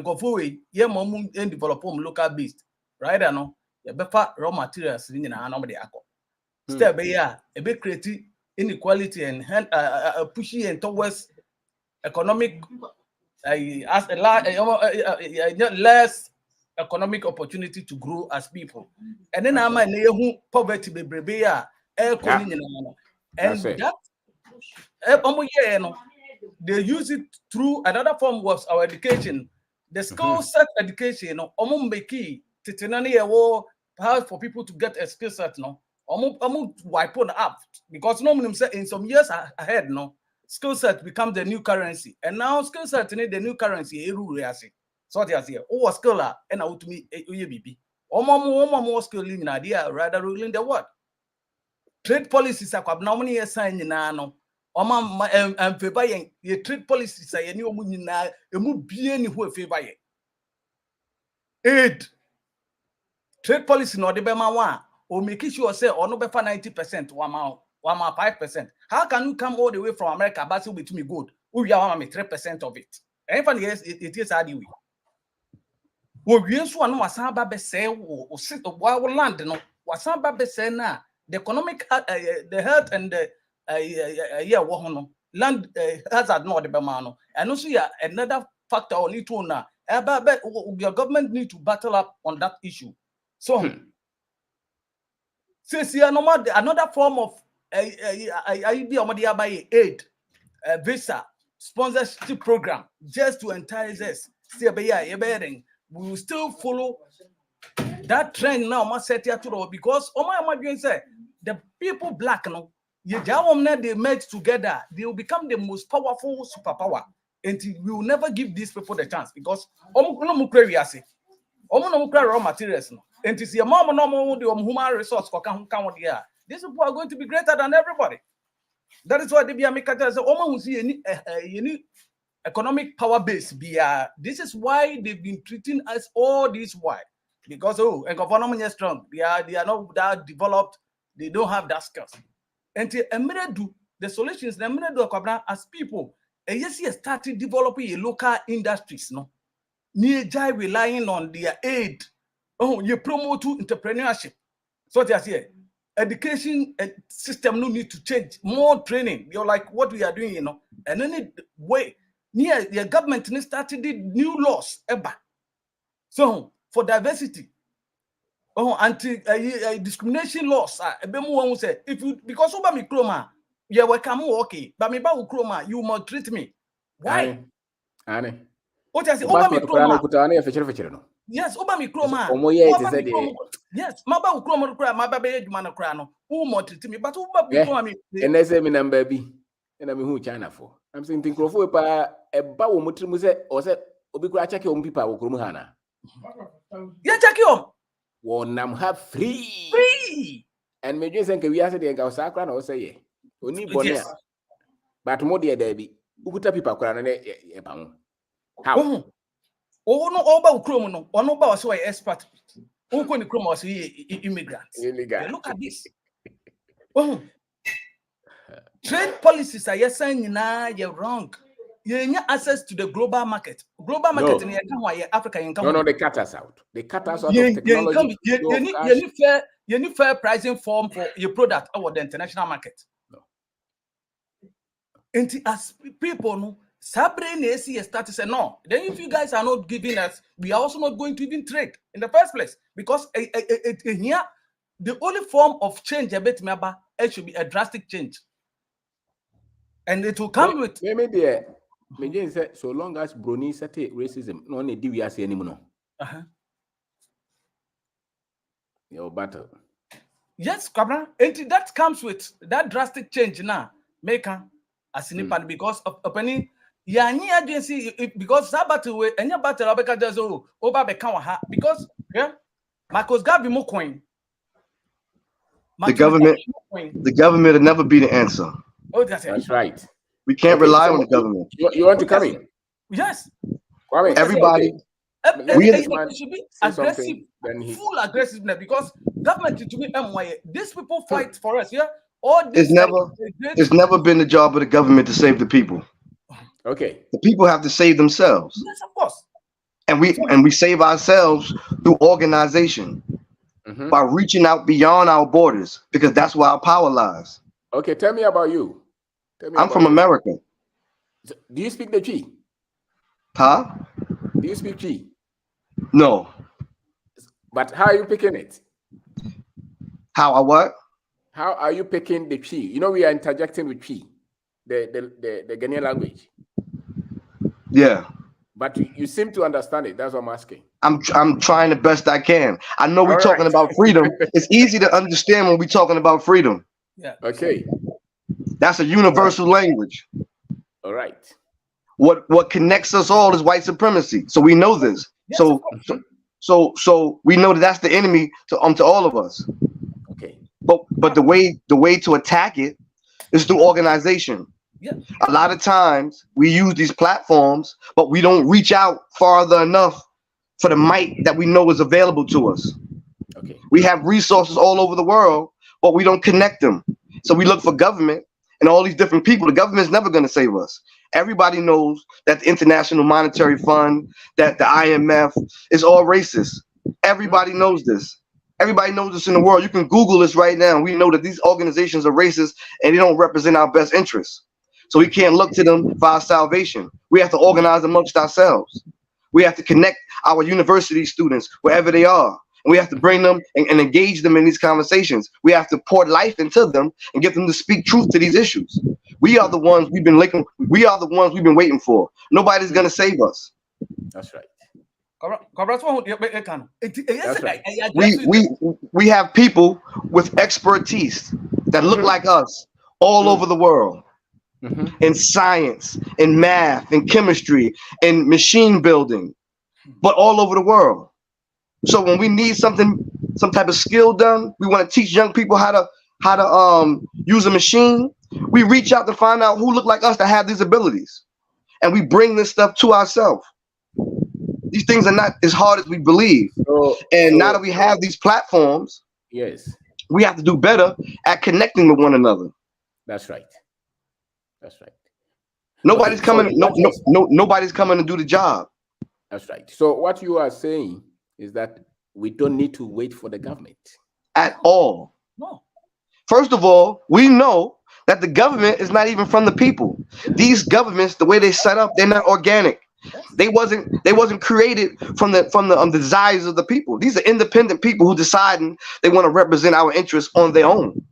go forward, yeah, mom and develop local based. Right? I know. You befa raw materials in the step a bit creative inequality and pushing and towards economic as a less economic opportunity to grow as people. And then I'm poverty be and they use it through another form was our education. The skill set education, how for people to get a skill set, no, wipe on up because normally in some years ahead, no, skill set becomes the new currency, and now skill set the new currency. So what is here? Oh, skill and out to me, baby. More skill in idea rather ruling the what? Trade policies are normally assigned no. And favor ye trade policies are any omunina emu bie ni who favor ye. Aid trade policy no de be ma wa or make sure say or no be for 90% one 5%. How can you come all the way from America but still be to me good? We are 3% of it. And if yes, it is hard way. We so no wasan ba be say o sit land no wasan ba be say na the economic the health and the land hazard no the bemano and also another factor on it now your government need to battle up on that issue. So since another form of aid visa sponsorship program just to entice us we will still follow that trend now must set here to because say the people black no they merge together, they will become the most powerful superpower. And we will never give these people the chance because raw materials. And to see a mom the human resource these people are going to be greater than everybody. That is why they be any economic power base. This is why they've been treating us all this while. Because economy is strong. They are not that developed, they don't have that skills. And the solutions as people, and yes, he started developing a local industries, no, near relying on their aid. Oh, you promote entrepreneurship. So that's here. Education system no need to change, more training. You're like what we are doing, and any way near the government started new laws ever. So for diversity. Anti discrimination laws say if you because over me chroma yeah we come okay but me ba chroma you maltreat me. Why? What I say over me chroma yes over me chroma yes ma ba chroma chroma ma ba be adwuma no chroma no who maltreat me but over me chroma me and they say me number B and I mean who China for I'm saying think crofo pa e ba wo mutrimu say o say obi kura check your people wo krom hana yeah check you Wonam have free. And me just think we are saying that Osakra no say ye. Oni bonia. But more dear Debbie. Ukuta people kura na e ba how? No oba ukromo no. Ono ba was expert. Unko ni kromo was immigrants. Yeah, look at this. Trade policies are yes you're wrong. You have access to the global market. Global market in Africa. No, they cut us out. They cut us out of technology. You need fair pricing form for your product over the international market. No. And as people know, Sabre start to say no. Then if you guys are not giving us, we are also not going to even trade in the first place because here the only form of change it should be a drastic change, and it will come with. Me say so long as Brony set racism, no need we are seeing anymore. Your battle. Yes, Kabra. And that comes with that drastic change now. Maker as in because of opening any agency because that battle way any battle Abeka does over because Marcos Gabi mo coin. The government will never be the answer. Oh, that's right. We can't rely on the government. You want to come in? Yes. Everybody. It should be aggressive, full aggressiveness because government to me, these people fight for us. Yeah. It's never been the job of the government to save the people. Okay. The people have to save themselves. Yes, of course. And we save ourselves through organization by reaching out beyond our borders because that's where our power lies. Okay, tell me about you. I'm from America. Do you speak the G? Huh? Do you speak G? No. But how are you picking it? How I what? How are you picking the G? You know we are interjecting with G. the Ghanaian language? Yeah. But you seem to understand it. That's what I'm asking. I'm trying the best I can. I know we're All talking right. about freedom. It's easy to understand when we're talking about freedom. Yeah. Okay. That's a universal language. All right. What connects us all is white supremacy. So we know this. Yes, So we know that that's the enemy to all of us. Okay. But the way to attack it is through organization. Yeah. A lot of times we use these platforms, but we don't reach out farther enough for the might that we know is available to us. Okay. We have resources all over the world, but we don't connect them. So we look for government and all these different people. The government is never going to save us. Everybody knows that the International Monetary Fund, that the IMF is all racist. Everybody knows this. Everybody knows this in the world. You can Google this right now. We know that these organizations are racist and they don't represent our best interests. So we can't look to them for our salvation. We have to organize amongst ourselves. We have to connect our university students wherever they are. And we have to bring them and engage them in these conversations. We have to pour life into them and get them to speak truth to these issues. We are the ones we've been waiting for. Nobody's gonna save us. That's right. That's right. We have people with expertise that look like us all over the world. In science, in math, in chemistry, in machine building, but all over the world. So when we need some type of skill done, we want to teach young people how to use a machine. We reach out to find out who look like us to have these abilities, and we bring this stuff to ourselves. These things are not as hard as we believe. Now that we have these platforms, yes, we have to do better at connecting with one another. That's right. That's right. Nobody's coming. Nobody's coming to do the job. That's right. So what you are saying is that we don't need to wait for the government at all. No. First of all, we know that the government is not even from the people. These governments, the way they set up, they're not organic. They wasn't created from the desires of the people. These are independent people who deciding they want to represent our interests on their own.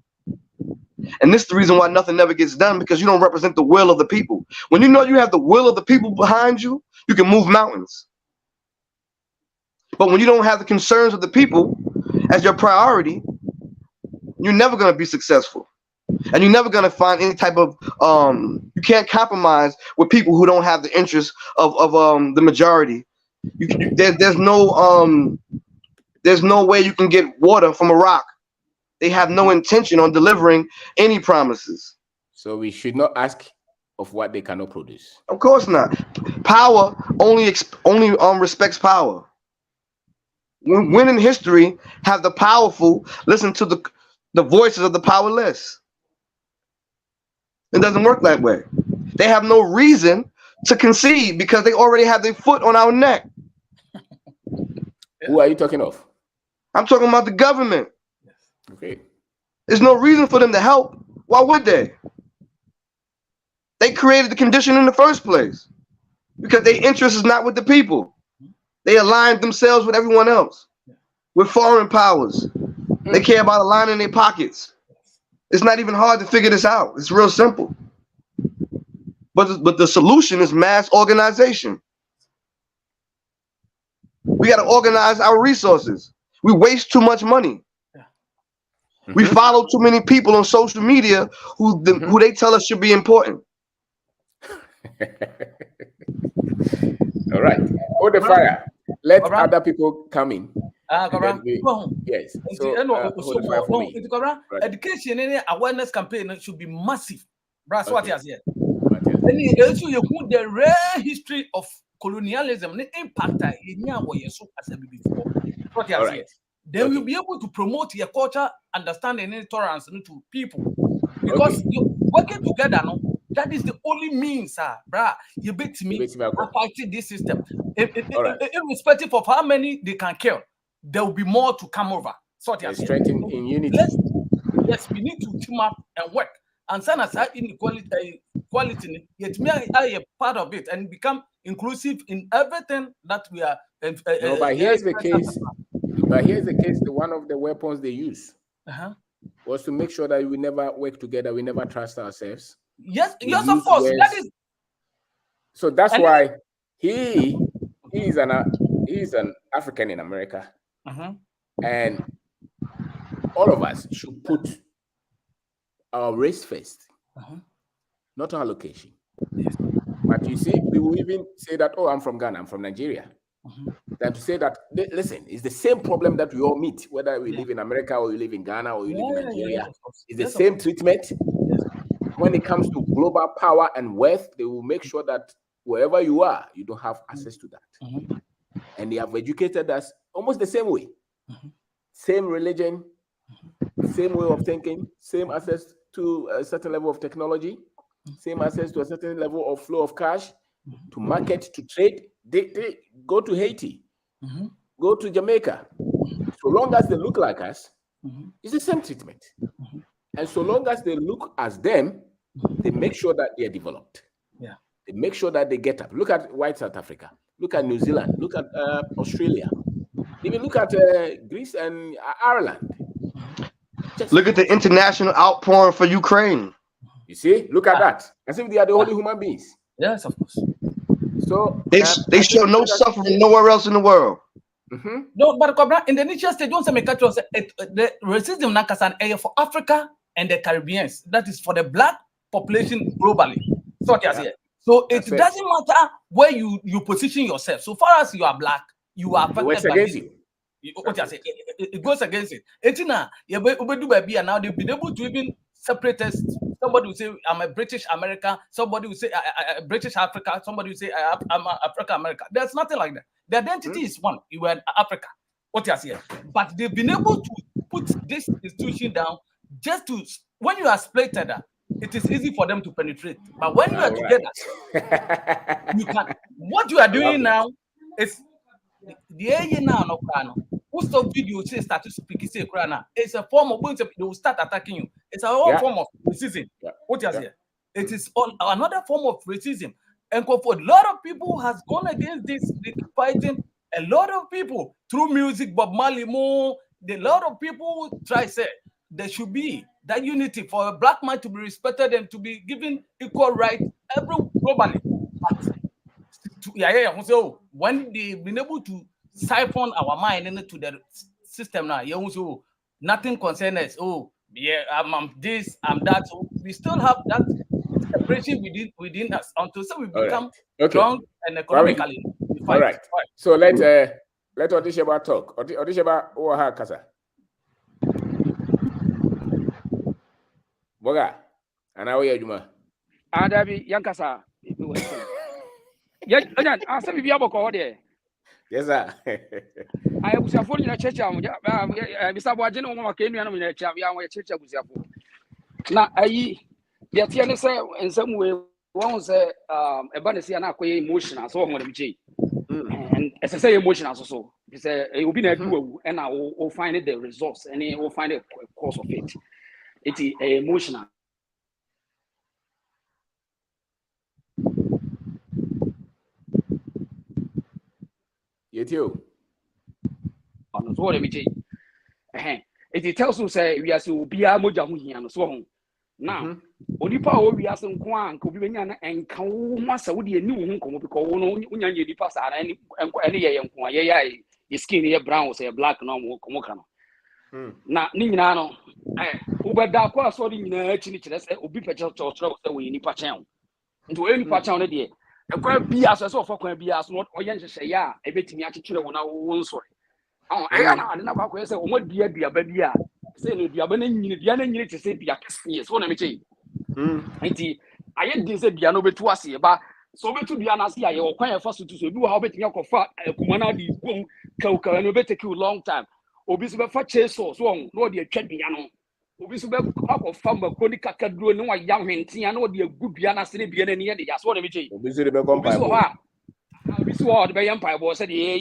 And this is the reason why nothing never gets done, because you don't represent the will of the people. When you know you have the will of the people behind you, you can move mountains. But when you don't have the concerns of the people as your priority, you're never going to be successful. And you're never going to find any type of, you can't compromise with people who don't have the interests of the majority. There's no way you can get water from a rock. They have no intention on delivering any promises. So we should not ask of what they cannot produce. Of course not. Power only respects power. When in history have the powerful listen to the voices of the powerless? It doesn't work that way. They have no reason to concede because they already have their foot on our neck. Who are you talking of? I'm talking about the government. Okay. There's no reason for them to help. Why would they? They created the condition in the first place because their interest is not with the people. They aligned themselves with everyone else, with foreign powers. They care about aligning their pockets. It's not even hard to figure this out. It's real simple. But the solution is mass organization. We got to organize our resources. We waste too much money. We follow too many people on social media who they tell us should be important. All right. Hold the fire. Let other people come in. Yes. So, hold the fire for me. Right. Education and awareness campaign should be massive. That's what he has here. And also the rare history of colonialism, the impact as before. What he has here. Then we'll be able to promote your culture, understanding, and tolerance to people. Because working together, that is the only means, bruh. You beat me fighting this system. Irrespective of how many they can kill, there will be more to come over. So strengthen in unity. Yes, we need to team up and work. And send us inequality, yet me are a part of it and become inclusive in everything that we are. No, but here's the case. But here's the case. One of the weapons they use was to make sure that we never work together. We never trust ourselves. Yes, of course. Yes. That is. So that's why he's an African in America, and all of us should put our race first, not our location. Yes. But you see, we will even say that, oh, I'm from Ghana, I'm from Nigeria. Than to say that, listen, it's the same problem that we all meet, whether we live in America or you live in Ghana or you live in Nigeria. It's the same treatment. When it comes to global power and wealth, they will make sure that wherever you are, you don't have access to that. And they have educated us almost the same way. Same religion, same way of thinking, same access to a certain level of technology, same access to a certain level of flow of cash, to market, to trade. They go to Haiti, go to Jamaica. So long as they look like us, it's the same treatment. And so long as they look as them, they make sure that they are developed. Yeah. They make sure that they get up. Look at white South Africa. Look at New Zealand. Look at Australia. Even look at Greece and Ireland. Look at the international outpouring for Ukraine. You see, look at that. As if they are the only human beings. Yes, of course. So they show no suffering nowhere else in the world. No, but in the initial stage, don't say the racism nakasa for Africa and the Caribbeans. That is for the black population globally. So it doesn't matter where you position yourself. So far as you are black, you are affected by this. It goes against it. Etina, and now they've been able to even separate us. Somebody will say, I'm a British American. Somebody will say, British Africa. Somebody will say, I'm Africa America. There's nothing like that. The identity is one. You are in Africa. But they've been able to put this institution down just to, when you are split, it is easy for them to penetrate. But when you are together, you can. What you are doing now is the now most of video say start to speak say it's a form of they will start attacking you. It's a whole form of racism. It is another form of racism. And for a lot of people has gone against this fighting. A lot of people through music, Bob Marley, a lot of people try say there should be that unity for a black man to be respected and to be given equal rights globally. But when they've been able to siphon our mind into the system now, nothing concerns us. I'm this, I'm that. So we still have that separation within us until we become strong and economically. All right. So let Odisheba talk. Odisheba Oha Kasa. Boga, and how are you? Adabi Yankasa. Yes, I said, we have a call there. Yes, sir. I was a phone in a church. Mr. Wajino came in a church. We are a church. Now, the Tiana say in some way, one say, a banner and I emotional, so I'm going to and as I say, emotional also. It will be a duo, and I will find the results, and it will find a cause of it. It is emotional. You so let me say, it tells us we are so be a moja and so on. Now, Onipa we are some kwan could be and can master with the new home because when you pass any skin brown say black no more. Now, Ninano, Ubada, so in Chinichess, Ubi Pachel so we nipa channel. Into any patch on the day. A quite be as a for be as not or young say, yeah, a bit me actually when I was sorry. Oh, I never say, what be a baby. Say, the Abanin to say, be a yes, one of me. I had this piano to us, but so to be honest, I will quite first to do how better you far a Kumana di boom, Coca, and better you long time. Obisba for chase so long, no dear piano. Obisba cup of farmer, Konica can do no young men, I know the good piano city be any end. That's what I mean. Obiswa the empire was said, yeah,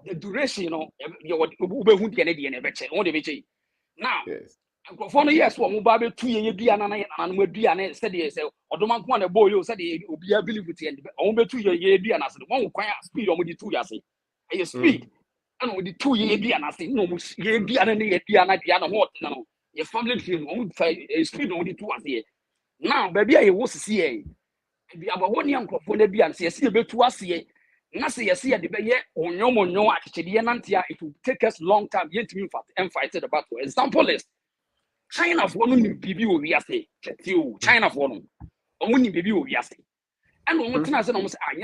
the duration, you would Canadian eventually. Now, for years, one Mubabe 2 years, and would be an steady yourself, or don't want a boy, you said it would be ability and only 2 years, and I said, one quiet speed on with the 2 years. A speed, and with the 2 years, and I said, no, ye be an piano, what no. Your family tree on speed on the 2 here. Now, baby, I was see be about 1 young for the be and see a bit to us here. Nasi see at the bay on your monyo at Chidianantia, it will take us long time yet to fight the battle. Example is China for one baby will be say, China for one, only baby will be say. And one thing I said almost, I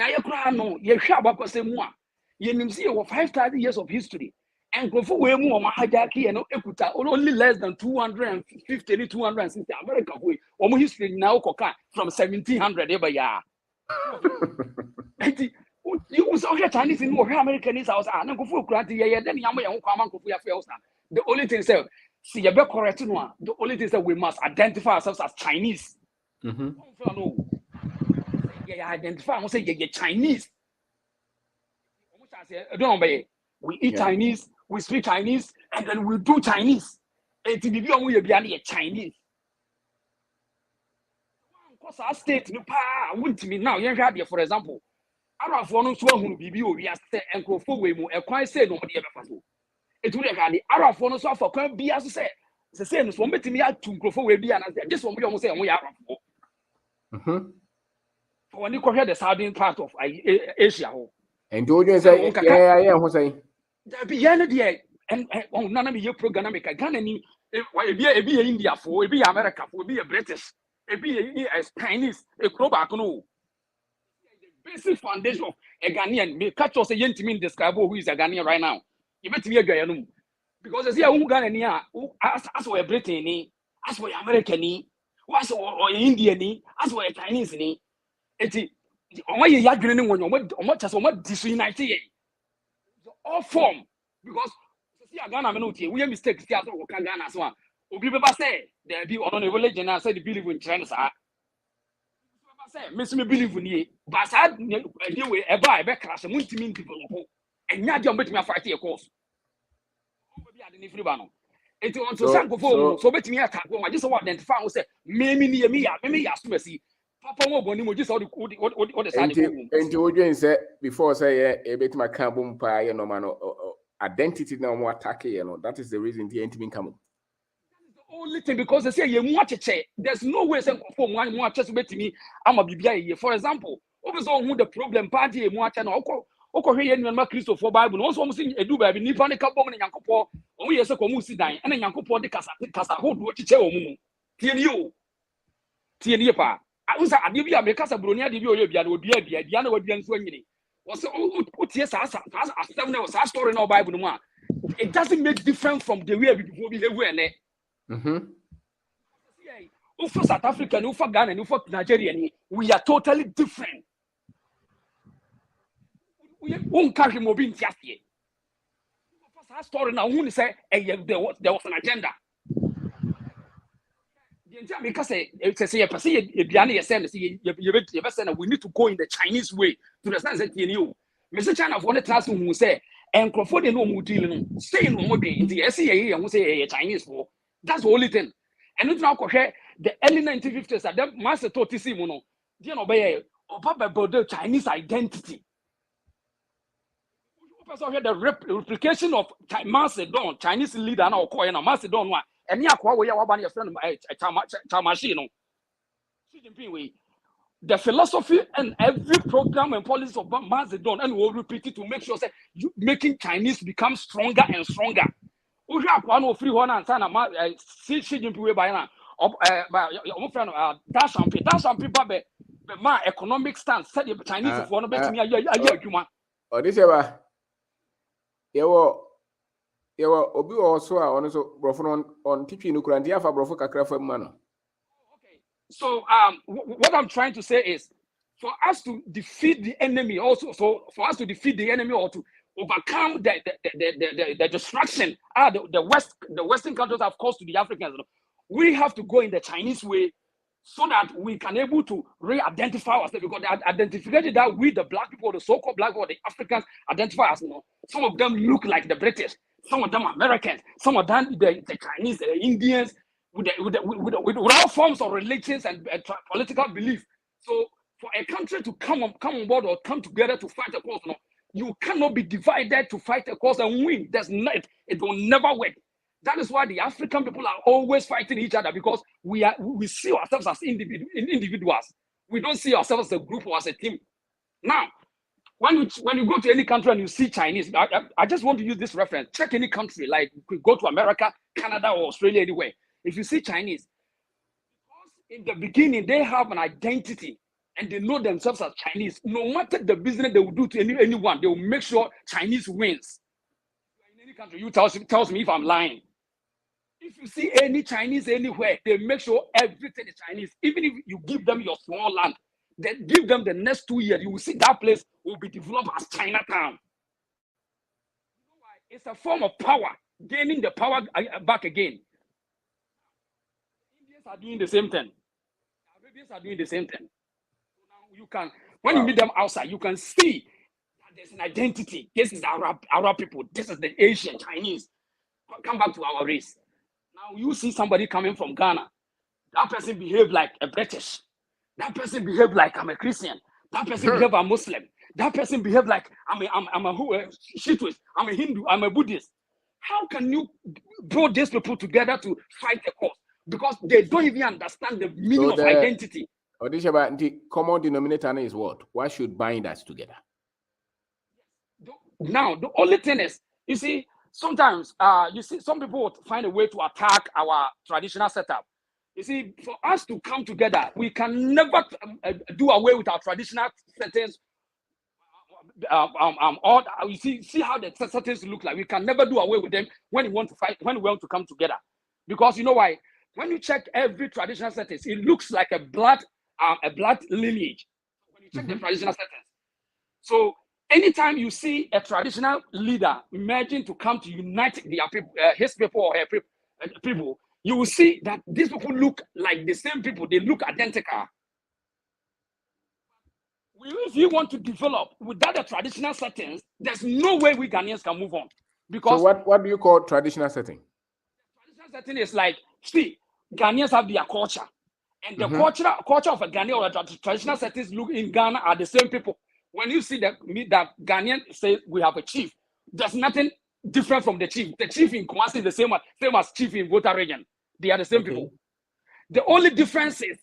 no, ye shall about the same one. You see over 5,000 years of history. And go for way more Mahajaki and Ekuta, only less than 250, 260 America way. Or history now from 1700 every year. You was okay Chinese in more American house and go for granted. Then Yama come on for your the only thing is, see a bit correct one. The only thing is that we must identify ourselves as Chinese. Yeah, identify. I say you're Chinese. Don't obey. We eat Chinese, we speak Chinese, and then we do Chinese. And to be a Chinese. Because our state, no power, wouldn't me now. You're here, for example. I have one who be we are and go forward. A quite say nobody ever do. It would have the Arab one so for can be as I say. The same as one bit me out to go forward. And this one we almost say we are. When you compare the southern part of Asia. And do you say, yeah, who's saying? There be there and none of your program make a Ghana be India for, be America for, be a British, be a Chinese, a crowback. No. The basic foundation of a Ghanaian may catch us a gentleman describe who is a Ghanaian right now. You bet me a Ghanaian. Because I see a Ghanaian who as for a Britain, as for American, as for Indian, as for a Chinese. It's why you are grinning when you're much as what disunited. All form because see a Ghana minute, we have mistakes here to Ghana as well. Obi Baba say there be on a religion and say they believe in China. Say, Miss me believe in ye, but I deal with a buy back class and multi people and not jump me a fight your course. It wants to sank for so bet me attack. I just want to identify and say, maybe near me, maybe ask me see. Papa won't just all the side. And you say before say a bit my carbon pie and no man identity now more attack, that is the reason the enemy come. Only thing because they say you watch a there's no way to perform one more just bet me. I'm a BBI. For example, always on who the problem party and watch and here in Christopher Bible. Also, I'm saying a do baby Nippon Kabon and Yankopo. Oh, yes, a commusi dying and a Yankopo de Casa hold what you tell me. Tienipa. I was at Dibia because of Brunia Dibia would be a Diana would be swinging. Was put yes, as 7 hours, our story in our Bible. It doesn't make difference from the way we behave. For South Africa, for Ghana, for Nigeria, we are totally different. We won't carry mobility. Our story now, who say there was an agenda. Because it's a person, we need to go in the Chinese way to the sense that you, Mr. China, for the classroom who say, and Crawford no more dealing, saying no more in the SCA and we say a Chinese for. That's the only thing. And it's now the early 1950s at that master Totissimono, you know, by the Chinese identity. The replication of Macedon, Chinese leader, and our coin, Macedon one, and Yakwa, we are your friend, Chamashino. The philosophy and every program and policy of Macedon, and we'll repeat it to make sure that you making Chinese become stronger and stronger. We have one or 3 1 and Xi Jinping by now. Your friend, that's some people, but my economic stance said the Chinese for no better me a year. Or this ever. You Obi also on brofon on teaching Ukraine for brofo kakra for man. Okay. So what I'm trying to say is for us to defeat the enemy also for us to defeat the enemy or to overcome the destruction the Western countries have caused to the Africans, we have to go in the Chinese way so that we can able to re-identify ourselves, because the identification that we, the black people, the so-called black people, the Africans identify as, some of them look like the British, some of them Americans, some of them the Chinese, the Indians, with all forms of religions and political belief. So for a country to come on board or come together to fight a cause, you cannot be divided to fight a cause and win. It will never work. That is why the African people are always fighting each other, because we see ourselves as individuals. We don't see ourselves as a group or as a team. Now, when you go to any country and you see Chinese, I just want to use this reference. Check any country, like go to America, Canada, or Australia, anywhere. If you see Chinese, in the beginning they have an identity and they know themselves as Chinese. No matter the business they will do to anyone, they will make sure Chinese wins. In any country, you tells me if I'm lying. If you see any Chinese anywhere, they make sure everything is Chinese. Even if you give them your small land, then give them the next 2 years, you will see that place will be developed as Chinatown. You know why? It's a form of power, gaining the power back again. Indians are doing the same thing. Arabians are doing the same thing. So now you can, when you meet them outside, you can see that there's an identity. This is Arab people. This is the Asian Chinese. Come back to our race. Now you see somebody coming from Ghana. That person behave like a British. That person behave like I'm a Christian. That person behave a Muslim. That person behave like I'm a Shiitwist. I'm a Hindu. I'm a Buddhist. How can you bring these people together to fight the cause? Because they don't even understand the meaning of identity. The common denominator is what? What should bind us together? Now, the only thing is, you see, sometimes you see some people would find a way to attack our traditional setup. You see, for us to come together, we can never do away with our traditional settings. You see how the settings look like. We can never do away with them when we want to fight, when we want to come together. Because you know why? When you check every traditional settings, it looks like a blood lineage. When you check the traditional settings, so anytime you see a traditional leader emerging to come to unite their people, his people or her people, you will see that these people look like the same people. They look identical. If you want to develop without the traditional settings, there's no way we Ghanaians can move on. Because so what do you call traditional setting? Traditional setting is like, see, Ghanaians have their culture. And the culture of a Ghanaian or the traditional settings look in Ghana are the same people. When you see that Ghanaian say we have a chief, there's nothing different from the chief. The chief in Kumasi is the same as chief in Volta region. They are the same people. The only difference is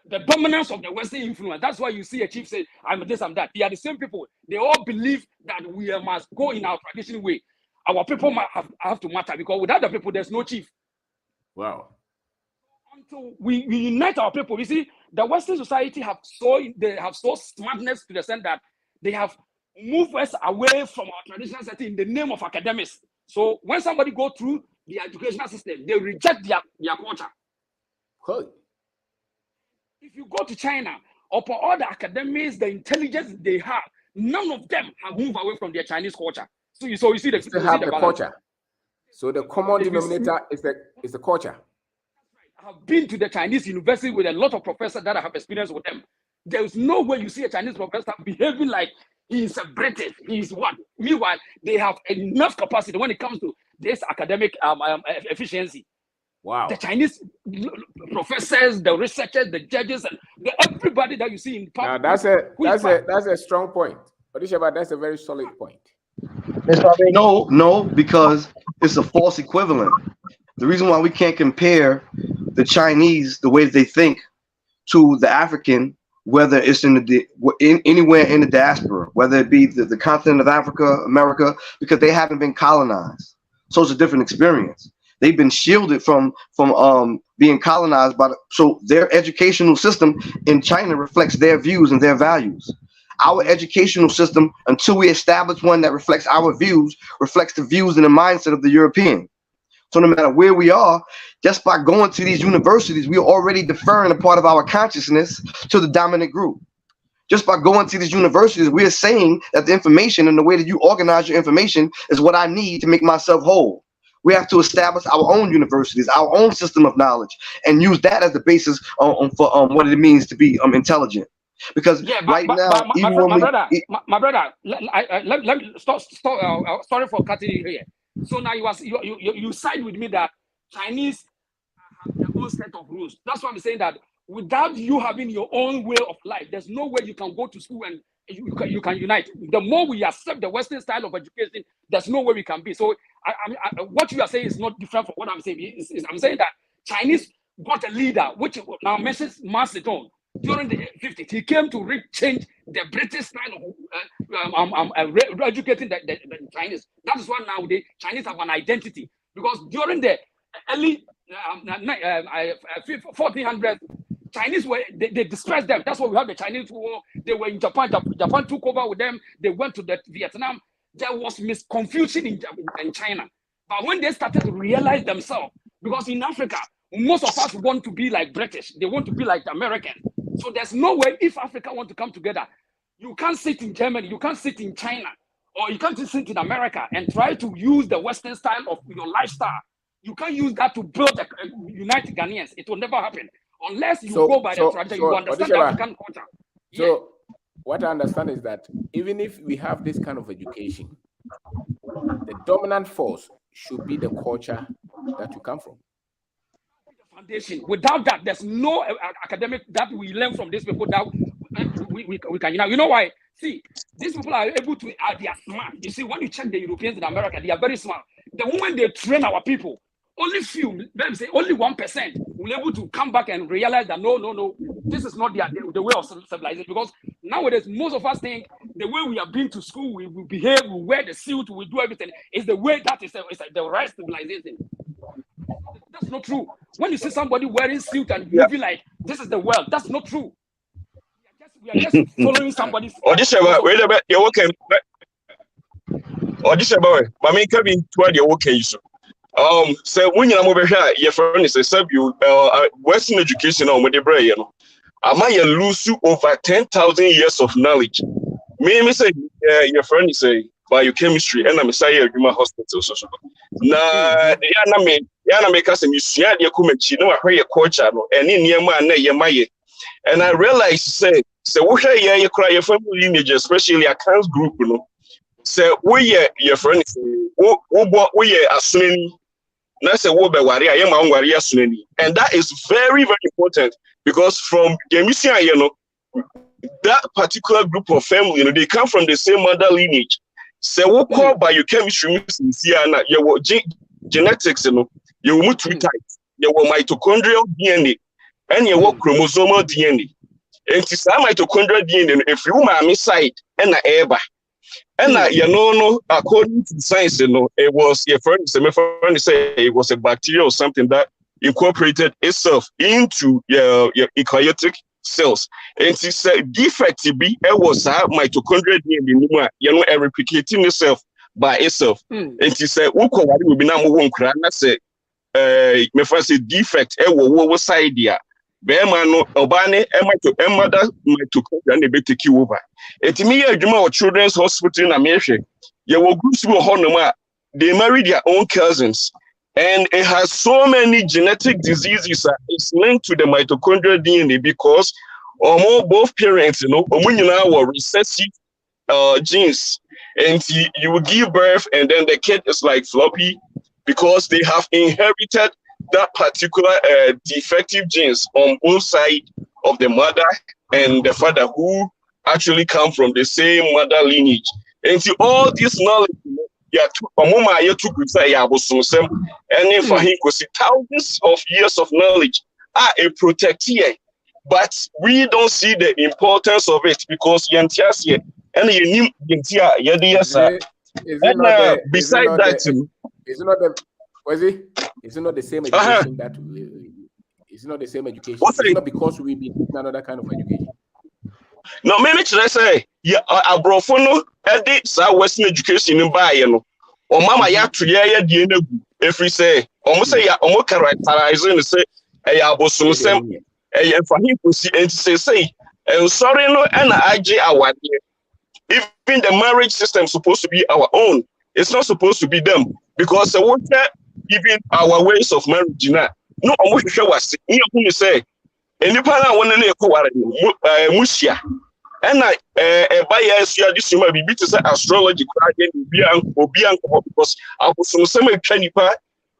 the dominance of the Western influence. That's why you see a chief say, I'm this, I'm that. They are the same people. They all believe that we must go in our traditional way. Our people have to matter, because without the people, there's no chief. Wow. Until we unite our people, you see, the Western society have so smartness to the extent that they have moved us away from our traditional setting in the name of academics. So when somebody go through the educational system, they reject their culture. Cool. If you go to China, upon all the academics, the intelligence they have, none of them have moved away from their Chinese culture. So you see the culture. So the common denominator is the culture. I have been to the Chinese university with a lot of professors that I have experience with them. There is no way you see a Chinese professor behaving like he is a British. He is what? Meanwhile, they have enough capacity when it comes to this academic efficiency. Wow. The Chinese professors, the researchers, the judges, and everybody that you see in public. Now that's a strong point. Odishaba, that's a very solid point. No, because it's a false equivalent. The reason why we can't compare the Chinese, the way that they think, to the African, whether it's anywhere in the diaspora, whether it be the continent of Africa, America, because they haven't been colonized. So it's a different experience. They've been shielded from being colonized so their educational system in China reflects their views and their values. Our educational system, until we establish one that reflects our views, reflects the views and the mindset of the European. So no matter where we are, just by going to these universities, we are already deferring a part of our consciousness to the dominant group. Just by going to these universities, we are saying that the information and the way that you organize your information is what I need to make myself whole. We have to establish our own universities, our own system of knowledge, and use that as the basis for what it means to be intelligent. Because my brother, let me stop. Sorry for cutting you here. So now you side with me that Chinese have their own set of rules. That's why I'm saying that without you having your own way of life, there's no way you can go to school and you can unite. The more we accept the Western style of education, there's no way we can be. So what you are saying is not different from what I'm saying. I'm saying that Chinese got a leader, which now mentions Mao Zedong. During the 50s, he came to change the British style of educating the Chinese. That is why nowadays Chinese have an identity, because during the early 1400s, Chinese they dispersed them. That's why we have the Chinese War. They were in Japan. Japan took over with them. They went to Vietnam. There was confusion in China. But when they started to realize themselves, because in Africa, most of us want to be like British. They want to be like American. So there's no way, if Africa want to come together, you can't sit in Germany, you can't sit in China, or you can't sit in America and try to use the Western style of your lifestyle. You can't use that to build a united Ghanaians. It will never happen unless you go by the tradition. You understand the African culture. So what I understand is that even if we have this kind of education, the dominant force should be the culture that you come from. Foundation. Without that, there's no academic that we learn from these people that we can. You know why? See, these people are able to. They are smart. You see, when you check the Europeans in America, they are very smart. The moment they train our people, only 1% will be able to come back and realize that no, this is not the way of civilization. Because nowadays, most of us think the way we have been to school, we behave, we wear the suit, we do everything, is the way that is the right civilization. That's not true. When you see somebody wearing suit and moving like this is the world, that's not true. We are just following somebody's. Or this about wait a bit, you're okay. Or this about but me can be toward your okay. So when you're over here, your friend is a sub you Western education on with the brain, you know. Am I lose you over 10,000 years of knowledge? Me say your friend is a biochemistry and I'm say human hospital so. Na na make us a museum de kumachi no ahwe your culture no eni niema na ye maye. And I realized say we hear you cry your family lineage, especially a cancer group, you know. Say we your friends we asuneni. Na say wo be wari aye ma wari asuneni. And that is very, very important because from the museum, you know, that particular group of family, you know, they come from the same mother lineage. Say we call biochemistry na your genetics, you know, you will two types. You will mitochondrial DNA and you will chromosomal DNA. And it's a mitochondrial DNA if you are side and a eba. And you know, according to science, you know, it was your friend say it was a bacteria or something that incorporated itself into your eukaryotic cells. And it's a defect to be it was a mitochondrial DNA, you know, replicating itself by itself. And it's a will be now one crown. That's it. My first defect, what side there. Beemano Obane mother mitochondria and be take you over. It me a Juma or children's hospital in America. You will groups will honor they marry their own cousins. And it has so many genetic diseases it's linked to the mitochondrial DNA because both parents, you know, were recessive genes. And you will give birth and then the kid is like floppy because they have inherited that particular defective genes on both sides of the mother and the father who actually come from the same mother lineage. And to all this knowledge, and for him, because thousands of years of knowledge are a protected, but we don't see the importance of it because besides that, it's not the same education that it's not the same education. It's not because we be another kind of education. No, maybe should I say, abrofono edit Western education in Bayano. Or mama ya to DNA if we say almost say characterizing and say abosum sem for him to see and say sorry no and IG our even the marriage system is supposed to be our own. It's not supposed to be them because even our ways of marriage now. No, I'm going to show us. You say, and you plan one and a musia. And I buy a this might be to say astrology because I was some semi canipa,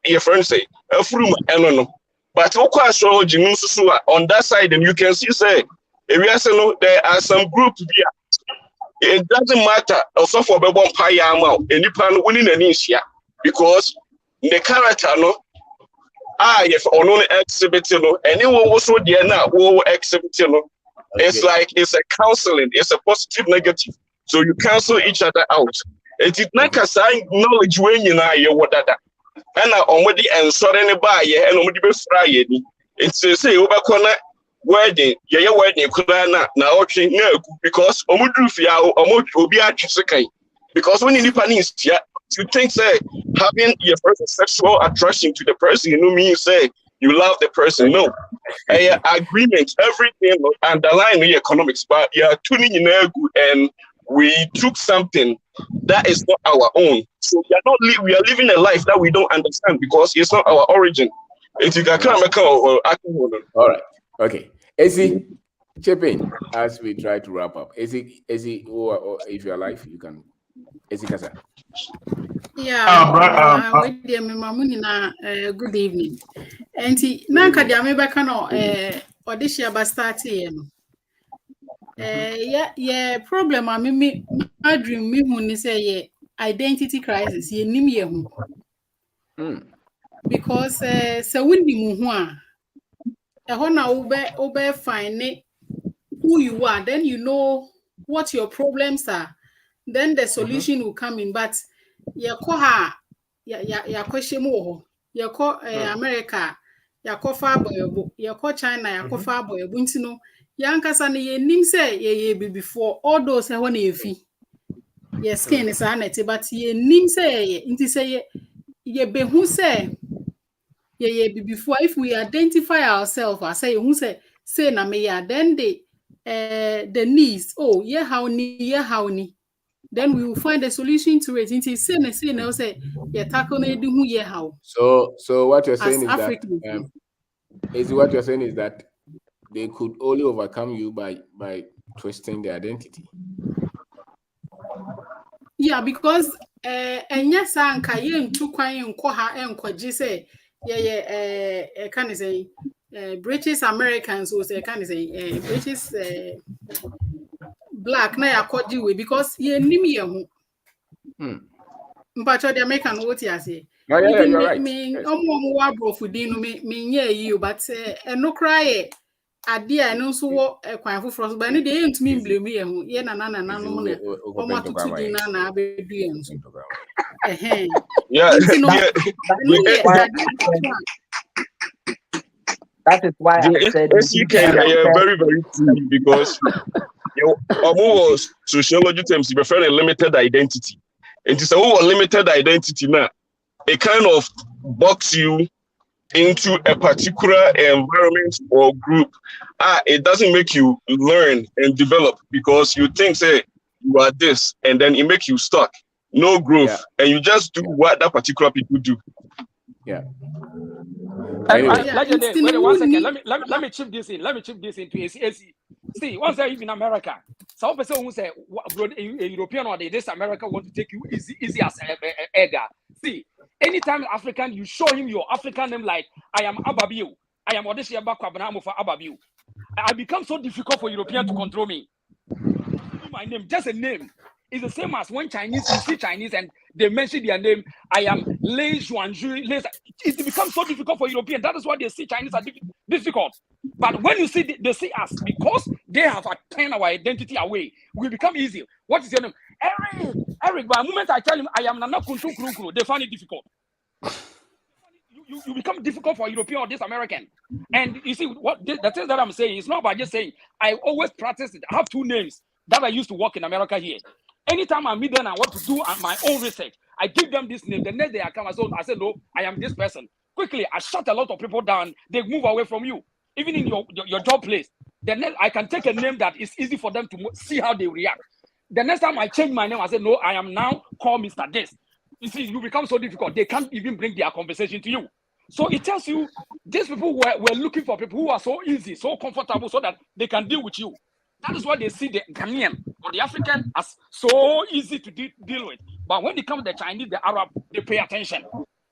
your friends say, a fruit, I don't know. But astrology means on that side, and you can see, say, there are some groups here it doesn't matter. Also for Bebon Payama, any pan winning an issue because the character no. If only exhibiting anyone was so dear now, who exhibiting. It's like it's a counseling, it's a positive negative. So you cancel each other out. It is not a sign knowledge when you know what that. And I already and so anybody and already be fry. It's a say over corner wedding, yeah, wedding, now because because when you panic, you think say having your first sexual attraction to the person, you know means say you love the person. No. Agreement, everything underlying the economics, but yeah, tuning in and we took something that is not our own. So we are living a life that we don't understand because it's not our origin. All right. Okay. Ezzy, chip in as we try to wrap up. Ezzy, or if you're alive, you can. Ezzy Kasa. Yeah, good evening. And nanka dia me beka no audition ba start here no. Yeah, problem a me dream me hu ni say yeah identity crisis ye nim ye hu. Because so when you hu a na obe find who you are, then you know what your problems are. Then the solution will come in, but ya question more. Ya America, ya fa boy, ya China, ya fa boy, buntino. Ya nkasa ne ye nim say ye before all those e won efi. Ye skin is anete, but ye nim say ye inti say ye behu say ye before. If we identify ourselves as say who say na me ya, then the needs, oh yeah how ni. Then we will find a solution to it. Until say yeah tackle na do who yeah how. So what you're saying is African, what you're saying is that they could only overcome you by twisting their identity. Yeah, because yes anka ye ntu kwan enko ha enkoje say yeah can say British Americans will say can say British black na yakoji we because ye nim ye hu mpacho the American what you say you're right. Me omo wa brofudi no me nye you but no cry ade a no so wo kwan foforo but no dey ntumi blame ye hu ye na no na omo atutudi na abedu ye nso that is why I said you can very very true because sociology terms you prefer a limited identity. It is a limited identity now. It kind of box you into a particular environment or group. It doesn't make you learn and develop because you think say you are this and then it makes you stuck. No growth. And you just do what that particular people do. Yeah. Anyway. Wait 1 second. Let me chip this in. Let me chip this into AC. See, once I live in America, some person who say a European or this America want to take you easy as Edgar. See, anytime African, you show him your African name like I am Ababiu, I am Odessia Bakwabanamo for Ababiu. I become so difficult for European to control me. My name, just a name. It's the same as when Chinese, you see Chinese and they mention their name. I am Lei Xuanzhu. It becomes so difficult for Europeans. That is why they see Chinese are difficult. But when you see they see us, because they have turned our identity away, we become easy. What is your name? Eric. By the moment I tell him I am Nana Kuntu Kuru, they find it difficult. You become difficult for European or this American. And you see, the things that I'm saying is not about just saying, I always practice it. I have two names that I used to work in America here. Anytime I meet them, I want to do my own research. I give them this name. The next day I come, I say, no, I am this person. Quickly, I shut a lot of people down. They move away from you. Even in your job place. The next, I can take a name that is easy for them to see how they react. The next time I change my name, I say, no, I am now called Mr. This. You see, you become so difficult. They can't even bring their conversation to you. So it tells you, these people were looking for people who are so easy, so comfortable, so that they can deal with you. That is why they see the Ghanaian or the African as so easy to deal with. But when it comes to the Chinese, the Arab, they pay attention.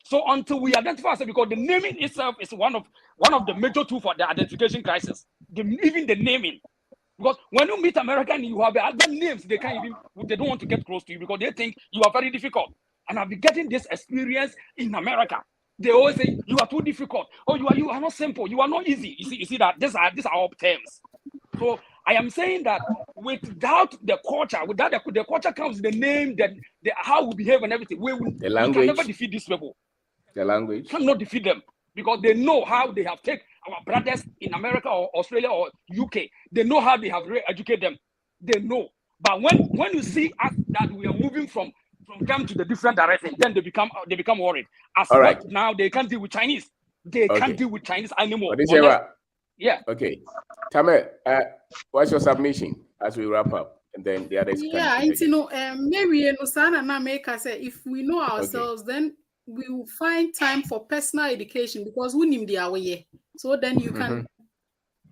So until we identify ourselves, because the naming itself is one of the major tools for the identification crisis. Even the naming. Because when you meet American, you have other names they don't want to get close to you because they think you are very difficult. And I've been getting this experience in America. They always say you are too difficult. Oh, you are not simple. You are not easy. You see that these are our terms. So I am saying that without the culture, the culture comes the name, how we behave and everything. We can never defeat these people. The language cannot defeat them because they know how they have taken our brothers in America or Australia or UK. They know how they have educated them. They know. But when you see us that we are moving from them to the different direction, then they become worried. Now they can't deal with Chinese. They can't deal with Chinese anymore. Yeah. Okay. Tame, what's your submission as we wrap up? And then the others. Yeah, and maybe if we know ourselves, then we will find time for personal education because we need the way. So then you can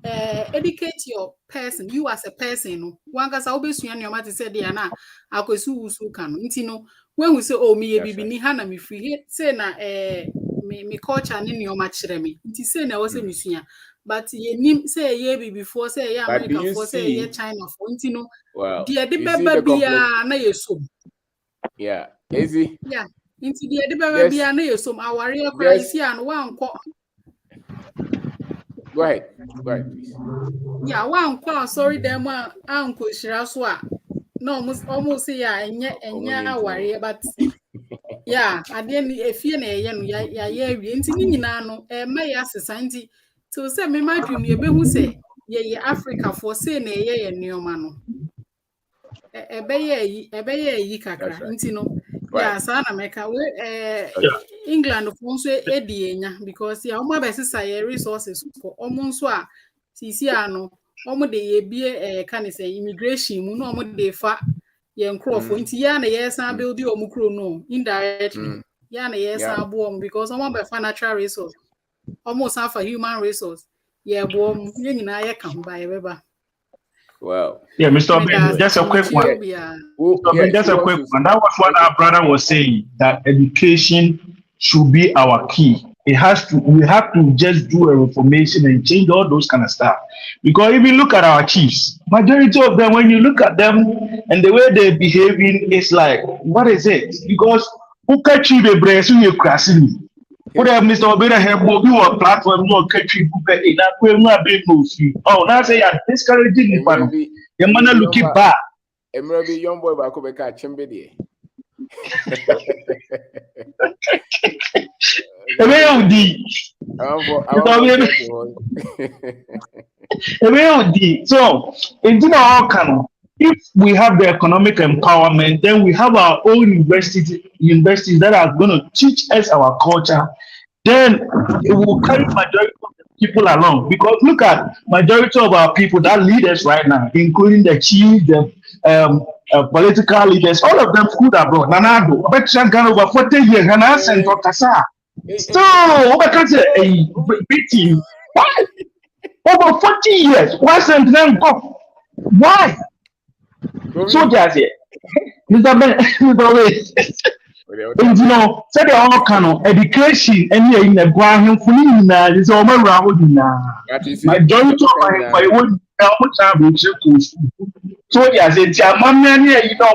educate your person, you as a person. One guy's always your mother said, Diana, I could sue when we say, oh, me, baby, ni hana me free, say na me culture and in your match remi. It is saying I was a mission. But ye say ye before say yeah America for say yeah China for well, the baby na yeso. Yeah, easy. Yeah, into the baby na yeso. Our real crazy and one. Go ahead, please. Yeah, one call. Sorry, them one uncle Shiraswa. No, almost say yeah, and worry, but yeah, at the end if you my society. So say me my dream ye be who say ye Africa for say na ye nneoma no ebe ye kakra nti no yeah sa na meka we England for so edi enya because ya omo be sisa ye resources for omo nso a sisi ano omo de ye bie can say immigration mu no omo de fa ye nkrofo nti ya na ye san build omo kro no indirectly ya na ye san abo because omo be fa natural resource almost half a human resource. Yeah, well, yeah, Mr. Ben, just a quick one. Just a quick one. That was what our brother was saying, that education should be our key. We have to just do a reformation and change all those kind of stuff. Because if you look at our chiefs, majority of them, when you look at them and the way they're behaving, it's like, what is it? Because who catch you the brain, so you're crashing. What have Mr. Obeda have more platform, more country, that way not being moved. Oh, now say I'm discouraging you. Your man looking back. Maybe young boy back over catch him be So, it's in our canon. If we have the economic empowerment, then we have our own universities that are going to teach us our culture. Then it will carry majority of the people along. Because look at majority of our people that lead us right now, including the chief, the political leaders, all of them schooled abroad. Nanado, I bet you can over 40 years, and I sent for Kasa. So, what can I say? Beating. Why? Over 40 years. Why send them go? Why? Soldiers here. Mr. Ben, and you know, say they all can education and in the ground for is all around my joint of my own soldiers, it's a man here, you know,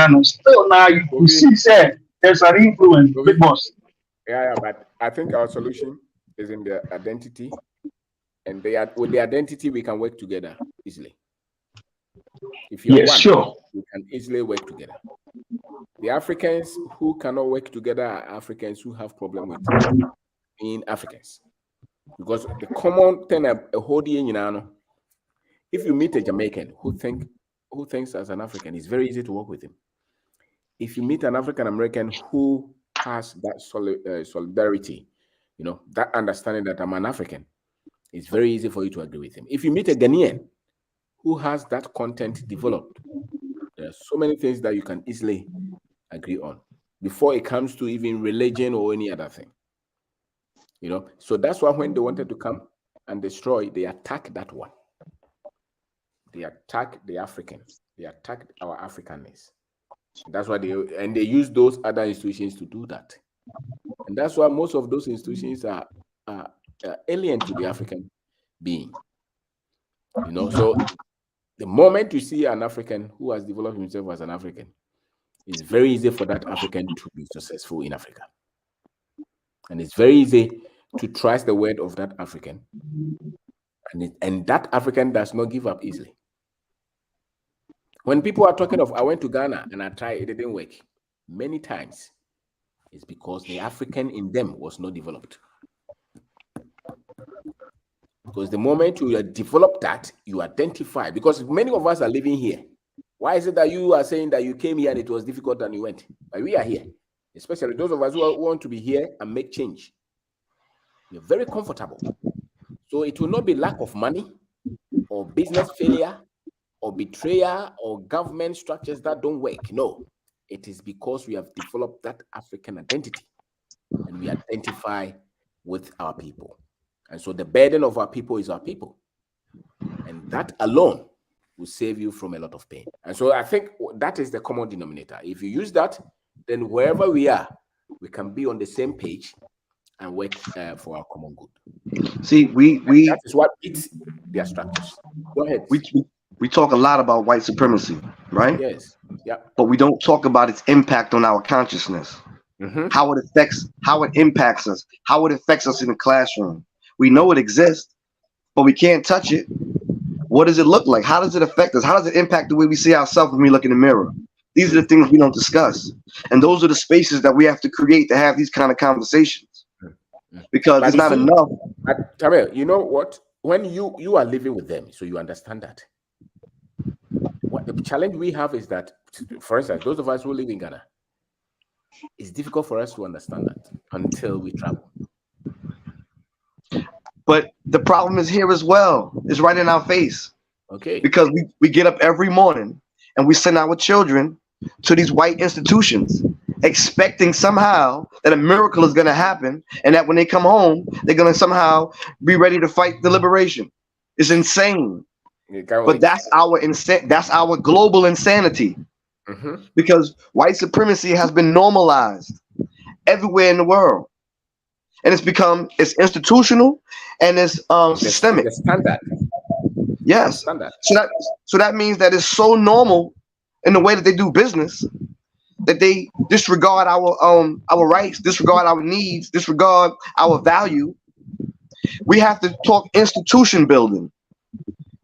who still now you see, say there's an influence, big boss. Yeah, but I think our solution is in the identity, and with the identity we can work together easily. If you're one, we can easily work together. The Africans who cannot work together are Africans who have problem with being Africans. Because the common thing a whole day, you know, if you meet a Jamaican who thinks as an African, it's very easy to work with him. If you meet an African American who has that solidarity, you know, that understanding that I'm an African, it's very easy for you to agree with him. If you meet a Ghanaian who has that content developed, there are so many things that you can easily agree on before it comes to even religion or any other thing. You know, so that's why when they wanted to come and destroy, they attacked that one. They attacked the Africans. They attacked our Africanness. That's why they use those other institutions to do that. And that's why most of those institutions are alien to the African being. You know, so The moment you see an African who has developed himself as an African, it's very easy for that African to be successful in Africa. And it's very easy to trust the word of that African. And that African does not give up easily. When people are talking of, I went to Ghana and I tried, it didn't work. Many times, it's because the African in them was not developed. Because the moment you develop that, you identify. Because many of us are living here. Why is it that you are saying that you came here and it was difficult and you went? But we are here. Especially those of us who want to be here and make change. We are very comfortable. So it will not be lack of money or business failure or betrayal or government structures that don't work. No, it is because we have developed that African identity and we identify with our people. And so the burden of our people is our people. And that alone will save you from a lot of pain. And so I think that is the common denominator. If you use that, then wherever we are, we can be on the same page and work for our common good. See, that is what eats their structures. Go ahead. We talk a lot about white supremacy, right? Yes. Yeah. But we don't talk about its impact on our consciousness, how it impacts us, how it affects us in the classroom. We know it exists, but we can't touch it. What does it look like? How does it affect us? How does it impact the way we see ourselves when we look in the mirror? These are the things we don't discuss. And those are the spaces that we have to create to have these kind of conversations. Because it's not enough. Tamil, you know what? When you are living with them, so you understand that. What the challenge we have is that, for instance, those of us who live in Ghana, it's difficult for us to understand that until we travel. But the problem is here as well. It's right in our face. Okay. Because we get up every morning and we send our children to these white institutions, expecting somehow that a miracle is going to happen and that when they come home, they're going to somehow be ready to fight the liberation. It's insane. But that's our global insanity. Because white supremacy has been normalized everywhere in the world. And it's institutional and it's systemic. The standard. Yes. Standard. So that means that it's so normal in the way that they do business that they disregard our rights, disregard our needs, disregard our value. We have to talk institution building.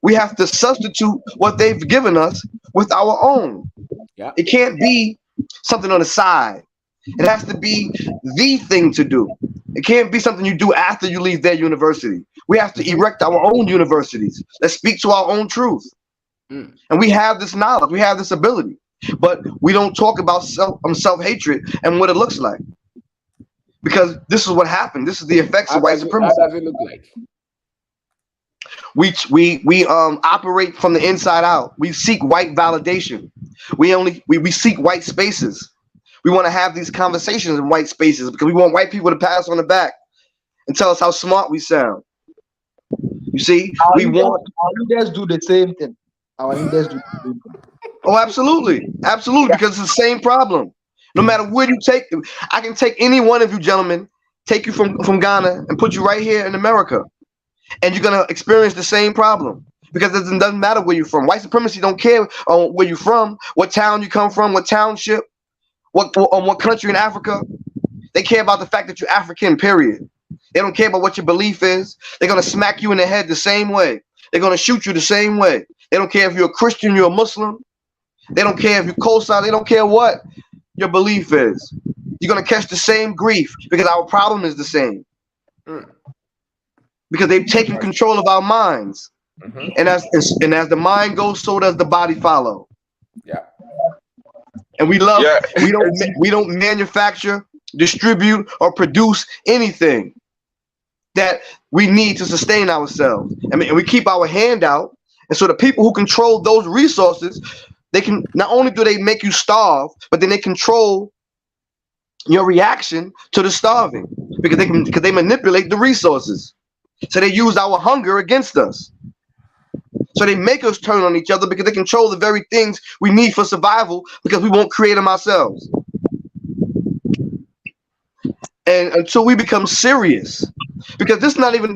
We have to substitute what they've given us with our own. Yeah. It can't be something on the side. It has to be the thing to do. It can't be something you do after you leave their university. We have to erect our own universities that speak to our own truth. And we have this knowledge, we have this ability, but we don't talk about self-hatred and what it looks like. Because this is what happened. This is the effects of white supremacy. How does it look like? We operate from the inside out. We seek white validation. We seek white spaces. We want to have these conversations in white spaces because we want white people to pat us on the back and tell us how smart we sound. You see, our leaders do the same thing. Our leaders do the same thing. Oh, absolutely. Absolutely. Because it's the same problem. No matter where you take, I can take any one of you gentlemen, take you from Ghana and put you right here in America. And you're going to experience the same problem because it doesn't matter where you're from. White supremacy don't care where you're from, what town you come from, what township, what country in Africa. They care about the fact that you're African, period. They don't care about what your belief is. They're going to smack you in the head the same way. They're going to shoot you the same way. They don't care if you're a Christian, you're a Muslim. They don't care if you're co-sign. They don't care what your belief is. You're going to catch the same grief because our problem is the same. Because they've taken control of our minds. And as the mind goes, so does the body follow. Yeah. And we don't manufacture, distribute, or produce anything that we need to sustain ourselves. I mean, and we keep our hand out. And so the people who control those resources, they can not only do they make you starve, but then they control your reaction to the starving because they manipulate the resources. So they use our hunger against us. So they make us turn on each other because they control the very things we need for survival because we won't create them ourselves. And until we become serious, because this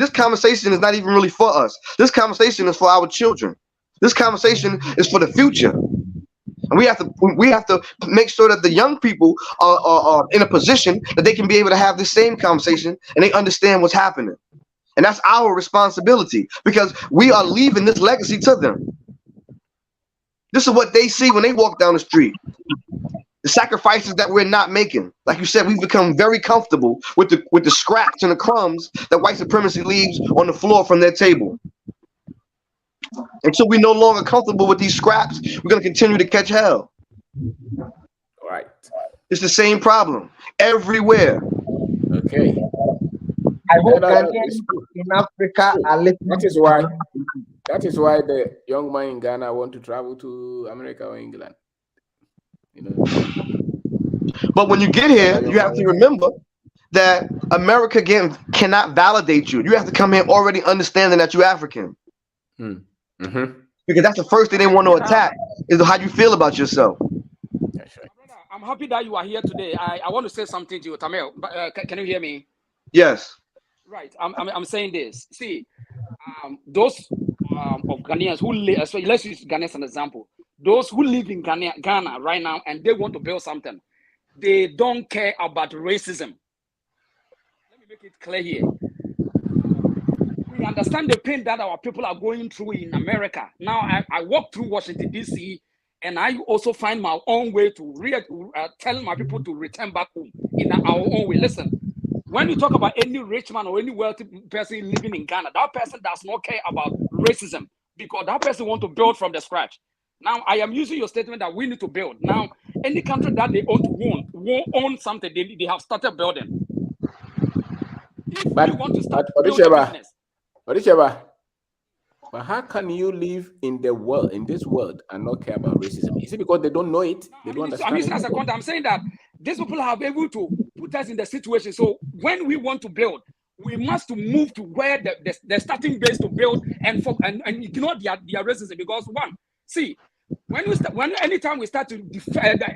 conversation is not even really for us. This conversation is for our children, This conversation is for the future. And we have to make sure that the young people are in a position that they can be able to have the same conversation and they understand what's happening. And that's our responsibility because we are leaving this legacy to them. This is what they see when they walk down the street. The sacrifices that we're not making. Like you said, we've become very comfortable with the scraps and the crumbs that white supremacy leaves on the floor from their table. Until we're no longer comfortable with these scraps, we're going to continue to catch hell. Right. It's the same problem everywhere. Okay. I hope Ghanaians in Africa are listening. That is why the young man in Ghana want to travel to America or England. You know. But when you get here, you have to remember that America cannot validate you. You have to come here already understanding that you're African. Because that's the first thing they want to attack is how you feel about yourself. That's right. I'm happy that you are here today. I want to say something to you, Tamil. But can you hear me? Yes. Right. I'm saying this. See, those of Ghanaians who live, so let's use Ghana as an example. Those who live in Ghana right now and they want to build something, they don't care about racism. Let me make it clear here. We understand the pain that our people are going through in America. Now, I walk through Washington, D.C., and I also find my own way to tell my people to return back home in our own way. Listen, when you talk about any rich man or any wealthy person living in Ghana, that person does not care about racism because that person wants to build from the scratch. Now, I am using your statement that we need to build. Now, any country that they won't own something, they have started building. If we want to start building business. But how can you live in this world, and not care about racism? Is it because they don't know it? They don't understand. I'm using as a content. I'm saying that these people have been able to put us in the situation. So when we want to build, we must move to where the starting base to build and ignore their racism. Because one, see, anytime we start to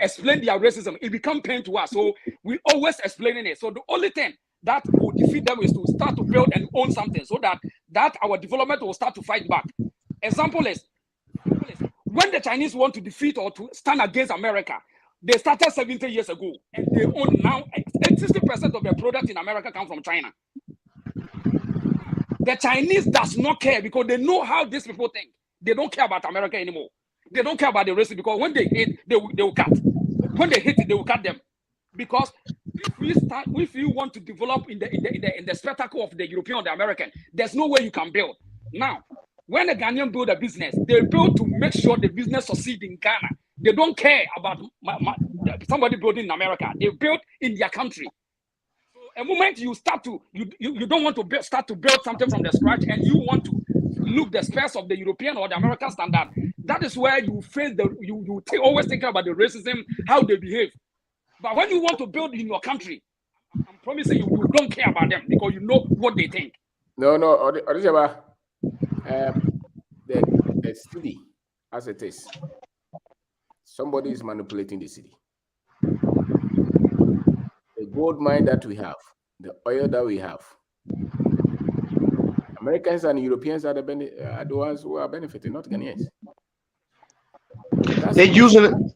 explain their racism, it becomes pain to us. So we always explaining it. So the only thing that will defeat them is to start to build and own something so that our development will start to fight back. Example is, when the Chinese want to defeat or to stand against America, they started 70 years ago and they own now 60% of their product in America come from China. The Chinese does not care because they know how these people think. They don't care about America anymore. They don't care about the racism because when they hit, they will cut. When they hit it, they will cut them. Because if you want to develop in the spectacle of the European or the American, there's no way you can build. Now, when a Ghanaian build a business, they build to make sure the business succeeds in Ghana. They don't care about somebody building in America. They build in their country. So, a moment you start to you don't want to start to build something from the scratch, and you want to look the specs of the European or the American standard. That is where you face you always thinking about the racism, how they behave. But when you want to build in your country, I'm promising you don't care about them because you know what they think. No, the city as it is, somebody is manipulating the city. The gold mine that we have, the oil that we have, Americans and Europeans are the ones who are benefiting, not Ghanaians. They're using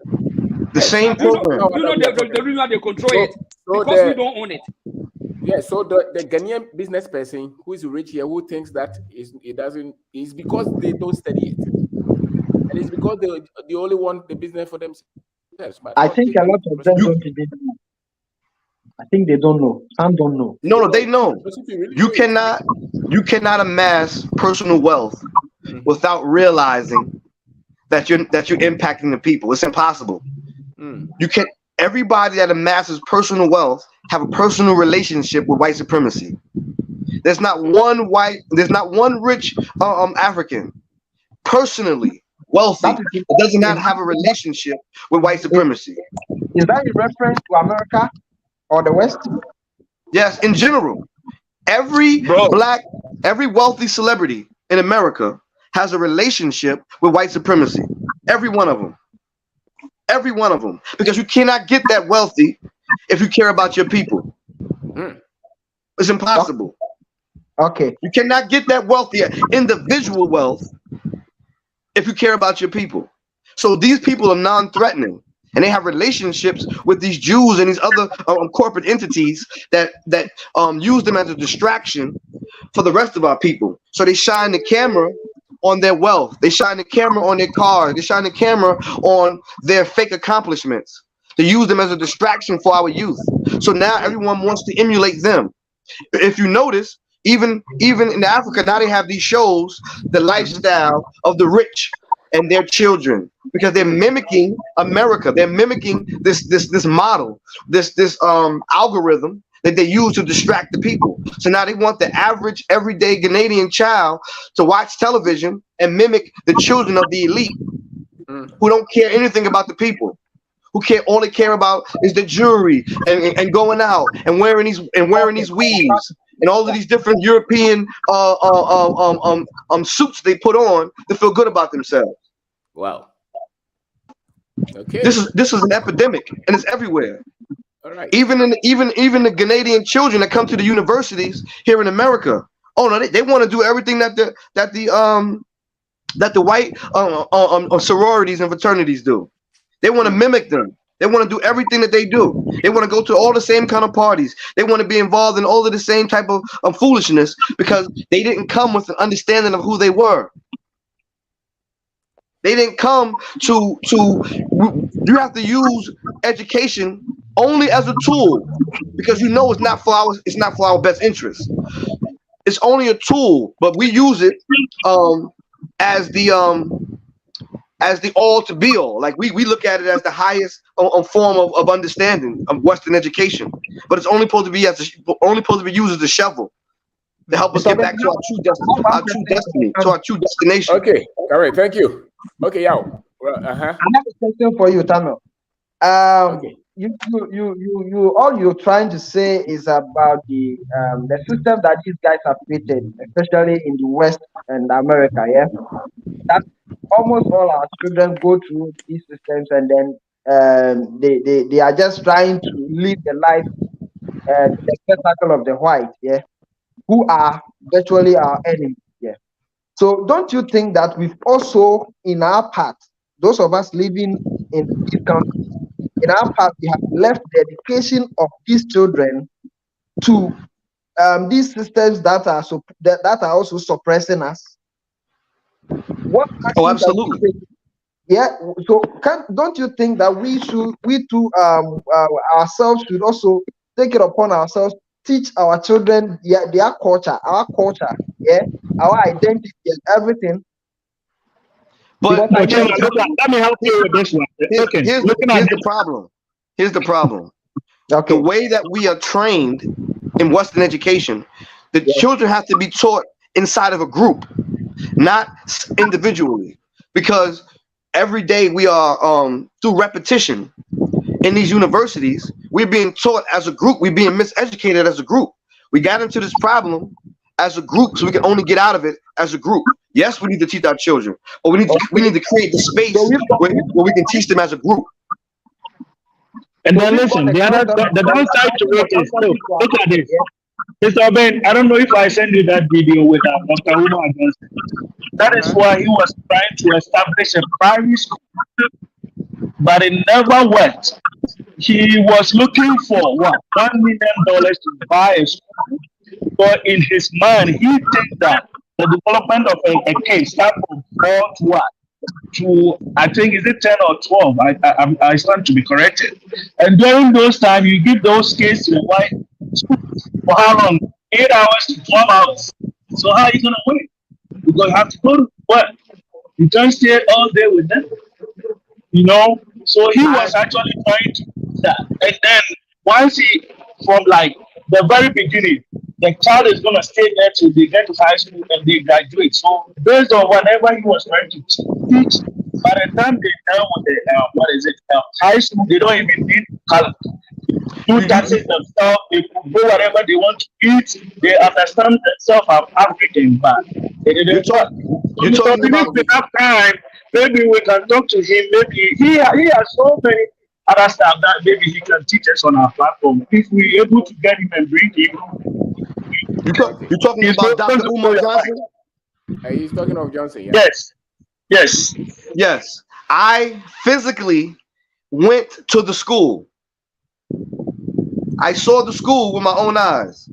the same program. You know the reason they control it because we don't own it. Yeah, so the Ghanaian business person who is rich here, who thinks that is because they don't study it, and it's because they only want the business for themselves. But I think a lot of them don't even know. I think they don't know. Some don't know. No, they know. You cannot amass personal wealth without realizing that you're impacting the people. It's impossible. You can. Everybody that amasses personal wealth have a personal relationship with white supremacy. There's not one rich African personally wealthy that does not have a relationship with white supremacy. Is that in reference to America or the West? Yes, in general. Every wealthy celebrity in America has a relationship with white supremacy. Every one of them. Every one of them. Because you cannot get that wealthy if you care about your people. It's impossible. Okay. You cannot get that wealthy individual wealth if you care about your people. So these people are non-threatening, and they have relationships with these Jews and these other corporate entities that use them as a distraction for the rest of our people. So they shine the camera on their wealth. They shine the camera on their cars. They shine the camera on their fake accomplishments. They use them as a distraction for our youth. So now everyone wants to emulate them. If you notice, even in Africa, now they have these shows, the lifestyle of the rich and their children, because they're mimicking America. They're mimicking this model, this algorithm that they use to distract the people. So now they want the average everyday Ghanaian child to watch television and mimic the children of the elite, who don't care anything about the people, who all they care about is the jewelry and going out and wearing these weaves and all of these different European suits they put on to feel good about themselves. Wow. Okay. This is an epidemic, and it's everywhere. All right. Even the Ghanaian children that come to the universities here in America, oh no, they want to do everything that the white sororities and fraternities do. They want to mimic them. They want to do everything that they do. They want to go to all the same kind of parties. They want to be involved in all of the same type of foolishness, because they didn't come with an understanding of who they were. They didn't come to. You have to use education only as a tool, because you know it's not for our best interest. It's only a tool, but we use it as the all to be all. Like we look at it as the highest form of understanding of Western education, but it's only supposed to be used as a shovel to help us get back to our true destiny, to our true destination. Okay, all right, thank you. Okay, Yao. I have a question for you, Tano. Okay. You all you're trying to say is about the system that these guys have created, especially in the West and America, yeah? That almost all our children go through these systems, and then they are just trying to live the life, the spectacle of the white, yeah, who are virtually our enemies, yeah. So don't you think that we've also, in our part, those of us living in these countries, in our part, we have left the education of these children to these systems that are also suppressing us? What? Oh, absolutely. Yeah. So don't you think that we too ourselves should also take it upon ourselves, teach our children their culture, our culture, yeah, our identity and everything? But let me help you with this one. Here's the problem. Here's the problem. Okay. The way that we are trained in Western education, the children have to be taught inside of a group, not individually, because every day we are through repetition in these universities, we're being taught as a group. We're being miseducated as a group. We got into this problem as a group, so we can only get out of it as a group. Yes, we need to teach our children, but we need to create the space where we can teach them as a group. And then listen, the downside to it is, look at this. Mr. Ben, I don't know if I sent you that video with Dr. Uma Johnson. That is why he was trying to establish a private school, but it never worked. He was looking for $1 million to buy a school, but in his mind, he thinks that the development of a case start from 4 to what? To, I think, is it 10 or 12? I stand to be corrected. And during those times, you give those kids to the white school for how long? 8 hours to 12 hours. So how are you going to win? Because you have to go to work. You can't stay all day with them. You know? So he was actually trying to do that. And then once from like the very beginning, the child is going to stay there till they get to high school and they graduate. So based on whatever he was trying to teach, by the time they're done with the high school, they don't even need color. Do taxes themselves, they can go whatever they want to eat, they understand themselves as African, but they didn't talk. You're talking about enough time, maybe we can talk to him, maybe he has so many other stuff that maybe he can teach us on our platform. If we're able to get him and bring him. You're talking about Dr. Umar Johnson? He's talking of Johnson, yeah. Yes. Yes. Yes. I physically went to the school. I saw the school with my own eyes.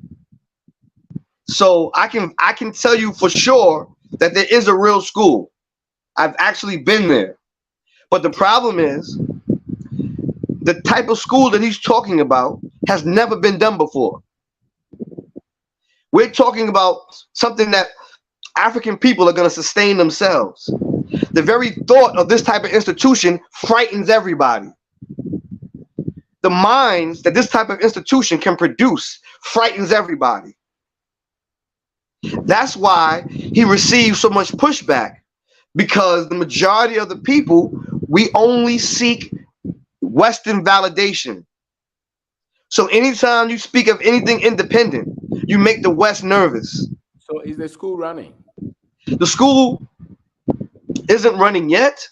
So I can tell you for sure that there is a real school. I've actually been there. But the problem is the type of school that he's talking about has never been done before. We're talking about something that African people are going to sustain themselves. The very thought of this type of institution frightens everybody. The minds that this type of institution can produce frightens everybody. That's why he receives so much pushback, because the majority of the people, we only seek Western validation. So anytime you speak of anything independent, you make the West nervous. So is the school running? The school isn't running yet,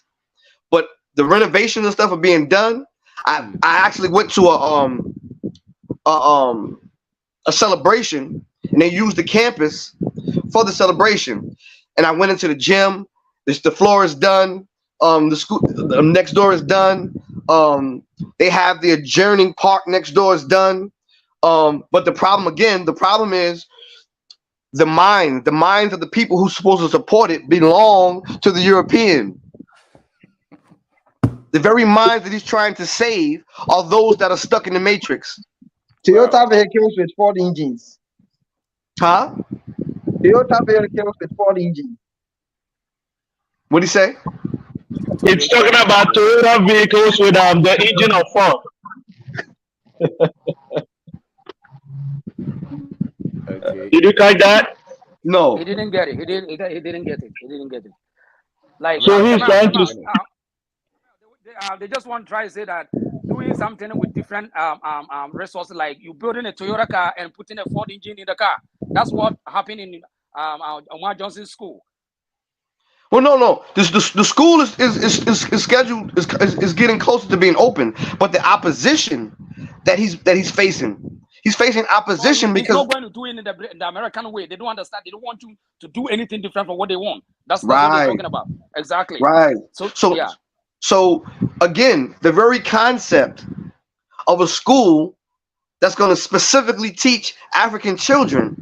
but the renovations and stuff are being done. I actually went to a celebration, and they used the campus for the celebration. And I went into the gym. The floor is done. The school next door is done. They have the adjourning park next door is done. But the problem is the minds of the people who's supposed to support it belong to the European. The very minds that he's trying to save are those that are stuck in the matrix. Toyota vehicles with Ford engines. Huh? Toyota vehicles with Ford engines. What do you say? It's talking about Toyota vehicles with the engine of Ford. Okay. Did you catch that? No. He didn't get it. He didn't get it. He didn't get it. Like So he's trying to. They just want to try to say that doing something with different resources, like you building a Toyota car and putting a Ford engine in the car. That's what happened in Omar Johnson's school. Well, no. The school is scheduled is getting closer to being open, but the opposition that he's facing. He's facing opposition he's because not going to do it in the American way. They don't understand. They don't want you to do anything different from what they want. That's what they're talking about. Exactly. Right. So yeah. So again, the very concept of a school that's going to specifically teach African children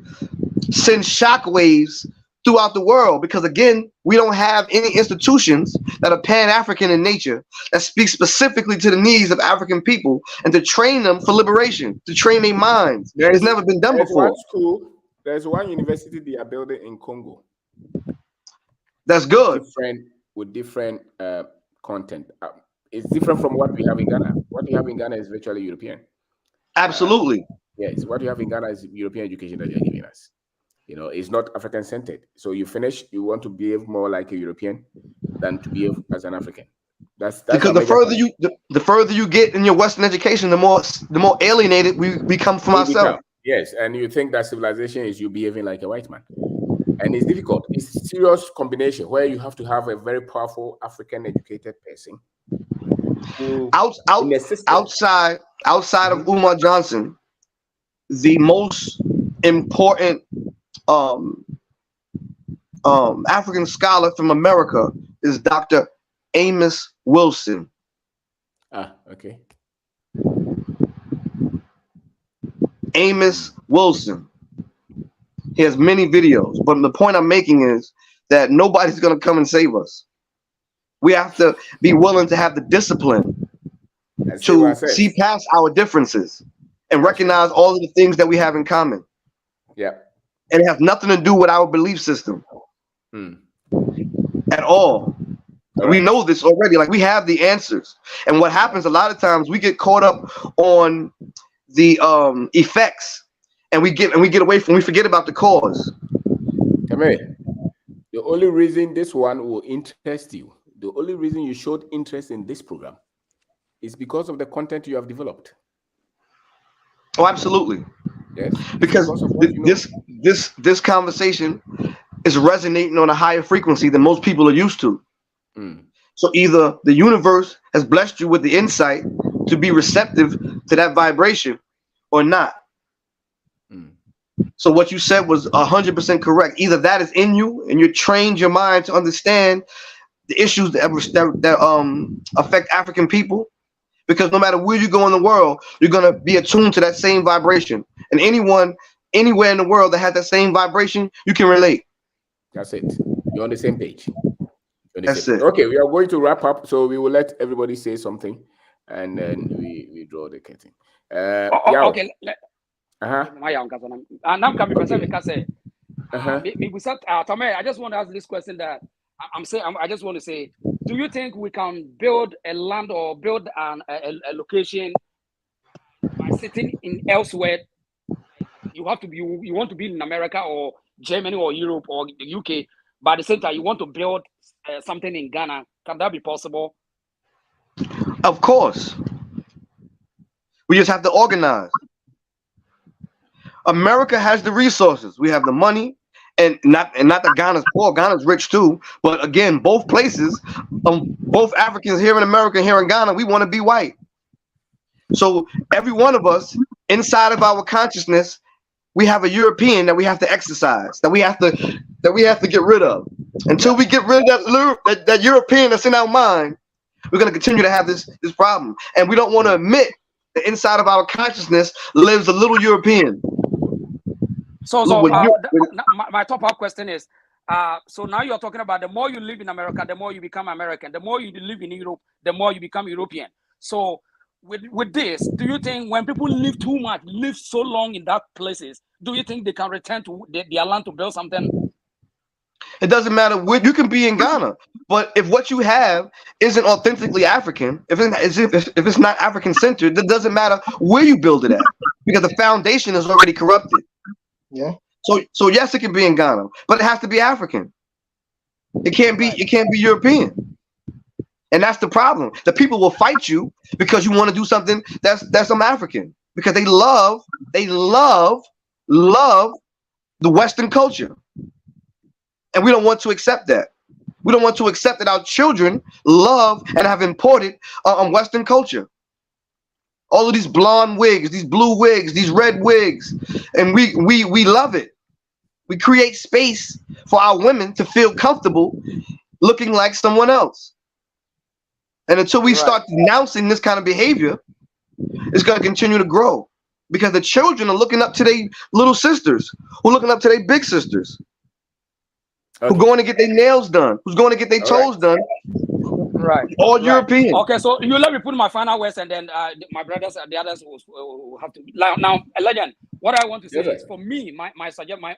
sends shockwaves throughout the world, because again, we don't have any institutions that are pan-African in nature that speak specifically to the needs of African people and to train them for liberation, to train their minds. It's never been done before. There's one university they are building in Congo. That's good. With different content. It's different from what we have in Ghana. What we have in Ghana is virtually European. Absolutely. Yes, what you have in Ghana is European education that they're giving us. You know, it's not African centered. So you finish, you want to behave more like a European than to behave as an African. That's because the further you get in your Western education, the more alienated we become from ourselves. Yes, and you think that civilization is you behaving like a white man, and it's difficult. It's a serious combination where you have to have a very powerful African educated person. Outside of Umar Johnson, the most important African scholar from America is Dr. Amos Wilson. Okay. Amos Wilson. He has many videos, but the point I'm making is that nobody's going to come and save us. We have to be willing to have the discipline to see past our differences and recognize all of the things that we have in common. Yeah. And it has nothing to do with our belief system at all. We know this already. Like, we have the answers. And what happens a lot of times, we get caught up on the effects, and we forget about the cause. The only reason this one will interest you, the only reason you showed interest in this program is because of the content you have developed. Oh, absolutely. Yes. Because this conversation is resonating on a higher frequency than most people are used to. So either the universe has blessed you with the insight to be receptive to that vibration or not. So what you said was 100% correct. Either that is in you and you trained your mind to understand the issues that affect African people, because no matter where you go in the world, you're gonna be attuned to that same vibration, and anyone anywhere in the world that has that same vibration, you can relate. That's it. You're on the same page. That's it. Okay, we are going to wrap up, so we will let everybody say something, and then we draw the curtain. Okay. I just want to ask this question that I'm saying. I just want to say, do you think we can build a land or build a location by sitting in elsewhere? You have to be. You want to be in America or Germany or Europe or the UK, but at the same time you want to build something in Ghana. Can that be possible? Of course. We just have to organize. America has the resources. We have the money, and not that Ghana's poor. Ghana's rich too. But again, both places, both Africans here in America and here in Ghana, we want to be white. So every one of us, inside of our consciousness, we have a European that we have to exercise, that we have to get rid of. Until we get rid of that European that's in our mind, we're going to continue to have this problem. And we don't want to admit that inside of our consciousness lives a little European. So my top-up question is, so now you're talking about the more you live in America, the more you become American. The more you live in Europe, the more you become European. So with this, do you think when people live too much, live so long in that places, do you think they can return to their land to build something? It doesn't matter where you can be in Ghana, but if what you have isn't authentically African, if it's not African centered, it doesn't matter where you build it at, because the foundation is already corrupted. Yeah. So yes, it can be in Ghana, but it has to be African. It can't be European. And that's the problem. The people will fight you because you want to do something that's African, because they love the Western culture. And we don't want to accept that. We don't want to accept that our children love and have imported Western culture. All of these blonde wigs, these blue wigs, these red wigs, and we love it. We create space for our women to feel comfortable looking like someone else. And until we start denouncing this kind of behavior, it's going to continue to grow, because the children are looking up to their little sisters, who are looking up to their big sisters, who going to get their nails done, who's going to get their toes done. Right. All European. Okay, so you let me put my final words, and then my brothers and the others will have to. Now, Legend, what I want to say is, for me, my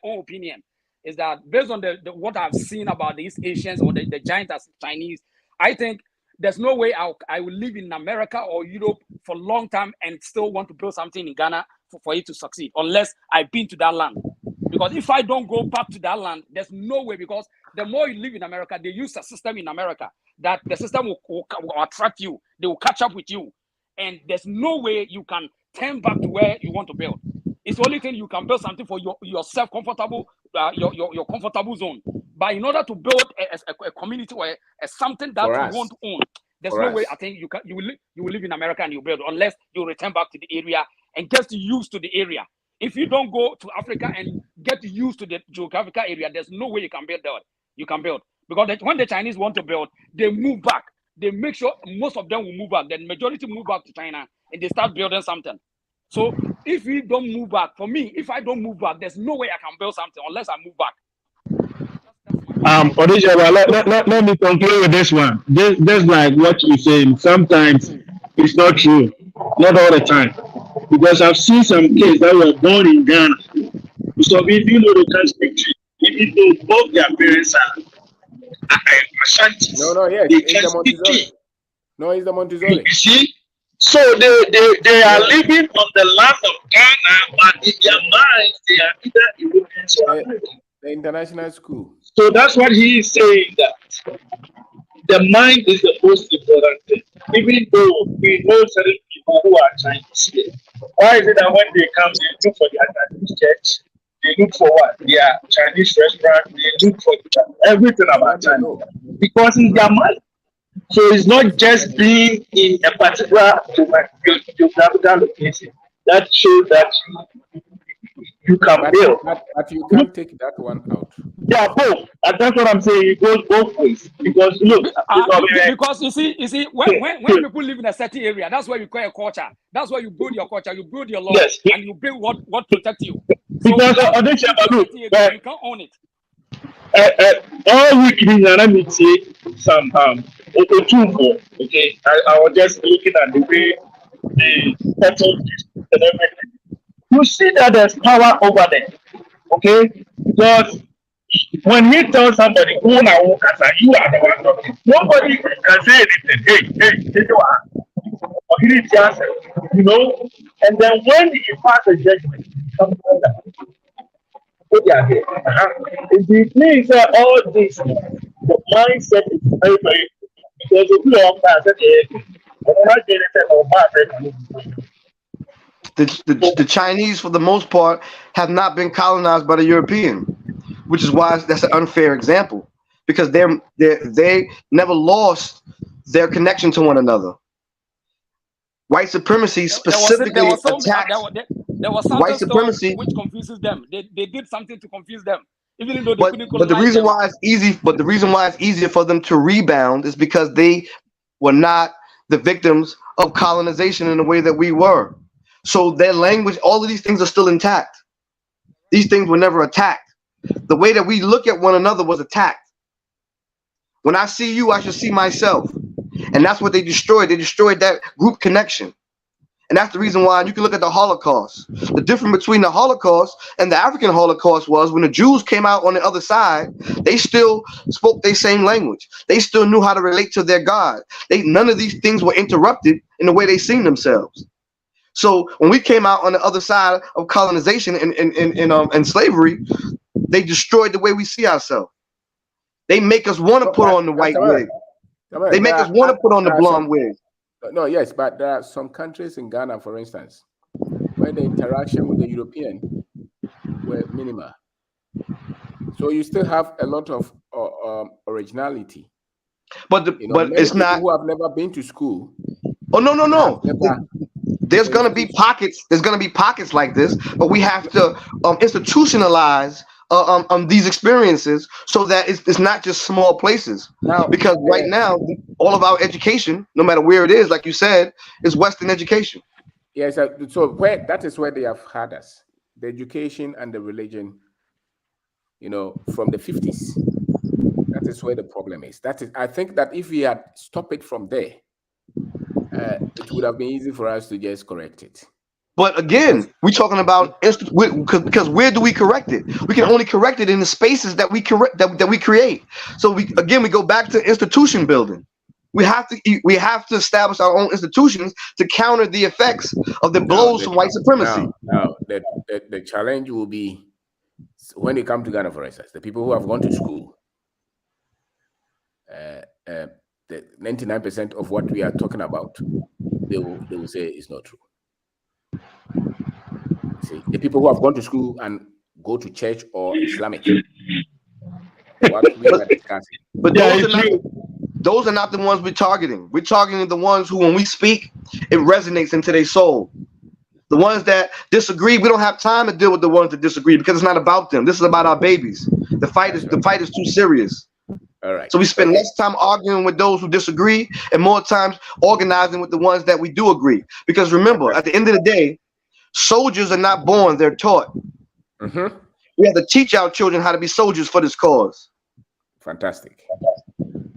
own opinion is that based on the what I've seen about these Asians or the giant as Chinese, I think there's no way I will live in America or Europe for a long time and still want to build something in Ghana for it to succeed, unless I've been to that land. Because if I don't go back to that land, there's no way, because the more you live in America, they use a system in America that the system will attract you. They will catch up with you. And there's no way you can turn back to where you want to build. It's the only thing you can build something for yourself comfortable, your comfortable zone. But in order to build a community or something that you want to own, there's no way I think you will live in America and you build, unless you return back to the area and get used to the area. If you don't go to Africa and get used to the geographical area, there's no way you can build there. You can build, because when the Chinese want to build, they move back. They make sure most of them will move back. The majority move back to China and they start building something. So if we don't move back, for me, if I don't move back, there's no way I can build something unless I move back. Let me conclude with this one. Just like what you're saying, sometimes it's not true, not all the time. Because I've seen some kids that were born in Ghana. So if you know they can't speak to you, even though both their parents are Ashantis. It's the Montezoli. You see? So they are living on the land of Ghana, but in their minds, they are either Europeans or Americans. The international school. So that's what he is saying, that the mind is the most important thing. Even though we know certain people who are Chinese here, why is it that when they come, they look for their Chinese church, they look for what? Their Chinese restaurant, they look for everything about China, because it's their mind. So it's not just being in a particular geographical location that shows that you can build. But you can't take that one out. Yeah, both. And that's what I'm saying. It goes both ways. Because look, because you see, when people live in a certain area, that's where you call a culture. That's where you build your culture, you build your law, yes, and you build what protects you. So because without on this living to a look, certain area, you can't own it. all week I need to say some okay. I was just looking at the way they settle this and everything. You see that there's power over there, okay? Because when he tells somebody, "Oh, now, you are the one talking," nobody can say anything. Hey, you are. Or he didn't answer, you know. And then when he passes a judgment, something like that. Put your head. It means that all this, the mindset is very, very, because if you are The Chinese, for the most part, have not been colonized by the European, which is why that's an unfair example, because they never lost their connection to one another. White supremacy specifically attacked there was white something supremacy, which confuses them. They did something to confuse them, even though they couldn't but the colonize reason them. why it's easy, but the reason why it's easier for them to rebound is because they were not the victims of colonization in the way that we were. So their language, all of these things are still intact. These things were never attacked. The way that we look at one another was attacked. When I see you, I should see myself. And that's what they destroyed. They destroyed that group connection. And that's the reason why you can look at the Holocaust. The difference between the Holocaust and the African Holocaust was when the Jews came out on the other side, they still spoke their same language. They still knew how to relate to their God. None of these things were interrupted in the way they seen themselves. So when we came out on the other side of colonization and slavery, they destroyed the way we see ourselves. They make us want to put on the white wig. They make us want to put on the blonde wig. No, yes, but there are some countries in Ghana, for instance, where the interaction with the European were minimal. So you still have a lot of originality. But it's not. Who have never been to school. Oh no. There's gonna be pockets. There's gonna be pockets like this, but we have to institutionalize these experiences so that it's not just small places. Now, because right now, all of our education, no matter where it is, like you said, is Western education. Yes, so that is where they have had us, the education and the religion. From the 50s. That is where the problem is. I think that if we had stopped it from there, it would have been easy for us to just correct it. But again, we're talking about because where do we correct it? We can only correct it in the spaces that we create. So we go back to institution building. We have to establish our own institutions to counter the effects of the blows from white supremacy. Now the challenge will be when they come to Ghana, for instance, the people who have gone to school, the 99% of what we are talking about, they will say is not true. See, the people who have gone to school and go to church or Islamic, what we are discussing. But those are not the ones we're targeting. We're targeting the ones who, when we speak, it resonates into their soul. The ones that disagree, we don't have time to deal with the ones that disagree because it's not about them. This is about our babies. The fight is too serious. All right. So we spend less time arguing with those who disagree and more times organizing with the ones that we do agree. Because remember, at the end of the day, soldiers are not born, they're taught. Mm-hmm. We have to teach our children how to be soldiers for this cause. Fantastic.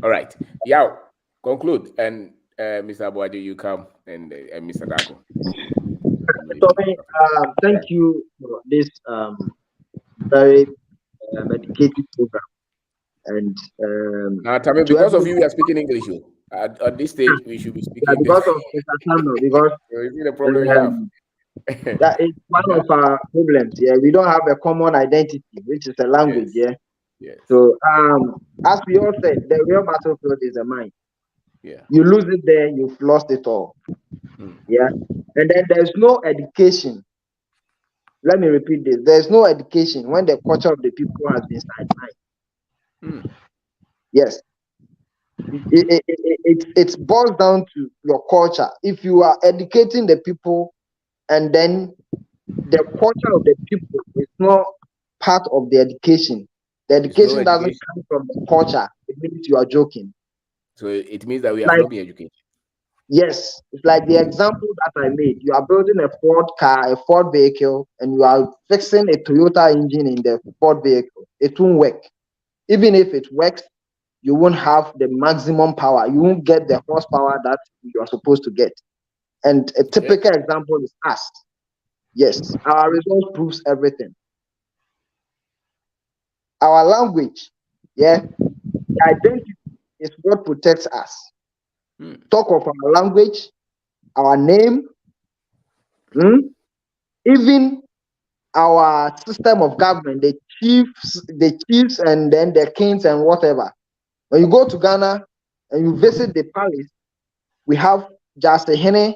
All right. Yeah, conclude. And Mr. Abuadi, you come, and Mr. Dago. Thank you for this very educative program. And now, tell me, because of you, we are speaking English. At this stage, we should be speaking because of Mr. Samuel, because the problem we have. That is one of our problems. Yeah, we don't have a common identity, which is a language. Yes. Yeah. Yes. So, as we all said, the real battlefield is the mind. Yeah. You lose it there, you've lost it all. Yeah. And then there's no education. Let me repeat this: there's no education when the culture of the people has been sidelined. Yes. It boils down to your culture. If you are educating the people and then the culture of the people is not part of the education, The There's no education doesn't education. come from the culture. It means you are joking. So it means that we have Like, not been educated. yes, it's like the example that I made. You are building a Ford car, a Ford vehicle, and you are fixing a Toyota engine in the Ford vehicle. It won't work. Even if it works, you won't have the maximum power. You won't get the horsepower that you are supposed to get. And a typical example is us. Yes, our result proves everything. Our language, yeah, the identity is what protects us. Talk of our language, our name, even our system of government, the chiefs, and then the kings and whatever. When you go to Ghana and you visit the palace, we have just a hene,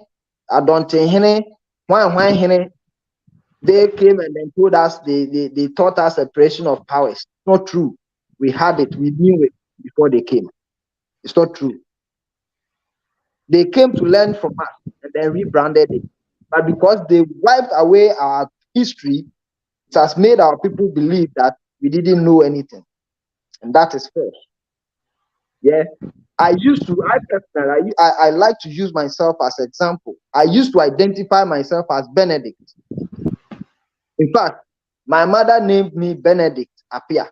Adonte hene, Hwan hene. They came and then told us they taught us separation of powers. It's not true. We had it, we knew it before they came. It's not true. They came to learn from us and then rebranded it. But because they wiped away our history, it has made our people believe that we didn't know anything. And that is false. Yeah. I personally, I like to use myself as an example. I used to identify myself as Benedict. In fact, my mother named me Benedict Apia.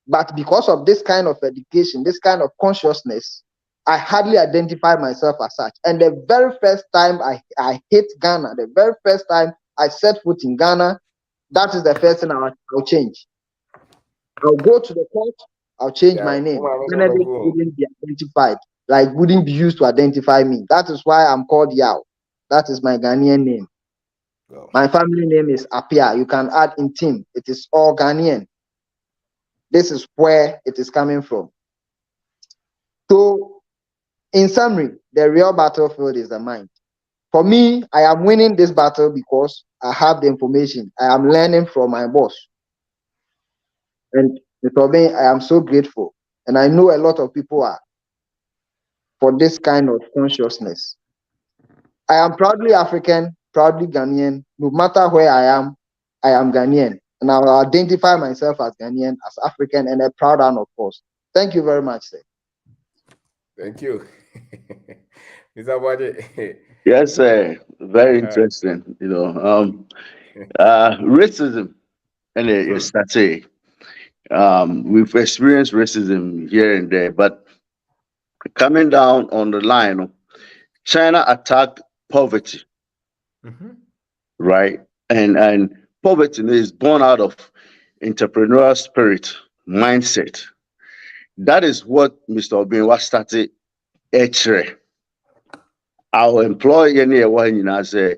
But because of this kind of education, this kind of consciousness, I hardly identify myself as such. And the very first time I hit Ghana, the very first time I set foot in Ghana, that is the first thing I'll change. I'll go to the court, I'll change my name. Benedict wouldn't be identified, like wouldn't be used to identify me. That is why I'm called Yao. That is my Ghanaian name. My family name is Apia. You can add Intim. It is all Ghanaian. This is where it is coming from. So, in summary, the real battlefield is the mind. For me, I am winning this battle because I have the information. I am learning from my boss. And for me, I am so grateful. And I know a lot of people are for this kind of consciousness. I am proudly African, proudly Ghanaian. No matter where I am Ghanaian. And I will identify myself as Ghanaian, as African, and a proud one, of course. Thank you very much, sir. Thank you. Mr. Wade. Yes, sir. Very interesting. You know, racism, and it's that say, we've experienced racism here and there, but coming down on the line, China attacked poverty, right? And poverty is born out of entrepreneurial spirit, mindset. That is what Mr. Obinwa started. Our employer say,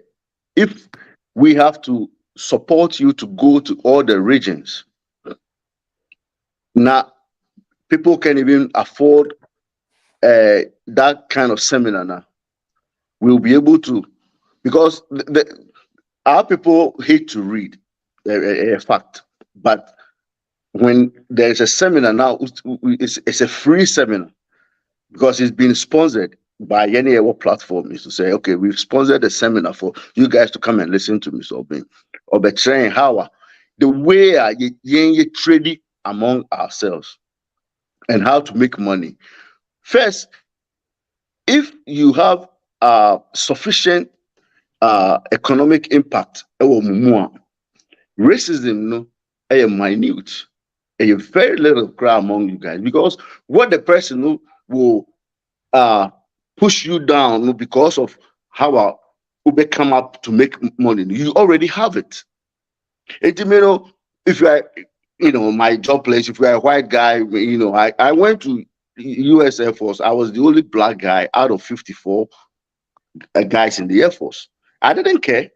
if we have to support you to go to all the regions, now people can even afford that kind of seminar now. We'll be able to, because our people hate to read, a fact. But when there's a seminar now, it's a free seminar because it's been sponsored by any other platform. Is to say, okay, we've sponsored a seminar for you guys to come and listen to Mr. Obin or be trained how the way you trading among ourselves and how to make money. First, if you have sufficient economic impact, racism no a minute, a very little crowd among you guys, because what the person will push you down because of how Ube come up to make money, you already have it. If you are, my job place, if you are a white guy, I went to US Air Force. I was the only black guy out of 54 guys in the Air Force. I didn't care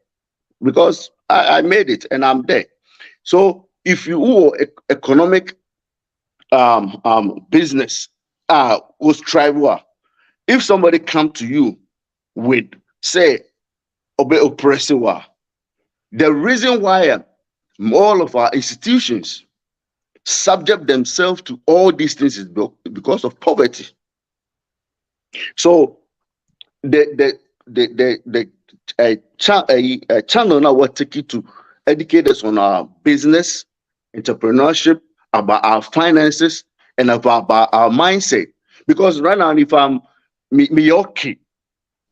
because I made it and I'm there. So if you owe economic business was tribal, if somebody come to you with say oppressive, the reason why all of our institutions subject themselves to all these things is because of poverty. So the channel now will take you to educate us on our business, entrepreneurship, about our finances, and about our mindset. Because right now, if I'm me okay,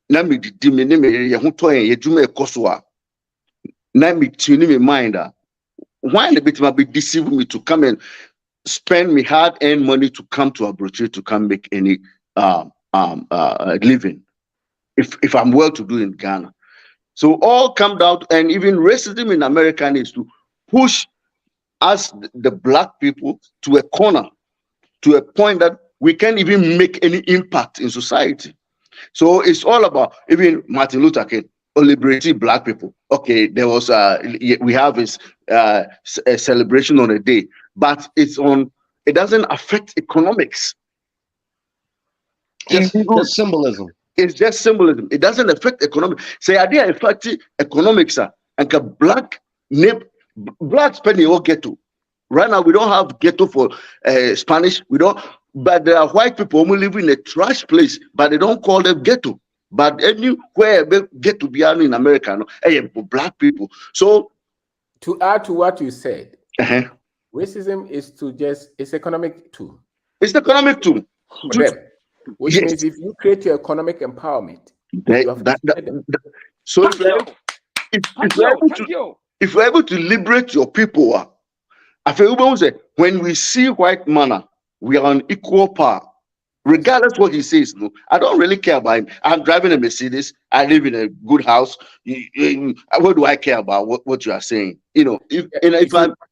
na me di me ne me ye ho to ye dwuma ekoso na me tune me mind why the bit might be deceive me to come and spend me hard-earned money to come to Abrochi to come make any living if I'm well to do in Ghana. So all come down and even racism in America is to push us the black people to a corner, to a point that we can't even make any impact in society. So it's all about, even Martin Luther King liberating black people. Okay, there was we have a celebration on a day, but it doesn't affect economics. Just symbolism. It's just symbolism. It doesn't affect economics. Say idea affect economics and black spending all ghetto. Right now we don't have ghetto for Spanish. We don't. But there are white people only live in a trash place, but they don't call them ghetto. But anywhere ghetto be in America, black people. So to add to what you said, racism is it's economic too. It's economic too. For them. Which means if you create your economic empowerment, so if you're able to liberate your people, I feel when we see white man, we are on equal par, regardless what he says. No, I don't really care about him. I'm driving a Mercedes. I live in a good house. What do I care about what you are saying? You know, if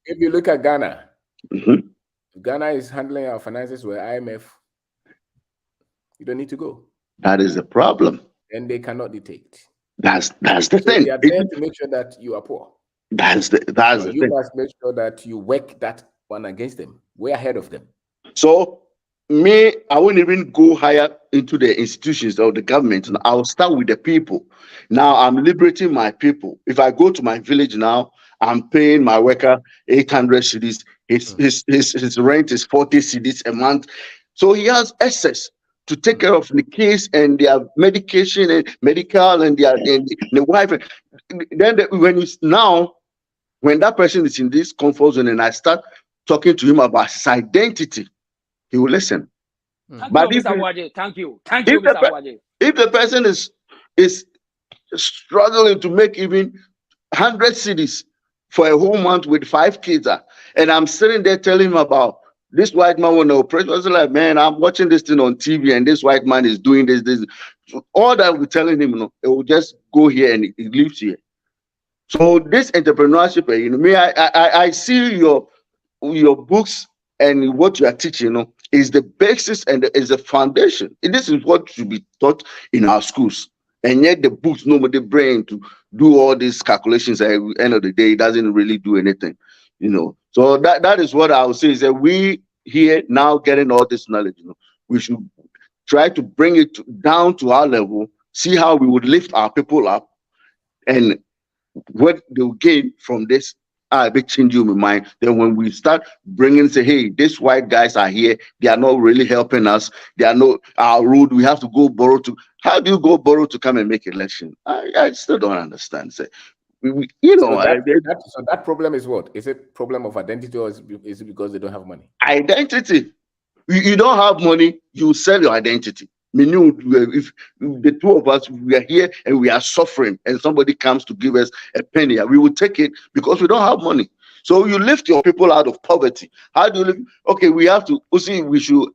you look at Ghana, Ghana is handling our finances with IMF. You don't need to go. That is the problem. And they cannot dictate. That's the thing. They are there to make sure that you are poor. That's the thing. You must make sure that you work that one against them. We're ahead of them. So I won't even go higher into the institutions or the government. I'll start with the people. Now I'm liberating my people. If I go to my village now, I'm paying my worker 800 cedis. His rent is 40 cedis a month. So he has access to take care of the kids and their medication and medical and the wife. Then when that person is in this comfort zone and I start talking to him about his identity, he will listen. Thank you, Mr. Waje. If the person is struggling to make even 100 cedis for a whole month with 5 kids, and I'm sitting there telling him about this white man want to operate, I was like, man, I'm watching this thing on TV and this white man is doing this. All that we're telling him, it will just go here and it lives here. So this entrepreneurship, I see your books and what you are teaching, is the basis and is the foundation. This is what should be taught in our schools. And yet the books, nobody brain to do all these calculations. At the end of the day, it doesn't really do anything, So that is what I would say is that we here now getting all this knowledge, we should try to bring it down to our level, see how we would lift our people up, and what they'll gain from this. I be changing my mind. Then when we start say, hey, these white guys are here, they are not really helping us. They are not our road. We have to go borrow to. How do you go borrow to come and make election? I still don't understand. So that problem is what? Is it problem of identity or is it because they don't have money? Identity. You don't have money, you sell your identity. If the two of us, we are here and we are suffering and somebody comes to give us a penny, we will take it because we don't have money. So you lift your people out of poverty. How do you live? Okay, we have to we should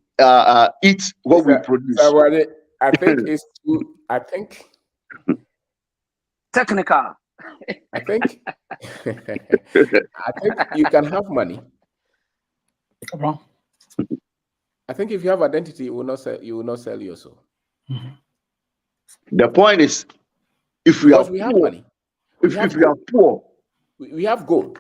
eat what we produce. I think technical. I think you can have money. I think if you have identity, you will not sell your soul. The point is, if we have money, if we are poor, we have gold.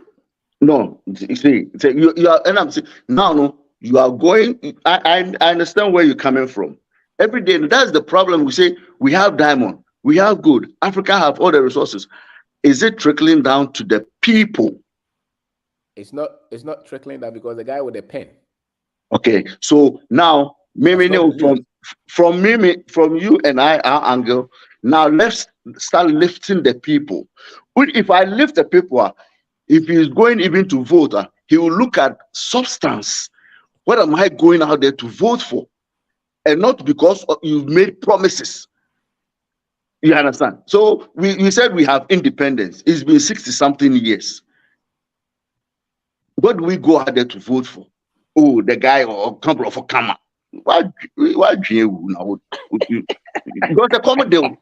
No, you see, you are, and I'm saying now, you are going. I understand where you're coming from. Every day, that's the problem. We say we have diamond, we have gold. Africa have all the resources. Is it trickling down to the people? It's not trickling down because the guy with a pen. Okay, so now maybe from you and I, our angle. Now let's start lifting the people. If I lift the people, if he's going even to vote, He will look at substance. What am I going out there to vote for? And not because you've made promises. You understand? So we said we have independence. It's been 60-something years. What do we go out there to vote for? Oh, the guy or couple of Kama. Why do you now? Because a common deal.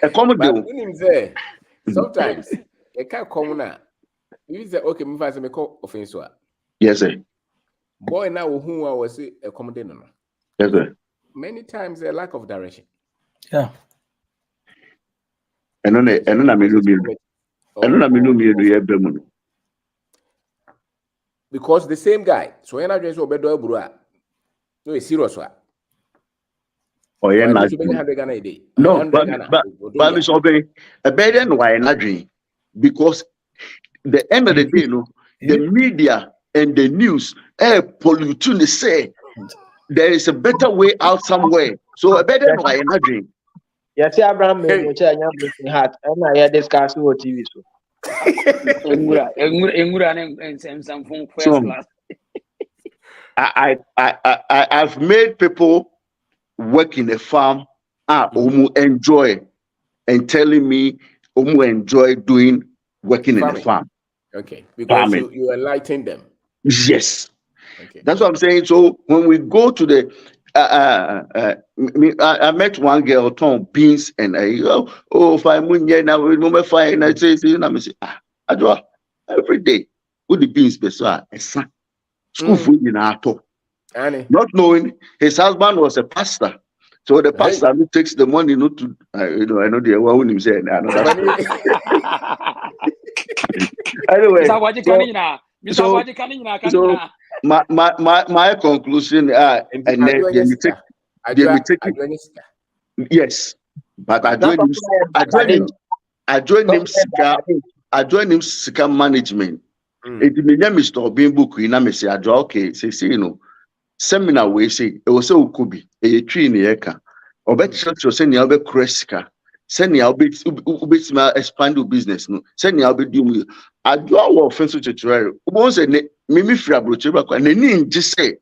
A common deal. Sometimes a can't come now. You say, okay, me find me call offense. Yes, sir. Boy, now who I was a common deal. Yes, sir. Many times a lack of direction. Yeah. And then because the same guy, so when I just obey do bro, no it's serious one. Oh yeah, no, but Mr. Obey, a better than why not dream, because the end of the day, the media and the news, pollute say there is a better way out somewhere. So a better than why not dream. Yes, Abraham, which I am looking at, and I had discussed what TV show. I've made people work in a farm enjoy and telling me enjoy doing working in a farm. Okay, because you enlighten them. Yes. Okay. That's what I'm saying. So when we go to the I met one girl, Tom beans, and if I'm now remember fine, and I say, every day with the beans, school food in our talk. Not knowing his husband was a pastor, so the pastor who takes the money not to I know the one him saying anyway. So my conclusion yes, but I joined him Sika management. It means Mr. Obin book in a say okay, say seminar we say it was so could be a tree in the eka or better church or send you cresca send you expand your business no send you do I do our offensive to once a mimi free brochure and then just say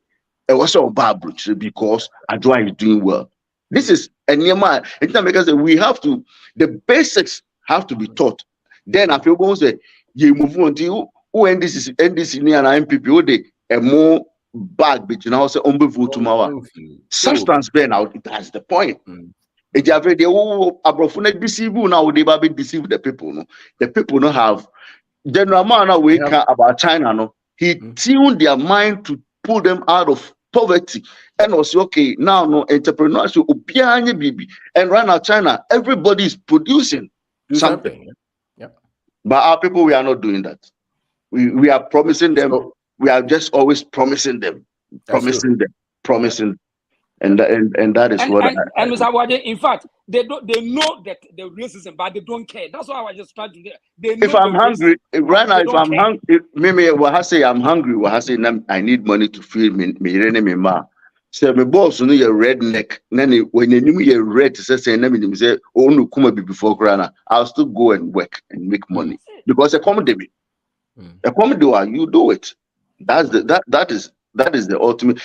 it was all bad brochure because I do is doing well. This is a near man because we have to the basics have to be taught. Then I feel going say you move on to who and this is NDC and MPP they a more bag but you know say vote tomorrow substance burn out. That's the point. If you have the abrofune deceive now they be deceive the people no. The people don't have general man awake about China no. He tuned their mind to pull them out of poverty and also okay now no entrepreneurship baby and right now China everybody is producing something. Yeah. But our people we are not doing that. We are promising them. We are just always promising them, and that is what. And Mr. Wade, in fact, they know that the racism, but they don't care. That's why I was just trying to. If I'm hungry right now, if I'm hungry, maybe I say I'm hungry. I say I need money to feed me ma. Say my boss, you know, you're redneck. When you know you're red, say oh no, come before Grana. I'll still go and work and make money because a comedy. A comedy, you do it. That's that is the ultimate,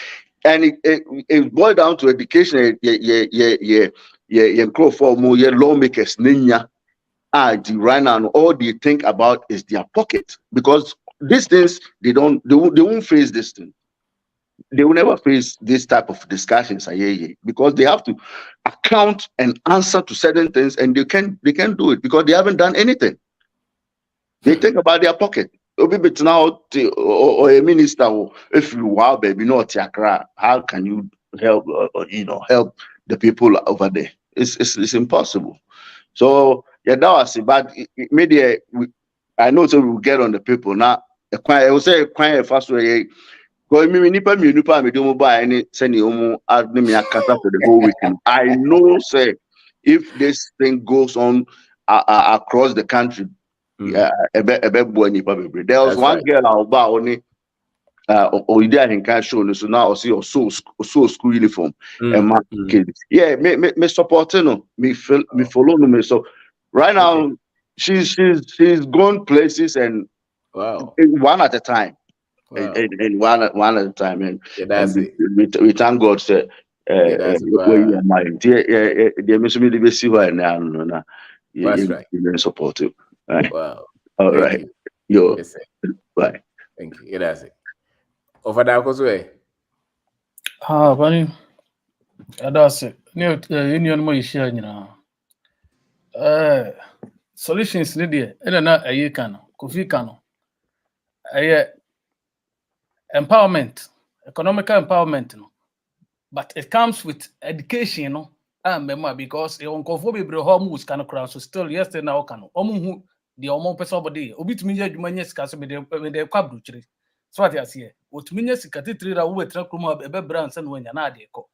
and it boils down to education. Yeah, grow for more lawmakers. Right now, all they think about is their pocket because these things they won't face this thing. They will never face this type of discussions because they have to account and answer to certain things, and they can't do it because they haven't done anything. They think about their pocket. Now or a minister if you wow baby not how can you help help the people over there? It's impossible. So yeah, that was it. But media I know so we'll get on the people now. I will say quite fast way. Go me nipa me do buy any send you add me akata for the whole weekend. I know say if this thing goes on across the country. Yeah, there was one girl I'll buy only or you didn't can show so now I see your so school uniform and my kids. Yeah, me supporting me follow me. So right now she's gone places and Wow. One at a time. Wow. And one at a time. And that's it. We thank God that That's where you are married. The Mississippi be see why now. That's right. You're supportive. Right. Wow. All Thank right. you. Yo. Yes, sir. Bye. Thank you. That's it. Over that goes way. Bunny. That's it. Union mo ishia nyina. Solutions ni de ena na ayi kan Kofi kan empowerment, economical empowerment no. But it comes with education no. Remember because you uncomfortable be bro home was kind of crown so still yesterday now kan omu the omo person body obi tumi nya adwuma nya sika so me de kwabru chiri. So what you see otumi nya sika titiri ra wo etra krom ebe brand se no nya na ade ko.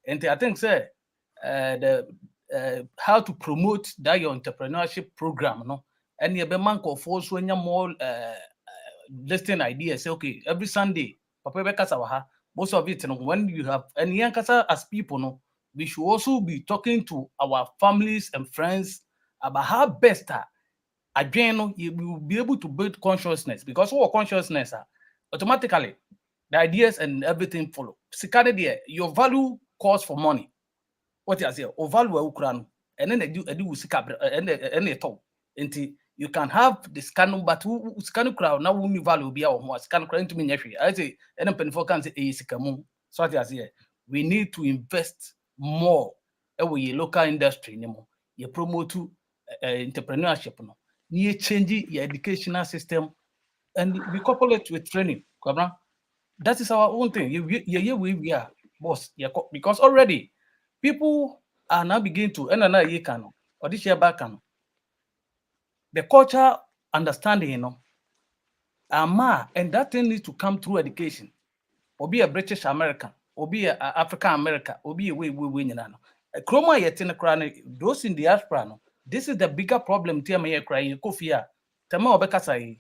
And I think say how to promote that your entrepreneurship program, no, and you be man ko force when you more listing ideas. Say okay, every Sunday, Papa Bekasawaha, most of it, when you have and yankasa as people, no, we should also be talking to our families and friends about how best again you will be able to build consciousness because our consciousness automatically the ideas and everything follow. Sikade your value calls for money. What you say? O value ukran, and then they do sikabra and they talk. Until you can have the scan, but who scan crowd now who value be our more scan crowd to me. I say, and then penfo can say a sikamu. So what you say? We need to invest more. We local industry anymore. You promote to entrepreneurship no. You change your educational system, and we couple it with training. That is our own thing. We are boss. Because already people are now beginning to or this year back the culture understanding, and that thing needs to come through education. Or be a British American, or be a African American, or be a way Chroma yet in a crown, those in the diaspora. This is the bigger problem. Tia crying, Kofia, Tama Bekasai.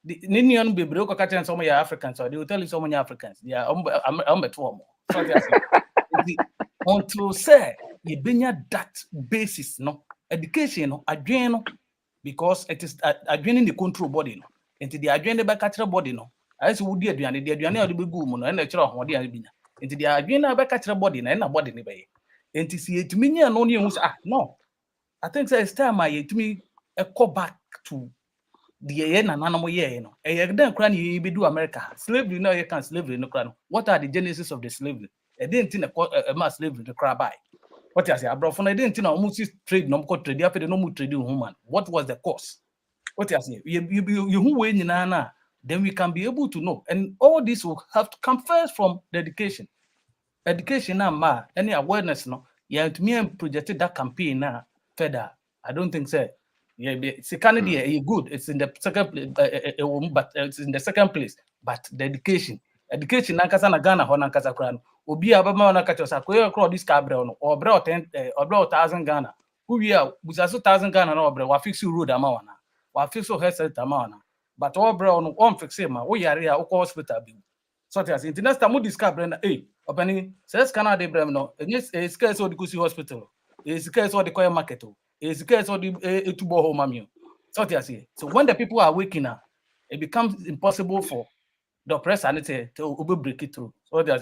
The Ninian be broke catching some of your Africans, or they will tell you so many Africans. Yeah, I'm at home. So until say you bring that basis, no education, no adwene, because it is adwene the control body, no. Into the adwene by catcher body, no. As would the adwene or the big woman, and the children, what the adwene. Into the adwene by catcher body, and a body, into see it to me, no news. No, I think it's time I to me a call back to the end and animal year, you know. A then cranny you be do America. Slavery, no, you can't slavery no crown. What are the genesis of the slavery? I didn't think a mass slavery to crab by. What I say, I brought from I didn't think almost trade no trade after the no trade human. What was the cause? What I say, you who win in Anna, then we can be able to know. And all this will have to come first from the education. Education now, any awareness, no, yeah, to me projected that campaign now further. I don't think so. Yeah, it's good. It's in the second place, but it's in the second place. But the education, nankasa na Ghana ho nankasa kran. Obi abama na kacho sa koyo kro this cabre no. Obre 10 obre 1,000 Ghana. Who we are busaso 1,000 Ghana no obre wa fix road ama wana. Wa fix health center ama wana. But obre on one fix ma wo yare a wo hospital bi. So that in the next time we discover hey, opening says Canada brem no. Yes, a scarce or the hospital. A scarce or the coin market. It's the case of the tubo home mammy. So when the people are waking up, it becomes impossible for the oppressor to break it through. So there's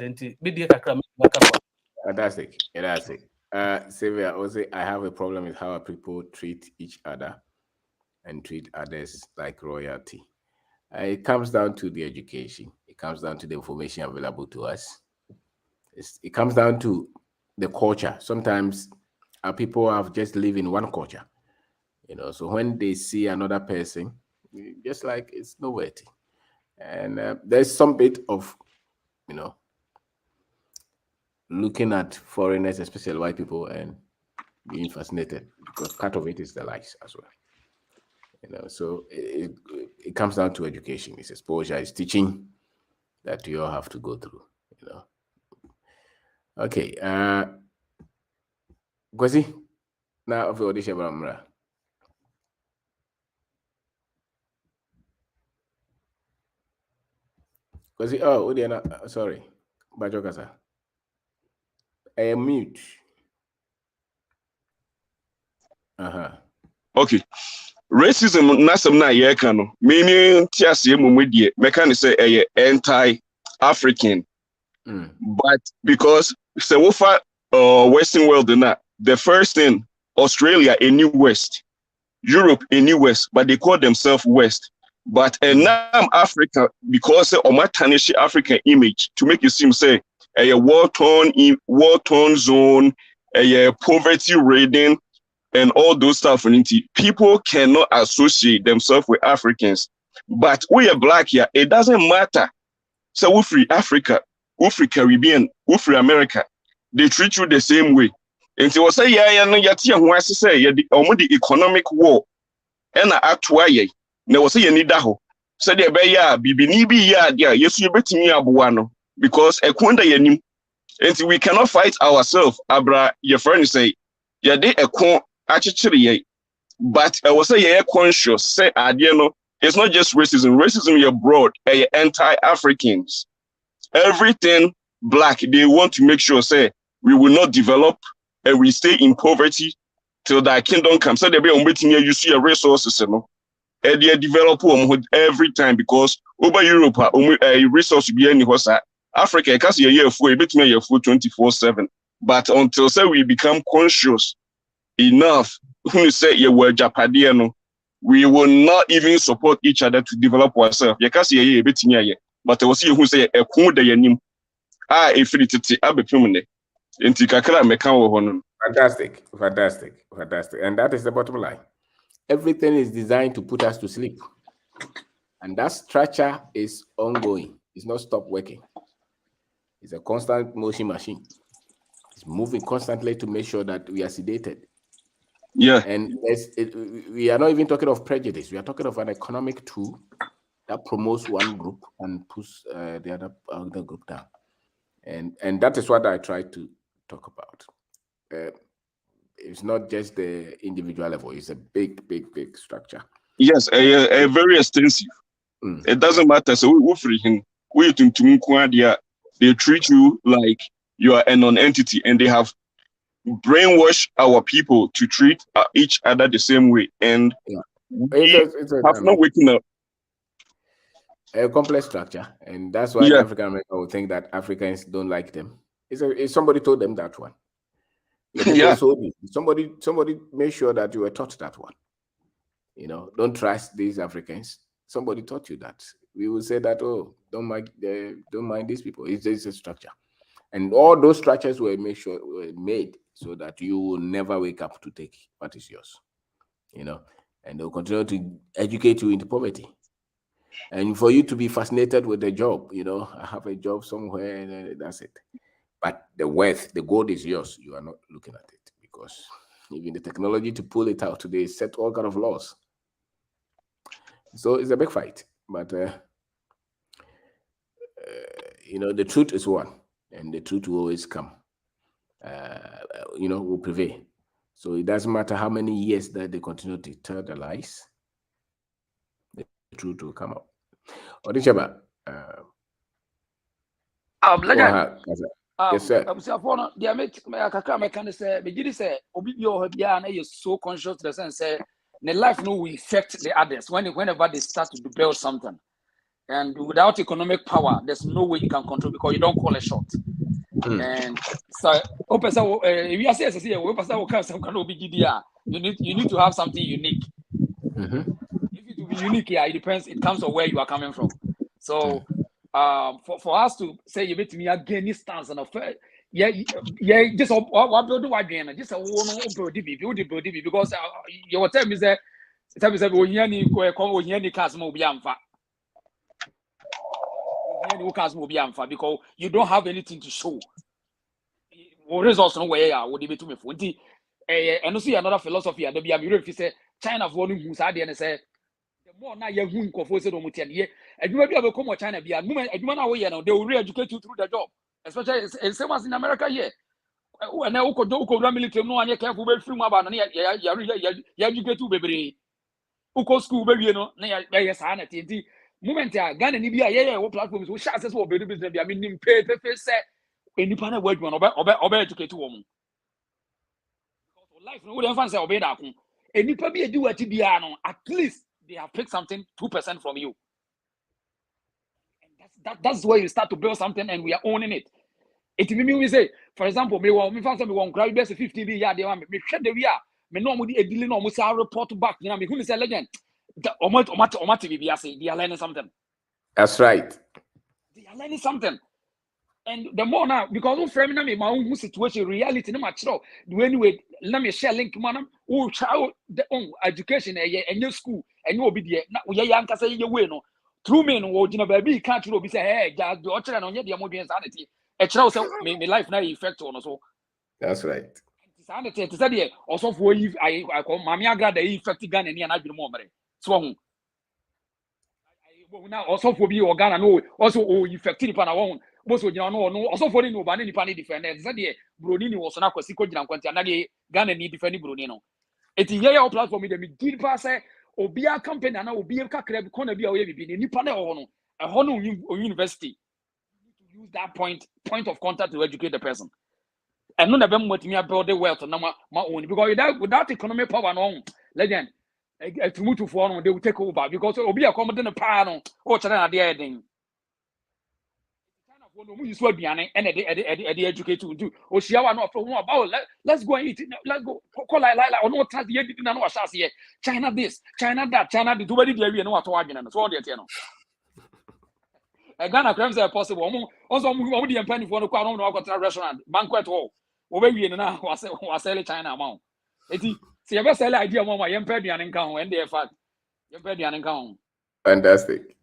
fantastic. Fantastic. Sylvia, also I have a problem with how people treat each other and treat others like royalty. It comes down to the education. It comes down to the information available to us. It comes down to the culture. Sometimes our people have just live in one culture, you know. So when they see another person, just like it's novelty, and there's some bit of, you know, looking at foreigners, especially white people, and being fascinated because part of it is the lies as well. You know, so it comes down to education. It's exposure, it's teaching that you all have to go through, you know. Okay, Kwesi, now of audition Bramra. Kwesi, oh, Udiana, sorry, Bajokasa. I am mute. Okay. racism nasem na ye ka no meaning tiase momedie meka ne say anti-African. But because say we for Western world na the first thing Australia a new West, Europe a new West, but they call themselves West. But now Africa because of tarnish African image to make it seem say a war-torn zone, a poverty ridden, and all those stuff. People cannot associate themselves with Africans. But we are black here. It doesn't matter. So we free Africa, we free Caribbean, we free America. They treat you the same way. And so say the economic war. And actually, ne was say need that. So they be ya bibini bi ya dia yesu yebetimi aboa no because ekwonda yanim. And we cannot fight ourselves. Abra your friend say ya de ekon achichiri ye. But I was say yeah conscious say no, it's not just racism. Racism is broad, anti-Africans. Everything black, they want to make sure say we will not develop and we stay in poverty till that kingdom comes. So they be waiting here, you see your resources, you know. And they develop every time because over Europe, a resource be any horse. Africa, because you're here for a bit more 24/7. But until say we become conscious enough, when you say you were Japadiano, we will not even support each other to develop ourselves. Because you're a bit near, but I was here who say a cool day and if it Abe Pumene. Fantastic. And that is the bottom line. Everything is designed to put us to sleep. And that structure is ongoing. It's not stop working. It's a constant motion machine. It's moving constantly to make sure that we are sedated. Yeah. And we are not even talking of prejudice. We are talking of an economic tool that promotes one group and pushes the other group down. And that is what I try to talk about. It's not just the individual level. It's a big structure. Yes, a very extensive. It doesn't matter. So we free him. They treat you like you are a non-entity, and they have brainwashed our people to treat each other the same way. And we have not waking up. A complex structure, and that's why African Americans will think that Africans don't like them. It's somebody told them that one. Somebody made sure that you were taught that one. You know, don't trust these Africans. Somebody taught you that. We will say that, oh, don't mind these people. It's a structure, and all those structures were made so that you will never wake up to take what is yours. You know, and they'll continue to educate you into poverty. And for you to be fascinated with the job, you know, I have a job somewhere and that's it. But the wealth, the gold is yours. You are not looking at it because even the technology to pull it out today set all kind of laws. So it's a big fight. But, you know, the truth is one, and the truth will always come, you know, will prevail. So it doesn't matter how many years that they continue to tell the lies, the truth will come out. Odishaba. Yes, sir. So conscious the sense say the life no will affect the others whenever they start to build something. And without economic power, there's no way you can control because you don't call a shot. And so if you say you need to have something unique. If it will be unique, it depends. It comes on where you are coming from. So for us to say you bet me again this stance and just what build what game just a one because your term is that because you don't have anything to show. Results no way would be to me for and see another philosophy and be say China for who said and say the more now you who said and you maybe come China be a woman they will re-educate you through the job, especially same as in America here. And now go military no one careful free about educate you baby uko school baby no na sanity moment Ghana ni bia what platforms we share access for business be I mean pay say any panel word one obe educate woman life no dey fan say obe da kun Any probably a do at Tibiano, at least they have picked something 2% from you. And that's where you start to build something, and we are owning it. It means we say, for example, me find some one crowd best 50 be yard, me share the we are, me no more dealing almost our report back. You know, me who is a legend. They are learning something. That's right. They are learning something. And the more now, because we frame me my own situation, reality, no matter how. Anyway, let me share link, man. Oh, child, the own education, and your school, and you will be there. Now, we are young, say you win. True men, or you know, baby, can't you be say, hey, just the orchard on your more insanity. A child say, me life now effect on us. That's right. Sanity, to say, also for you, I call Mamma got the effect gun and I be more. So, now also for you, or Ghana, no, also, oh, effective upon our own. Most of you know, also for no banning pani defenders. That day, Brunini was not a secret and Quantanagi, Ghana need defending Brunino. It's a year platform with the did pass or be a company and I will be a crab corner be away in a panel a honor university. To use that point of contact to educate the person. And none of them want me about the wealth and my own because without economic power on legend. To move to form, they will take over because it will be a common panel or China the you swear behind and the educate to do. Or she are not from about let's go and eat. Let's go. Call like or no time the editing and what here. China this, China that, China the two very dear and what to argue and so on. A Ghana crimes are possible. Also, the penny for the crown of restaurant, banquet hall. Over we now was selling China amount. It's see ever sell idea of my young penny and income and they fact. Young penny and income. Fantastic.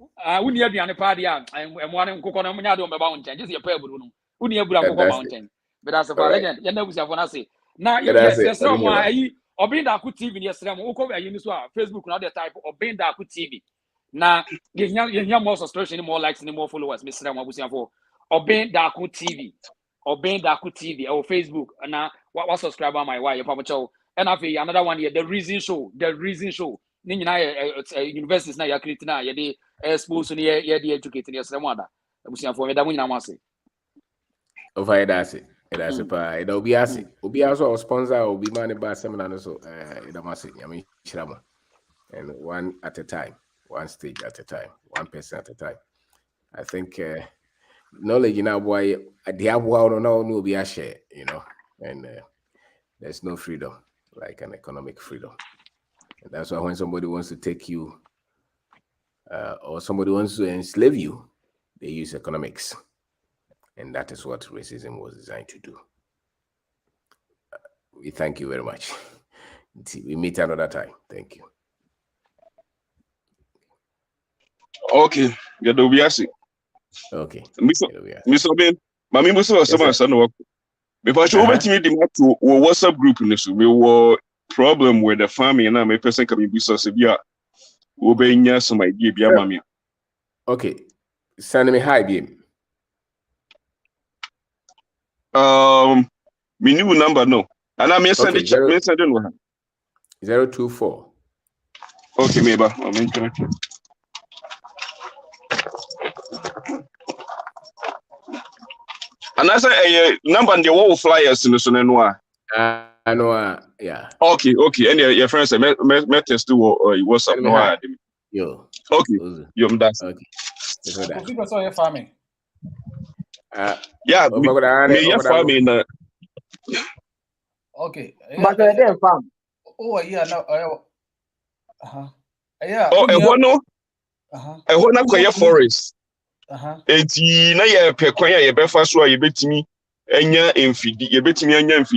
We near the party and one and cook on a mountain, just a pebble. Who near Buddha mountain. But as a legend, you know, I say. Now, yes, someone or being that good TV, yes, Facebook, not the type of being that good TV. Now, you more subscription, more likes, and more followers, Mr. Mabusian for or being that good TV or being that good TV or Facebook. And now, what subscriber on my wife, Papa Chow, and I feel another one here, the reason show. Universities na ya create na ya de expose ni ya de educate ni asem ada abusia for me da munyina mase over that's it pa it obi ase obi also sponsor obi man ba seminar no so da mase nyame chirama and one at a time, one stage at a time, one person at a time. I think knowledge in our boy the abwa no be a share, you know, and there's no freedom like an economic freedom. And that's why when somebody wants to take you or somebody wants to enslave you, they use economics. And that is what racism was designed to do. We thank you very much. We meet another time. Thank you. Okay. Okay. Mr. Ben, Mami Musa was someone son work. Before she went to me the WhatsApp group in this, we were problem with the family and my person can be so severe. Obeying some idea, Mami. Okay. Send me hi, beam. My new number no. And I may send it. 024. Okay, maybe. I'm interested. And I say a number on the wall flyers in the Sonenoa. I know, yeah. Okay. And your friends say, me test to what's up. No, yo. Okay. You're that's okay. People saw your farming. Yeah, me farming. Okay. But they're farm. Oh, yeah, no. Yeah. Oh, a one. I want to acquire forest. Eti na ye pe kwan ya ye be fa so a ye betimi enya emfidi ye betimi anya emfidi